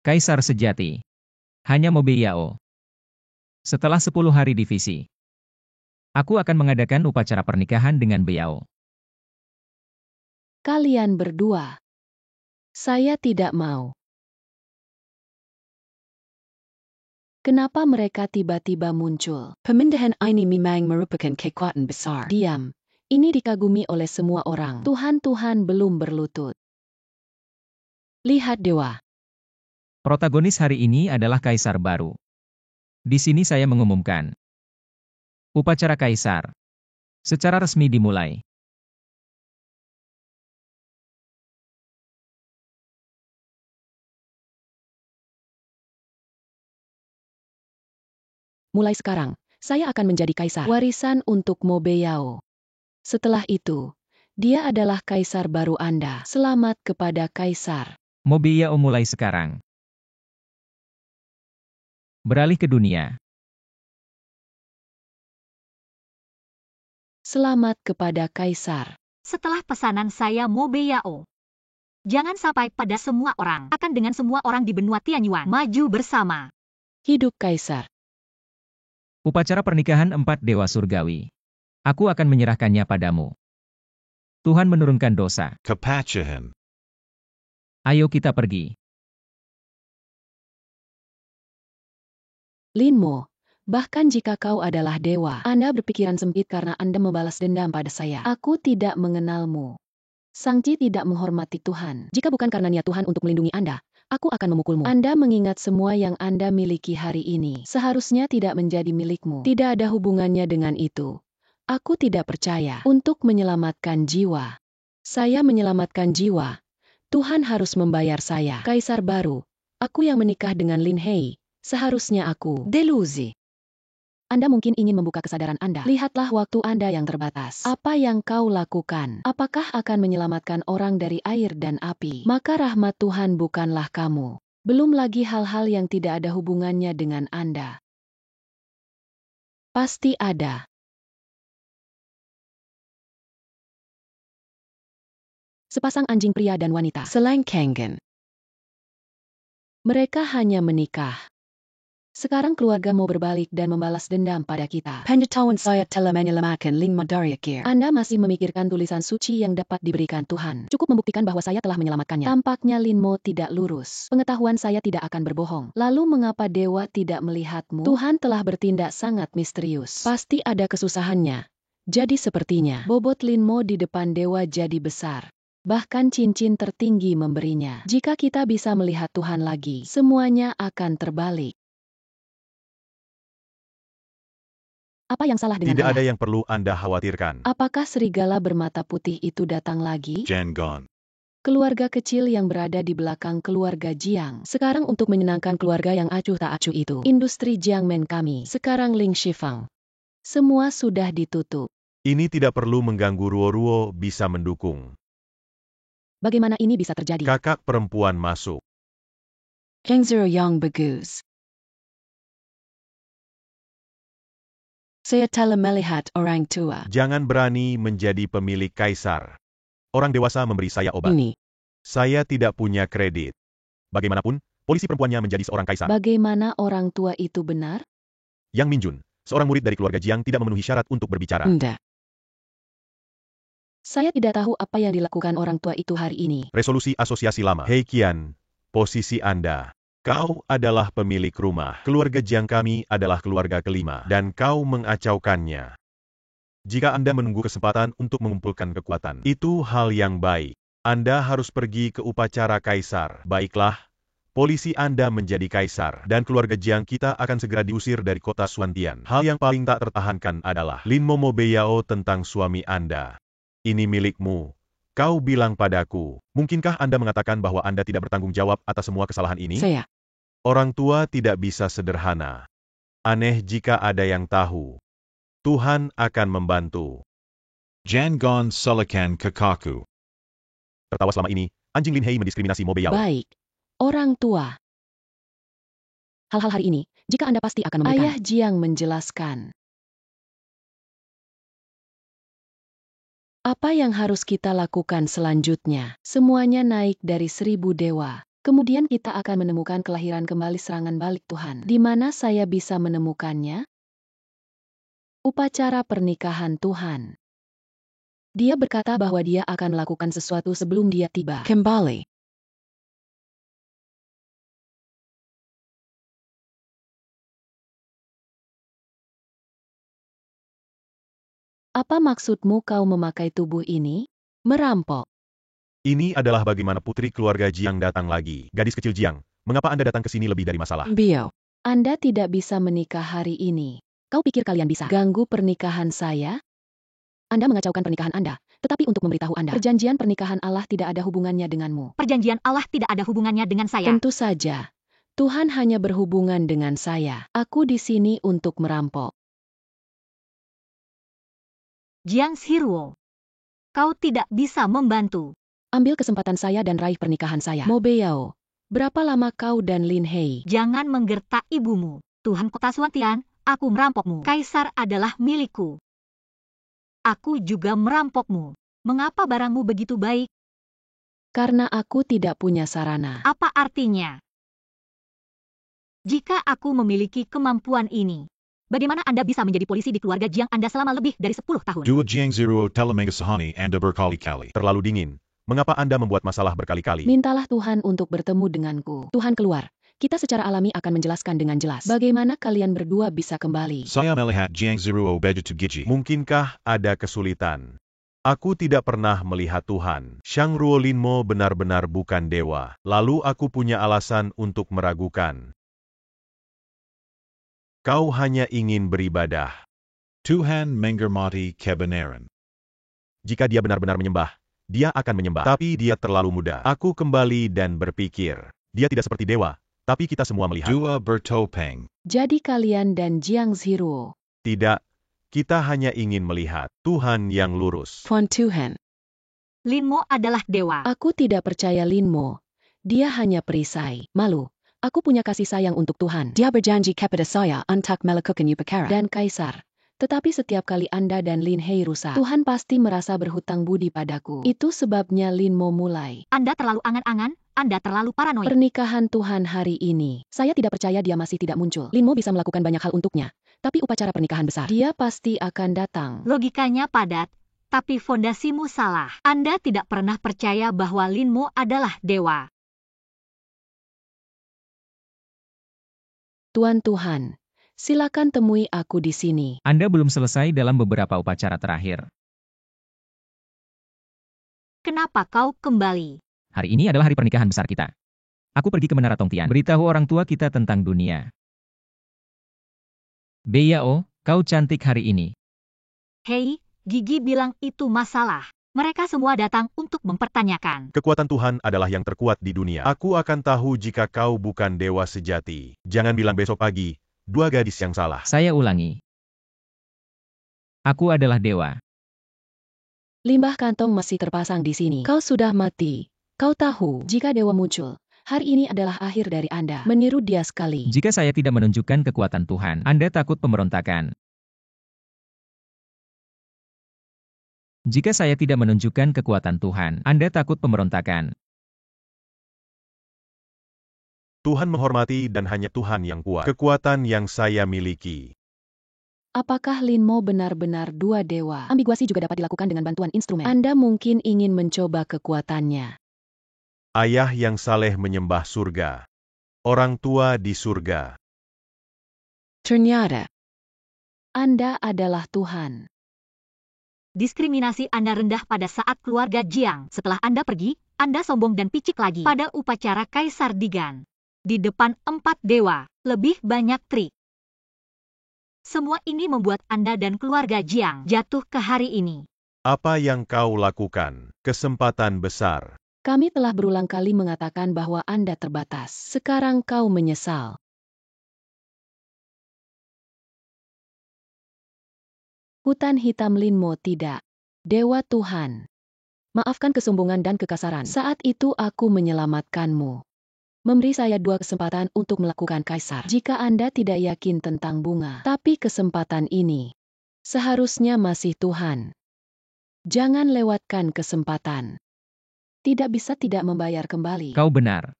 Kaisar sejati. Hanya Mo Beiyao. Setelah 10 hari divisi, aku akan mengadakan upacara pernikahan dengan Beiyao. Kalian berdua. Saya tidak mau. Kenapa mereka tiba-tiba muncul? Pemindahan ini memang merupakan kekuatan besar. Diam. Ini dikagumi oleh semua orang. Tuhan belum berlutut. Lihat dewa. Protagonis hari ini adalah Kaisar baru. Di sini saya mengumumkan. Upacara Kaisar. Secara resmi dimulai. Mulai sekarang, saya akan menjadi kaisar. Warisan untuk Mo Beiyao. Setelah itu, dia adalah kaisar baru Anda. Selamat kepada kaisar. Mo Beiyao mulai sekarang. Beralih ke dunia. Selamat kepada kaisar. Setelah pesanan saya Mo Beiyao. Jangan sampai pada semua orang. Akan dengan semua orang di benua Tianyuan. Maju bersama. Hidup kaisar. Upacara pernikahan 4 dewa surgawi. Aku akan menyerahkannya padamu. Tuhan menurunkan dosa. Kapachahan. Ayo kita pergi. Lin Mo, bahkan jika kau adalah dewa, Anda berpikiran sempit karena Anda membalas dendam pada saya. Aku tidak mengenalmu. Sangci tidak menghormati Tuhan. Jika bukan karena niat Tuhan untuk melindungi Anda, aku akan memukulmu. Anda mengingat semua yang Anda miliki hari ini. Seharusnya tidak menjadi milikmu. Tidak ada hubungannya dengan itu. Aku tidak percaya. Untuk menyelamatkan jiwa. Saya menyelamatkan jiwa. Tuhan harus membayar saya. Kaisar baru. Aku yang menikah dengan Lin Hei. Seharusnya aku. Delusi. Anda mungkin ingin membuka kesadaran Anda. Lihatlah waktu Anda yang terbatas. Apa yang kau lakukan? Apakah akan menyelamatkan orang dari air dan api? Maka rahmat Tuhan bukanlah kamu. Belum lagi hal-hal yang tidak ada hubungannya dengan Anda. Pasti ada. Sepasang anjing pria dan wanita. Selangkangan. Mereka hanya menikah. Sekarang keluarga mau berbalik dan membalas dendam pada kita. Pengetahuan saya telah menyelamatkan Lin Mo dari akhir. Anda masih memikirkan tulisan suci yang dapat diberikan Tuhan. Cukup membuktikan bahwa saya telah menyelamatkannya. Tampaknya Lin Mo tidak lurus. Pengetahuan saya tidak akan berbohong. Lalu mengapa dewa tidak melihatmu? Tuhan telah bertindak sangat misterius. Pasti ada kesusahannya. Jadi sepertinya, bobot Lin Mo di depan dewa jadi besar. Bahkan cincin tertinggi memberinya. Jika kita bisa melihat Tuhan lagi, semuanya akan terbalik. Apa yang salah dengan Tidak ayah? ada yang perlu Anda khawatirkan. Apakah serigala bermata putih itu datang lagi? Jangon. Keluarga kecil yang berada di belakang keluarga Jiang. Sekarang untuk menyenangkan keluarga yang acuh tak acuh itu. Industri Jiangmen kami. Sekarang Ling Shifang. Semua sudah ditutup. Ini tidak perlu mengganggu Ruo-Ruo bisa mendukung. Bagaimana ini bisa terjadi? Kakak perempuan masuk. Heng Zero Yang bagus. Saya telah melihat orang tua. Jangan berani menjadi pemilik kaisar. Orang dewasa memberi saya obat. Ini. Saya tidak punya kredit. Bagaimanapun, polisi perempuannya menjadi seorang kaisar. Bagaimana orang tua itu benar? Yang Minjun, seorang murid dari keluarga Jiang tidak memenuhi syarat untuk berbicara. Tidak. Saya tidak tahu apa yang dilakukan orang tua itu hari ini. Resolusi asosiasi lama. Hei Qian, posisi Anda. Kau adalah pemilik rumah. Keluarga Jiang kami adalah keluarga kelima. Dan kau mengacaukannya. Jika Anda menunggu kesempatan untuk mengumpulkan kekuatan, itu hal yang baik. Anda harus pergi ke upacara kaisar. Baiklah, polisi Anda menjadi kaisar. Dan keluarga Jiang kita akan segera diusir dari kota Suantian. Hal yang paling tak tertahankan adalah Lin Mo Beiyao tentang suami Anda. Ini milikmu. Kau bilang padaku, mungkinkah Anda mengatakan bahwa Anda tidak bertanggung jawab atas semua kesalahan ini? Saya. Orang tua tidak bisa sederhana. Aneh jika ada yang tahu. Tuhan akan membantu. Jangon Sulakan Kakaku. Tertawa selama ini, anjing Lin Hei mendiskriminasi Mo Beiyao. Baik. Orang tua. Hal-hal hari ini, jika Anda pasti akan memberikan. Ayah Jiang menjelaskan. Apa yang harus kita lakukan selanjutnya? Semuanya naik dari 1000 dewa. Kemudian kita akan menemukan kelahiran kembali serangan balik Tuhan. Di mana saya bisa menemukannya? Upacara pernikahan Tuhan. Dia berkata bahwa dia akan melakukan sesuatu sebelum dia tiba. Kembali. Apa maksudmu kau memakai tubuh ini? Merampok. Ini adalah bagaimana putri keluarga Jiang datang lagi. Gadis kecil Jiang, mengapa Anda datang ke sini lebih dari masalah? Bio, Anda tidak bisa menikah hari ini. Kau pikir kalian bisa ganggu pernikahan saya? Anda mengacaukan pernikahan Anda, tetapi untuk memberitahu Anda, perjanjian pernikahan Allah tidak ada hubungannya denganmu. Perjanjian Allah tidak ada hubungannya dengan saya. Tentu saja. Tuhan hanya berhubungan dengan saya. Aku di sini untuk merampok. Jiang Zhiruo, kau tidak bisa membantu. Ambil kesempatan saya dan raih pernikahan saya. Mo Beiyao, berapa lama kau dan Lin Hei? Jangan menggertak ibumu. Tuhan Kota Suantian, aku merampokmu. Kaisar adalah milikku. Aku juga merampokmu. Mengapa barangmu begitu baik? Karena aku tidak punya sarana. Apa artinya? Jika aku memiliki kemampuan ini, bagaimana Anda bisa menjadi polisi di keluarga Jiang Anda selama lebih dari 10 tahun? Dua Jiang Zero Telemega Sahani Anda berkali-kali. Terlalu dingin. Mengapa Anda membuat masalah berkali-kali? Mintalah Tuhan untuk bertemu denganku. Tuhan keluar. Kita secara alami akan menjelaskan dengan jelas bagaimana kalian berdua bisa kembali. Saya melihat Jiang Zero Begitu Gigi. Mungkinkah ada kesulitan? Aku tidak pernah melihat Tuhan. Shang Ruo Linmo benar-benar bukan dewa. Lalu aku punya alasan untuk meragukan. Kau hanya ingin beribadah. Tuhan menghormati kebenaran. Jika dia benar-benar menyembah, dia akan menyembah. Tapi dia terlalu muda. Aku kembali dan berpikir. Dia tidak seperti dewa, tapi kita semua melihat. Dua bertopeng. Jadi kalian dan Jiang Zhiruo. Tidak, kita hanya ingin melihat Tuhan yang lurus. Von Tuhan. Linmo adalah dewa. Aku tidak percaya Linmo. Dia hanya perisai. Malu. Aku punya kasih sayang untuk Tuhan. Dia berjanji kepada saya untuk melakukan upacara dan kaisar. Tetapi setiap kali Anda dan Lin Hei rusak, Tuhan pasti merasa berhutang budi padaku. Itu sebabnya Linmo mulai. Anda terlalu angan-angan, Anda terlalu paranoid. Pernikahan Tuhan hari ini. Saya tidak percaya dia masih tidak muncul. Linmo bisa melakukan banyak hal untuknya. Tapi upacara pernikahan besar, dia pasti akan datang. Logikanya padat, tapi fondasimu salah. Anda tidak pernah percaya bahwa Linmo adalah dewa. Tuan, silakan temui aku di sini. Anda belum selesai dalam beberapa upacara terakhir. Kenapa kau kembali? Hari ini adalah hari pernikahan besar kita. Aku pergi ke Menara Tongtian, beritahu orang tua kita tentang dunia. Beiyao, kau cantik hari ini. Hei, Gigi bilang itu masalah. Mereka semua datang untuk mempertanyakan. Kekuatan Tuhan adalah yang terkuat di dunia. Aku akan tahu jika kau bukan dewa sejati. Jangan bilang besok pagi, dua gadis yang salah. Saya ulangi. Aku adalah dewa. Limbah kantong masih terpasang di sini. Kau sudah mati. Kau tahu, jika dewa muncul, hari ini adalah akhir dari Anda. Meniru dia sekali. Jika saya tidak menunjukkan kekuatan Tuhan, Anda takut pemberontakan. Jika saya tidak menunjukkan kekuatan Tuhan, Anda takut pemberontakan. Tuhan menghormati dan hanya Tuhan yang kuat. Kekuatan yang saya miliki. Apakah Linmo benar-benar dua dewa? Ambiguasi juga dapat dilakukan dengan bantuan instrumen. Anda mungkin ingin mencoba kekuatannya. Ayah yang saleh menyembah surga. Orang tua di surga. Ternyata, Anda adalah Tuhan. Diskriminasi Anda rendah pada saat keluarga Jiang. Setelah Anda pergi, Anda sombong dan picik lagi. Pada upacara Kaisar Digan. Di depan 4 dewa, lebih banyak trik. Semua ini membuat Anda dan keluarga Jiang jatuh ke hari ini. Apa yang kau lakukan? Kesempatan besar. Kami telah berulang kali mengatakan bahwa Anda terbatas. Sekarang kau menyesal. Hutan hitam Linmo tidak. Dewa Tuhan. Maafkan kesombongan dan kekasaran. Saat itu aku menyelamatkanmu. Memberi saya 2 kesempatan untuk melakukan kaisar. Jika Anda tidak yakin tentang bunga. Tapi kesempatan ini. Seharusnya masih Tuhan. Jangan lewatkan kesempatan. Tidak bisa tidak membayar kembali. Kau benar.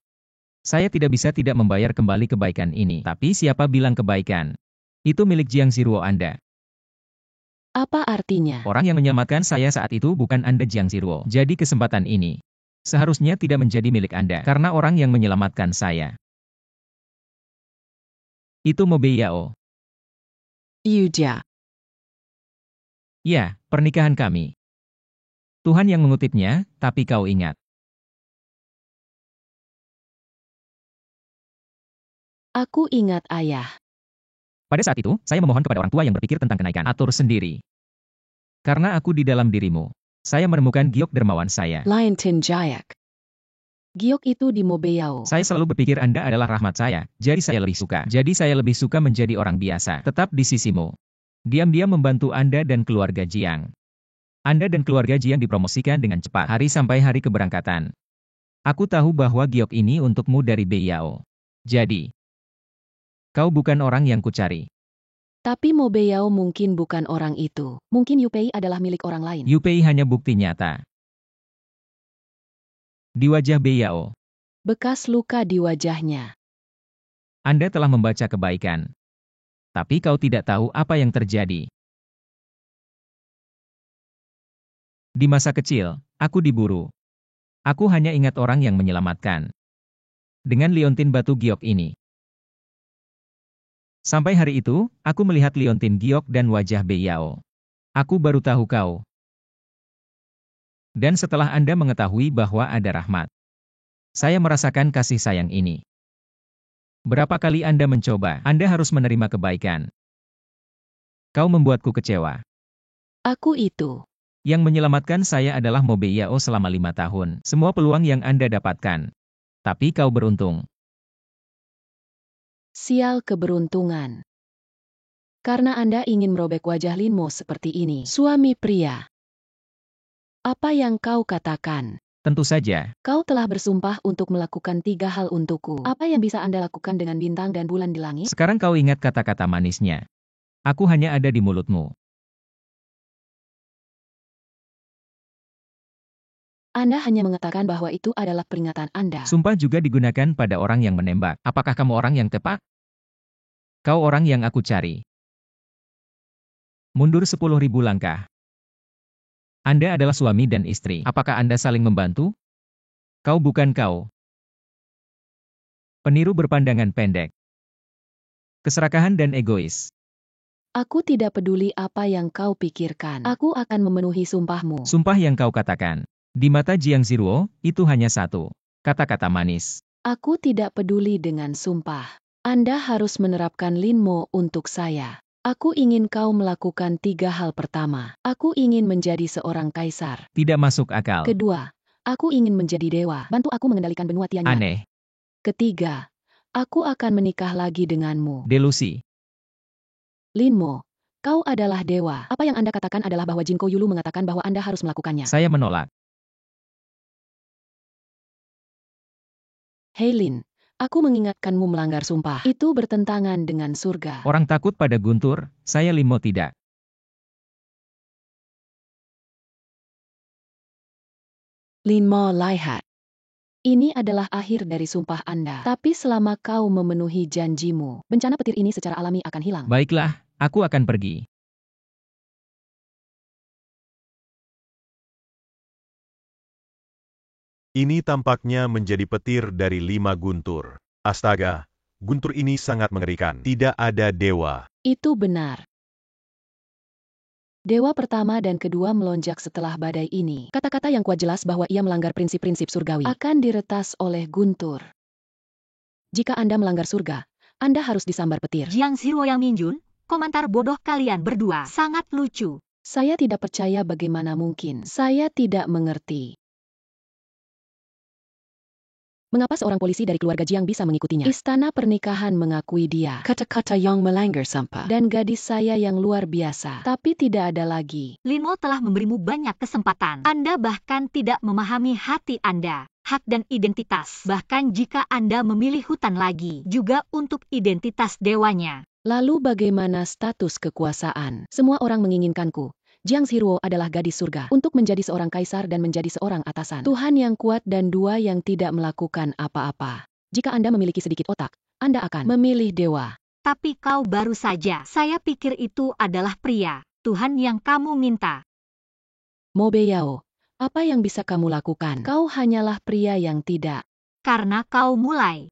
Saya tidak bisa tidak membayar kembali kebaikan ini. Tapi siapa bilang kebaikan? Itu milik Jiang Zhiruo Anda. Apa artinya? Orang yang menyelamatkan saya saat itu bukan Anda Jiang Zhiruo. Jadi kesempatan ini seharusnya tidak menjadi milik Anda. Karena orang yang menyelamatkan saya. Itu Mo Beiyao. Yuja. Ya, pernikahan kami. Tuhan yang mengutipnya, tapi kau ingat. Aku ingat ayah. Pada saat itu, saya memohon kepada orang tua yang berpikir tentang kenaikan atur sendiri. Karena aku di dalam dirimu, saya menemukan giok dermawan saya. Lion Tin Jayak. Giok itu di Mobeyao. Saya selalu berpikir Anda adalah rahmat saya, jadi saya lebih suka. Jadi saya lebih suka menjadi orang biasa, tetap di sisimu. Diam-diam membantu Anda dan keluarga Jiang. Anda dan keluarga Jiang dipromosikan dengan cepat hari sampai hari keberangkatan. Aku tahu bahwa giok ini untukmu dari Beiyao. Jadi, kau bukan orang yang kucari. Tapi Mobeyao mungkin bukan orang itu. Mungkin Yupei adalah milik orang lain. Yupei hanya bukti nyata. Di wajah Beiyao, Bekas luka di wajahnya. Anda telah membaca kebaikan. Tapi kau tidak tahu apa yang terjadi. Di masa kecil, aku diburu. Aku hanya ingat orang yang menyelamatkan. Dengan liontin batu giok ini. Sampai hari itu, aku melihat liontin giok dan wajah Beiyao. Aku baru tahu kau. Dan setelah Anda mengetahui bahwa ada rahmat, saya merasakan kasih sayang ini. Berapa kali Anda mencoba, Anda harus menerima kebaikan. Kau membuatku kecewa. Aku itu. Yang menyelamatkan saya adalah Mobeyao selama 5 tahun. Semua peluang yang Anda dapatkan. Tapi kau beruntung. Sial keberuntungan. Karena Anda ingin merobek wajah Linmo seperti ini. Suami pria. Apa yang kau katakan? Tentu saja. Kau telah bersumpah untuk melakukan 3 hal untukku. Apa yang bisa Anda lakukan dengan bintang dan bulan di langit? Sekarang kau ingat kata-kata manisnya. Aku hanya ada di mulutmu. Anda hanya mengatakan bahwa itu adalah peringatan Anda. Sumpah juga digunakan pada orang yang menembak. Apakah kamu orang yang tepat? Kau orang yang aku cari. Mundur 10.000 langkah. Anda adalah suami dan istri. Apakah Anda saling membantu? Kau bukan kau. Peniru berpandangan pendek. Keserakahan dan egois. Aku tidak peduli apa yang kau pikirkan. Aku akan memenuhi sumpahmu. Sumpah yang kau katakan. Di mata Jiang Ziruo, itu hanya satu. Kata-kata manis. Aku tidak peduli dengan sumpah. Anda harus menerapkan Linmo untuk saya. Aku ingin kau melakukan 3 hal pertama. Aku ingin menjadi seorang kaisar. Tidak masuk akal. Kedua, aku ingin menjadi dewa. Bantu aku mengendalikan benua Tianyan. Aneh. Ketiga, aku akan menikah lagi denganmu. Delusi. Linmo, kau adalah dewa. Apa yang Anda katakan adalah bahwa Jinko Yulu mengatakan bahwa Anda harus melakukannya. Saya menolak. Hei Lin, aku mengingatkanmu melanggar sumpah. Itu bertentangan dengan surga. Orang takut pada guntur, saya Limo tidak. Linmo lihat. Ini adalah akhir dari sumpah Anda. Tapi selama kau memenuhi janjimu, bencana petir ini secara alami akan hilang. Baiklah, aku akan pergi. Ini tampaknya menjadi petir dari 5 guntur. Astaga, guntur ini sangat mengerikan. Tidak ada dewa. Itu benar. Dewa pertama dan kedua melonjak setelah badai ini. Kata-kata yang kuat jelas bahwa ia melanggar prinsip-prinsip surgawi akan diretas oleh guntur. Jika Anda melanggar surga, Anda harus disambar petir. Jiang Ziruo yang Minjun, komentar bodoh kalian berdua sangat lucu. Saya tidak percaya bagaimana mungkin. Saya tidak mengerti. Mengapa seorang polisi dari keluarga Jiang bisa mengikutinya? Istana pernikahan mengakui dia. Kata-kata yang melanggar sampah. Dan gadis saya yang luar biasa. Tapi tidak ada lagi. Linmo telah memberimu banyak kesempatan. Anda bahkan tidak memahami hati Anda, hak dan identitas. Bahkan jika Anda memilih hutan lagi, juga untuk identitas dewanya. Lalu bagaimana status kekuasaan? Semua orang menginginkanku. Jiang Ziruo adalah gadis surga untuk menjadi seorang kaisar dan menjadi seorang atasan. Tuhan yang kuat dan 2 yang tidak melakukan apa-apa. Jika Anda memiliki sedikit otak, Anda akan memilih dewa. Tapi kau baru saja. Saya pikir itu adalah pria. Tuhan yang kamu minta. Mobeyao, apa yang bisa kamu lakukan? Kau hanyalah pria yang tidak. Karena kau mulai.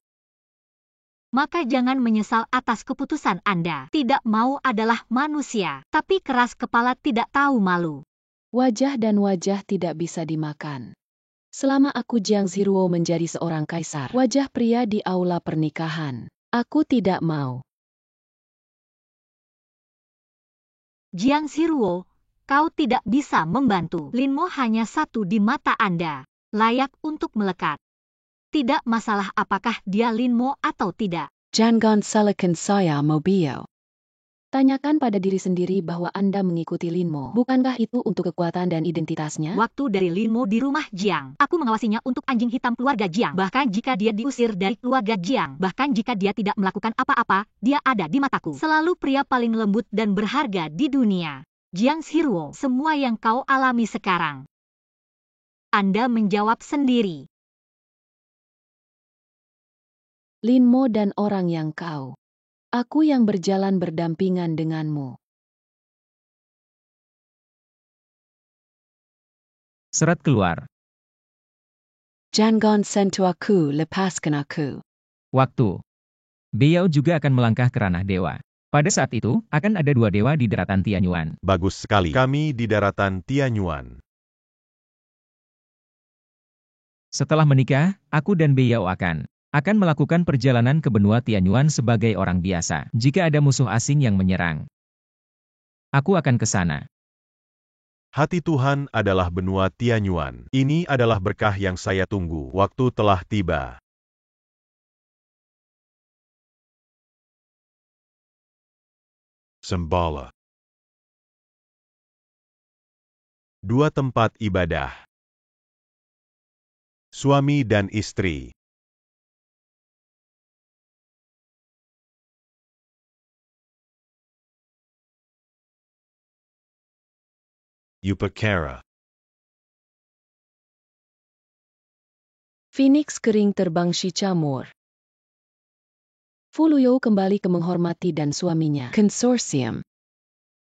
Maka jangan menyesal atas keputusan Anda. Tidak mau adalah manusia, tapi keras kepala tidak tahu malu. Wajah dan wajah tidak bisa dimakan. Selama aku Jiang Ziruo menjadi seorang kaisar, wajah pria di aula pernikahan Aku tidak mau. Jiang Siruo, kau tidak bisa membantu. Linmo hanya satu di mata Anda, layak untuk melekat. Tidak masalah apakah dia Linmo atau tidak. Jangan salahkan saya Mobio. Tanyakan pada diri sendiri bahwa Anda mengikuti Linmo. Bukankah itu untuk kekuatan dan identitasnya? Waktu dari Linmo di rumah Jiang, aku mengawasinya untuk anjing hitam keluarga Jiang. Bahkan jika dia diusir dari keluarga Jiang, bahkan jika dia tidak melakukan apa-apa, dia ada di mataku. Selalu pria paling lembut dan berharga di dunia. Jiang Siruo, semua yang kau alami sekarang. Anda menjawab sendiri. Linmo dan orang yang kau. Aku yang berjalan berdampingan denganmu. Serat keluar. Jangan sentuh aku, lepaskan aku. Waktu. Beliau juga akan melangkah ke ranah dewa. Pada saat itu, akan ada 2 dewa di daratan Tianyuan. Bagus sekali. Kami di daratan Tianyuan. Setelah menikah, aku dan Beliau akan melakukan perjalanan ke benua Tianyuan sebagai orang biasa. Jika ada musuh asing yang menyerang, aku akan ke sana. Hati Tuhan adalah benua Tianyuan. Ini adalah berkah yang saya tunggu. Waktu telah tiba. Sembala. 2 tempat ibadah. Suami dan istri. Upakara. Phoenix kering terbang Shichamur. Fuluyo kembali ke menghormati dan suaminya. Konsorsium.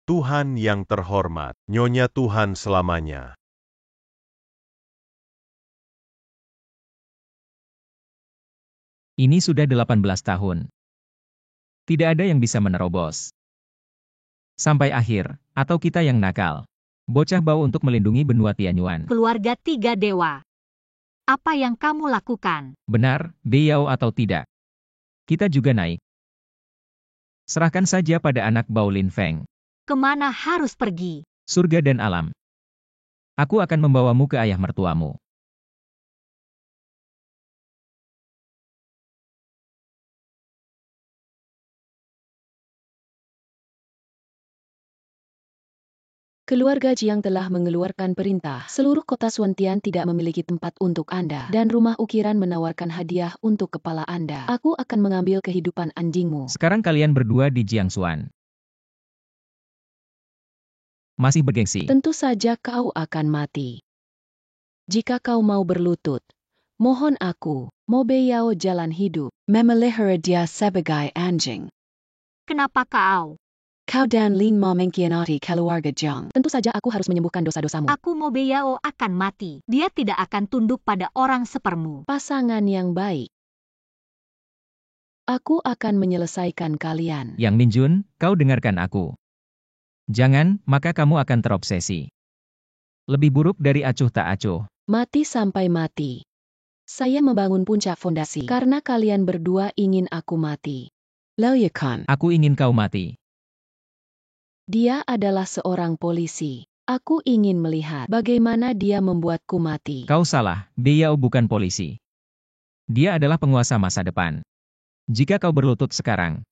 Tuhan yang terhormat, Nyonya Tuhan selamanya. Ini sudah 18 tahun. Tidak ada yang bisa menerobos. Sampai akhir, atau kita yang nakal. Bocah bau untuk melindungi benua Tianyuan. Keluarga 3 dewa. Apa yang kamu lakukan? Benar, Beliau atau tidak. Kita juga naik. Serahkan saja pada anak Bao Lin Feng. Kemana harus pergi? Surga dan alam. Aku akan membawamu ke ayah mertuamu. Keluarga Jiang telah mengeluarkan perintah. Seluruh kota Suantian tidak memiliki tempat untuk Anda. Dan rumah ukiran menawarkan hadiah untuk kepala Anda. Aku akan mengambil kehidupan anjingmu. Sekarang kalian berdua di Jiangsuan. Masih bergengsi. Tentu saja kau akan mati. Jika kau mau berlutut, mohon aku, Mobeyao jalan hidup, memelihara dia sebagai anjing. Kenapa kau? Kau dan Linmo mengkhianati keluarga Jiang. Tentu saja aku harus menyembuhkan dosa-dosamu. Aku Mobeyao akan mati. Dia tidak akan tunduk pada orang sepermu. Pasangan yang baik. Aku akan menyelesaikan kalian. Yang Minjun, kau dengarkan aku. Jangan, maka kamu akan terobsesi. Lebih buruk dari acuh tak acuh. Mati sampai mati. Saya membangun puncak fondasi karena kalian berdua ingin aku mati. Laoyakan. Aku ingin kau mati. Dia adalah seorang polisi. Aku ingin melihat bagaimana dia membuatku mati. Kau salah, Beliau bukan polisi. Dia adalah penguasa masa depan. Jika kau berlutut sekarang,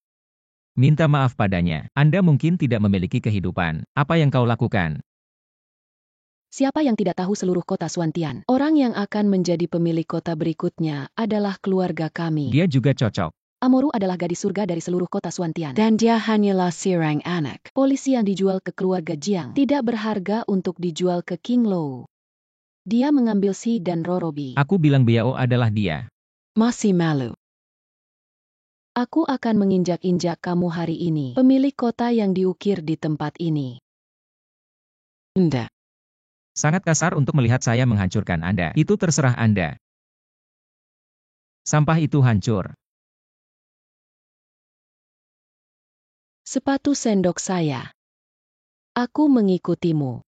minta maaf padanya. Anda mungkin tidak memiliki kehidupan. Apa yang kau lakukan? Siapa yang tidak tahu seluruh kota Suantian? Orang yang akan menjadi pemilik kota berikutnya adalah keluarga kami. Dia juga cocok. Amoru adalah gadis surga dari seluruh kota Suantian. Dan dia hanyalah sirang anak. Polisi yang dijual ke keluarga Jiang tidak berharga untuk dijual ke King Lou. Dia mengambil Si dan Rorobi. Aku bilang Beliau adalah dia. Masih malu. Aku akan menginjak-injak kamu hari ini. Pemilik kota yang diukir di tempat ini. Anda. Sangat kasar untuk melihat saya menghancurkan Anda. Itu terserah Anda. Sampah itu hancur. Sepatu sendok saya. Aku mengikutimu.